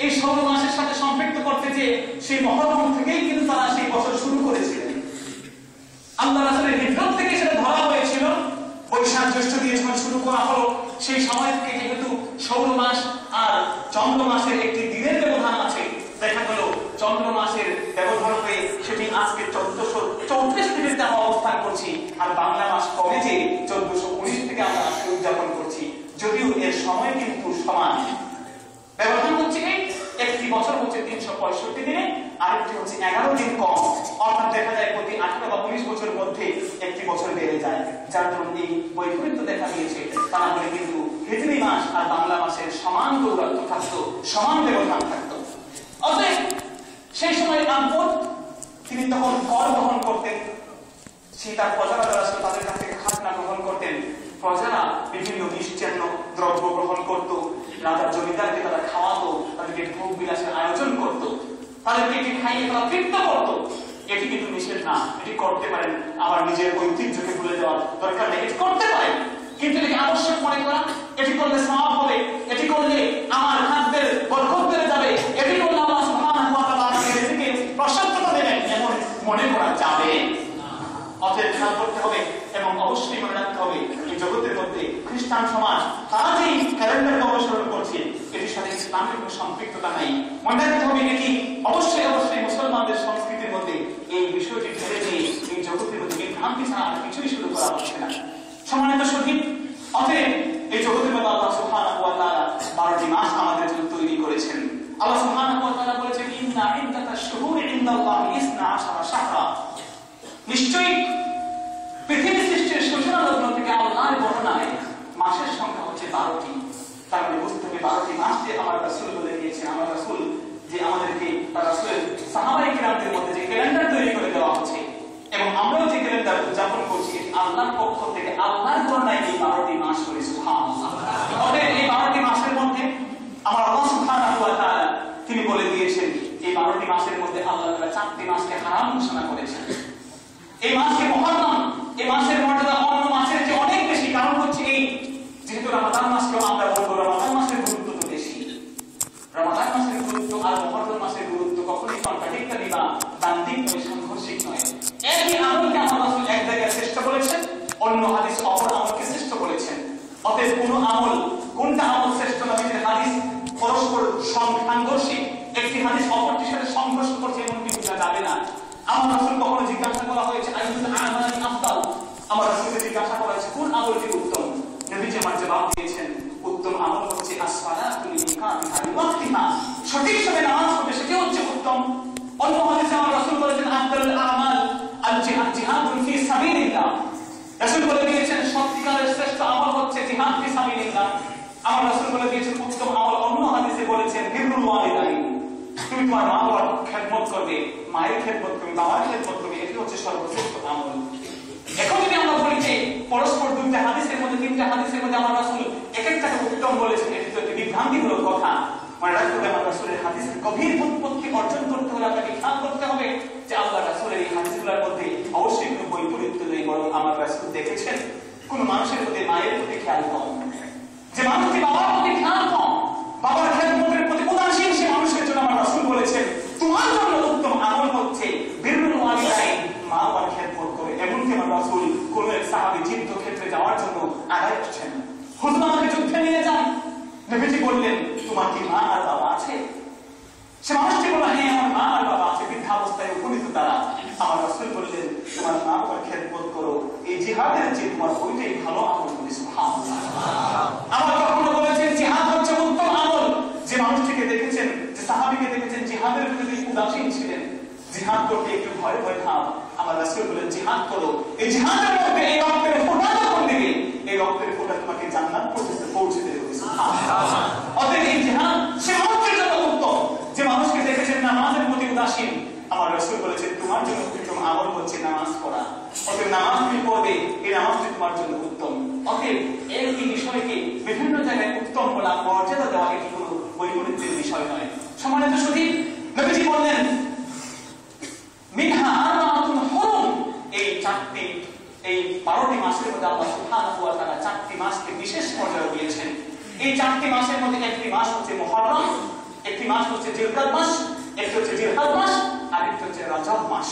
এই সৌর মাসের সাথে সম্পৃক্ত করতে যে সেই মুহররম থেকেই কিন্তু তারা সেই বছর শুরু করেছিলেন। আল্লাহ রাসূলের হিজরত থেকে সেটা ধরা হয়েছিল। বৈশাখ জ্যৈষ্ঠ দিয়ে যখন শুরু করা হলো, সেই সময় থেকে যেহেতু সৌর মাস আর চন্দ্র মাসের একটি দিনের ব্যবধান আছে, দেখা গেল চন্দ্র মাসের ব্যবধান হয়ে সেটি আজকে 1434 দিনে আমরা অবস্থান করছি, আর বাংলা মাস কমে যে 1419 থেকে আমরা আজকে উদযাপন করছি, যদিও এর সময় কিন্তু সমান। ব্যবধান হচ্ছে একটি বছর হচ্ছে 365 দিনে, আরেকটি হচ্ছে 11 দিন কম, অর্থাৎ দেখা যায় প্রতি 18 বা 19 বছরের মধ্যে একটি বছর বেড়ে যায়, যার জন্য এই বৈপরীত্য দেখা দিয়েছে। তা না হলে কিন্তু হিজরি মাস আর বাংলা মাসের সমান দৌরাত্ম থাকতো, সমান ব্যবধান থাকতো। অতএব সেই সময় আকবর তিনি তখন কর গ্রহণ করতেন, সেই তার প্রজারা যারা ছিল তাদের কাছ থেকে খাজনা গ্রহণ করতেন। প্রজারা বিভিন্ন মিষ্টান্ন দ্রব্য গ্রহণ করত, রাজার জমিদারকে তারা খাওয়াতো, তাদেরকে ভোগ বিলাসের আয়োজন করত, তাদেরকে এটি খাইয়ে তারা তৃপ্ত করত। এটি কিন্তু নিষেধ না, এটি করতে পারেন, আবার নিজের ঐতিহ্যকে ভুলে যাওয়ার দরকার নেই, এটি করতে পারেন, কিন্তু এটাকে আবশ্যক মনে করা, এটি করলে সওয়াব হবে, এটি করলে আমার খাদ্যের বরকত বেড়ে যাবে, এটি করলে আল্লাহ সুবহানাহু ওয়া তাআলা আমাকে রিজিকে প্রশস্ততা দেবেন, এমন মনে করা যাবে। অতএব খেয়াল করতে হবে এবং অবশ্যই মনে রাখতে হবে এই জগতের মধ্যে খ্রিস্টান সমাজ তারা যে ক্যালেন্ডারকে অনুসরণ করছে এটির সাথে ইসলামের কোনো সম্পৃক্ততা নাই। মনে রাখতে হবে এটি অবশ্যই মুসলমানদের সংস্কৃতির মধ্যে এই বিষয়টি ঢেলে দিয়ে এই জগতের মধ্যে বিভ্রান্তি ছাড়া আর কিছুই শুরু করা হচ্ছে না। সম্মানিত শহীদ, অতএব এই জগতের মধ্যে আল্লাহ সুবহানাহু ওয়া তাআলা 12টি মাস আমাদের জন্য তৈরি করেছেন। আল্লাহ সুবহানাহু ওয়া তাআলা বলেছেন ইন্না ইদ্দাতাশ শুহুরি ইনদাল্লাহি 12 শাহরা, নিশ্চয়ই পৃথিবী সৃষ্টির সূচনা লগ্ন থেকে আল্লাহর বর্ণনায় মাসের সংখ্যা হচ্ছে 12টি। তার মানে বুঝতে হবে 12টি মাস যে আমার রাসূল বলে দিয়েছেন, আমার রাসূল যে আমাদেরকে তার রাসূলের সাহাবায়ে কিরামদের মধ্যে যে ক্যালেন্ডার তৈরি করে দেওয়া হচ্ছে এবং আমরাও যে ক্যালেন্ডার উদযাপন করছি আল্লাহর পক্ষ থেকে, আল্লাহর বর্ণনায় এই 12টি মাস করে। সুবহানাল্লাহ। অতএব এই 12টি মাসের মধ্যে আমার আল্লাহ সুবহানাহু ওয়া তাআলা তিনি বলে দিয়েছেন এই 12টি মাসের মধ্যে আল্লাহ তাআলা 4টি মাসকে হারাম ঘোষণা করেছেন। এই মাসকে মুহররম, এই মাসের মর্যাদা অন্য মাসের চেয়ে অনেক বেশি। কারণ হচ্ছে এই যেহেতু রমাদান মাসকে আমরা বলবো রমাদান মাসের গুরুত্ব তো বেশি, রমাদান মাসের গুরুত্ব আর মুহররম মাসের গুরুত্ব কখনোই কন্ট্রাডিক্টরি বা দ্বন্দ্বিক নয়, সাংঘর্ষিক নয়। একই আমলকে আমার রাসূল এক জায়গায় শ্রেষ্ঠ বলেছেন, অন্য হাদিস অপর আমলকে শ্রেষ্ঠ বলেছেন। অতএব কোন আমল, কোনটা আমল শ্রেষ্ঠ নবীর হাদিস পরস্পর সাংঘর্ষিক, একটি হাদিস অপরটির সাথে সংঘর্ষ করছে এমনটি বোঝা যাবে না। আমার রাসূল কখনো জিজ্ঞাসা করা হয়েছে আইয়ুল আমালি আফদাল, আমার রাসূলকে জিজ্ঞাসা করা হয়েছে কোন আমলটি উত্তম, নবীজি আমার জবাব দিয়েছেন উত্তম আমল হচ্ছে as-সালাতু লিকামিহা লিওয়াক্তিহা, সঠিক সময়ে নামাজ পড়বে সেটি হচ্ছে উত্তম। অন্য হাদিসে আমার রাসূল বলেছেন আফদালুল আমাল আল জিহাদুন ফি সাবিলিল্লাহ, রাসূল বলে দিয়েছেন সত্যিকারের শ্রেষ্ঠ আমল হচ্ছে জিহাদ ফি সাবিলিল্লাহ। আমার রাসূল বলে দিয়েছেন উত্তম আমল, অন্য হাদিসে বলেছেন বিররুল ওয়ালিদাইন, তুমি তোমার মা বাবার খেদমত করবে, মায়ের খেদমত করবে, বাবার খেদমত করবে, এটি হচ্ছে সর্বশ্রেষ্ঠ আমল। এখন যদি আমরা বলি যে পরস্পর দুইটা হাদিসের মধ্যে, তিনটা হাদিসের মধ্যে আমার রাসূল এক একটাকে উত্তম বলেছেন, এটি তো একটি বিভ্রান্তিমূলক কথা। মনে রাখতে হবে আমার রাসূলের হাদিসের গভীর বুৎপত্তি অর্জন করতে হলে আপনাকে খেয়াল করতে হবে যে আল্লাহ রাসূলের এই হাদিসগুলোর মধ্যে অবশ্যই কোনো বৈপরীত্য নেই, বরং আমার রাসূল দেখেছেন কোন মানুষের প্রতি মায়ের প্রতি খেয়াল কম, যে মানুষটি বাবার প্রতি খেয়াল কম, বাবার খেদমতের প্রতি উদাসীন সে মানুষ হুজুর আমাকে যুদ্ধে নিয়ে যান। নবীজি বললেন, তোমার কি মা আর বাবা আছে? সে মানুষটি বলল, হ্যাঁ আমার মা আর বাবা আছে, বৃদ্ধাবস্থায় উপনীত তারা। আমার রাসূল বললেন, তোমার মা বাবার খেদমত করো, এই জিহাদের চেয়ে তোমার ওইটাই ভালো আমল। বলি সুবহানাল্লাহ। আমার কখনো বলেছেন জিহাদ হচ্ছে উত্তম আমল। যে মানুষটিকে দেখেছেন, যে সাহাবীকে দেখেছেন জিহাদের প্রতি উদাসীন ছিলেন, জিহাদ করতে একটু ভয় ভয় ভাব, আমার রাসূল বলেন জিহাদ করো। এই জিহাদের মধ্যে এই রক্তের ফোঁটা যখন দিবে, এই রক্তের ফোঁটা তোমাকে জান্নাত পর্যন্ত পৌঁছে দেবে। অতএব এই জিহাদ সে মানুষের জন্য উত্তম। যে মানুষকে দেখেছেন নামাজের প্রতি উদাসীন, আমার রাসূল বলেছেন তোমার জন্য উত্তম আমল হচ্ছে নামাজ পড়া। অতএব নামাজ তুমি পড়বে, এই নামাজটি তোমার জন্য উত্তম। অতএব এই বিষয়কে বিভিন্ন জায়গায় উত্তম বলা, মর্যাদা দেওয়া এটি কোনো বৈপরীত্যের বিষয় নয়। সম্মানিত সুধী, নবীজি বললেন মিনহা আরবাআতুন হুরুম, এই 12টি মাসের মধ্যে আল্লাহ সুবহানাহু ওয়া তাআলা 4টি মাসকে বিশেষ মর্যাদা দিয়েছেন। এই 4টি মাসের মধ্যে একটি মাস হচ্ছে মুহররম, একটি মাস হচ্ছে জিলকাদ মাস, একটি হচ্ছে জিলহাজ মাস, আর একটি হচ্ছে রজব মাস।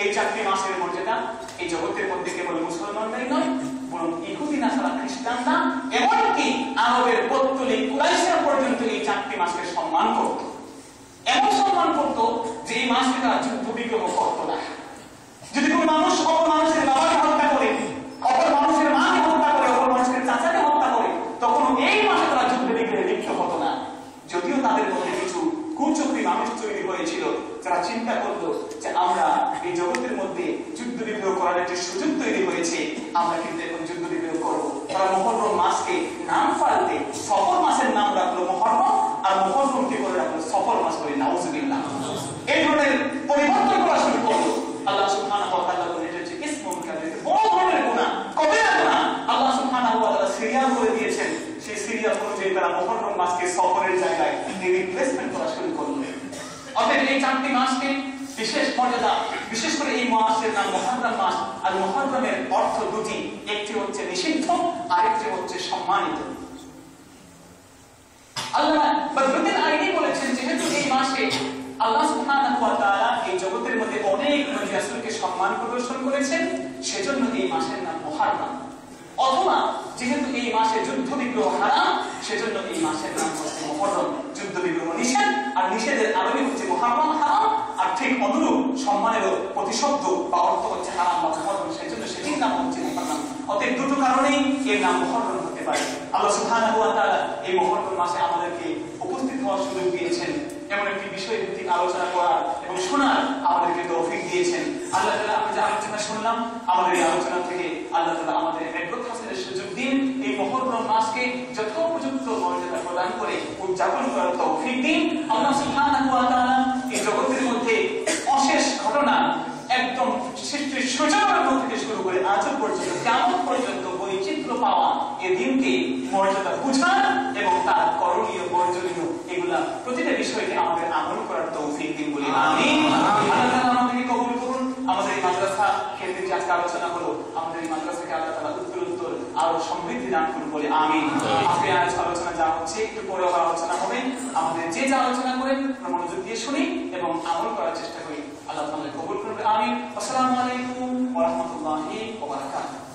এই 4টি মাসের মর্যাদা এই জগতের মধ্যে কেবল মুসলমানরাই নয়, বরং ইহুদি নাসারা খ্রিস্টানরা এমনকি আরবের পৌত্তলিক কুরাইশরা পর্যন্ত এই 4টি মাসকে সম্মান করত। এমন সম্মান করত যে এই মাসকে তারা যুদ্ধ বিগ্রহ করত না। যদি কোনো মানুষ অপর মানুষের বাবাকে হত্যা করে, অপর মানুষের মাকে হত্যা করে, অপর মানুষের চাচাকে হত্যা করে, তখন এই মাসে তারা যুদ্ধ বিগ্রহে লিপ্ত হতো না। যদিও তাদের মধ্যে কিছু কুচক্রী মানুষ তৈরি হয়েছিল যারা চিন্তা করলো যে আমরা এই জগতের মধ্যে যুদ্ধ বিগ্রহ করার একটি সুযোগ তৈরি হয়েছে, আমরা কিন্তু এখন যুদ্ধ বিগ্রহ করবো। তারা মুহররম মাসকে নাম পাল্টে সফর মাসের নাম রাখলো মুহররম, আর মুহররমকে করে রাখলো সফর মাস করে নাউজুবিল্লাহ। এই ধরনের পরিবর্তন করা শুরু করলো। আল্লাহ সুবহানাহু ওয়া তাআলা বলেন এটা হচ্ছে ইসমুন কাবীর, বড় ধরনের গুনাহ, কবিরা গুনাহ। আল্লাহ সুবহানাহু ওয়া তাআলা সিরিয়াল করে দিয়েছেন, সেই সিরিয়াল অনুযায়ী তারা মুহররম মাসকে সফরের জায়গায় রিপ্লেসমেন্ট করা শুরু করলো। অতএব এই 4টি মাসকে বিশেষ মর্যাদা, বিশেষ করে এই মাসের নাম মুহররম মাস। আর মুহররমের অর্থ দুটি, একটি হচ্ছে নিষিদ্ধ, আরেকটি হচ্ছে সম্মানিত। আল্লাহ বদরুদ্দিন আইনি বলেছেন যেহেতু এই মাসে আল্লাহ সুবহানাহু ওয়া তাআলা এই জগতের মধ্যে অনেক নবী রাসূলকে সম্মান প্রদর্শন করেছেন, সেজন্য এই মাসের নাম মুহররম। অথবা যেহেতু এই মাসে যুদ্ধ বিগ্রহ হারাম, সেজন্য এই মাসের নাম হচ্ছে মুহররম। যুদ্ধ বিগ্রহ নিষেধ, আর নিষেধের আরবি হচ্ছে মুহররম হারাম, আর ঠিক অনুরূপ সম্মানেরও প্রতিশব্দ বা অর্থ হচ্ছে হারাম বা মুহররম, সেজন্য সেটির নাম হচ্ছে মুহররম। অতএব দুটো কারণেই এর নাম মুহররম হতে পারে। আল্লাহ সুবহানাহু ওয়া তাআলা এই মুহররম মাসে আমাদেরকে উপস্থিত হওয়ার সুযোগ দিয়েছেন, এমন একটি বিষয়ভিত্তিক আলোচনা করার এবং শোনার আমাদেরকে তৌফিক দিয়েছেন। আল্লাহ তাআলা আমরা যে আলোচনা শুনলাম, আমাদের এই আলোচনা থেকে আল্লাহ তাআলা আমাদের ইবাদত হাসিলের সুযোগ দিন। এই মুহররম মাসকে যথোপযুক্ত মর্যাদা প্রদান করে উদযাপন করার তৌফিক দিন। আল্লাহ সুবহানাহু ওয়া তাআলা এই জগতের মধ্যে অশেষ ঘটনা, একদম সৃষ্টির সূচনার থেকে শুরু করে আজ পর্যন্ত কিয়ামত পর্যন্ত বৈচিত্র্য পাওয়া এই দিনকে মর্যাদা বুঝান এবং তার করণীয় বর্জনীয় এগুলা প্রতিটা বিষয়কে আমাদের আমল করার তৌফিক দিন বলি আমিন। আল্লাহ তাআলা আমাদেরকে কবুল করুন। আমাদের এই মাদ্রাসা কেন্দ্রিক যে আজকে আলোচনা হলো, আমাদের এই মাদ্রাসাকে আল্লাহ তাআলা উত্তর আরো সমৃদ্ধি দান করুন বলে আমিন। আজকে আজ আলোচনা যা হচ্ছে, একটু পরে আবার আলোচনা হবে। আমাদের যে যা আলোচনা করেন মনোযোগ দিয়ে শুনি এবং আমল করার চেষ্টা করি। আল্লাহ তাআলা কবুল করবে আমিন। আসসালামু আলাইকুম ওয়া রাহমাতুল্লাহি ওয়া বারাকাতুহু।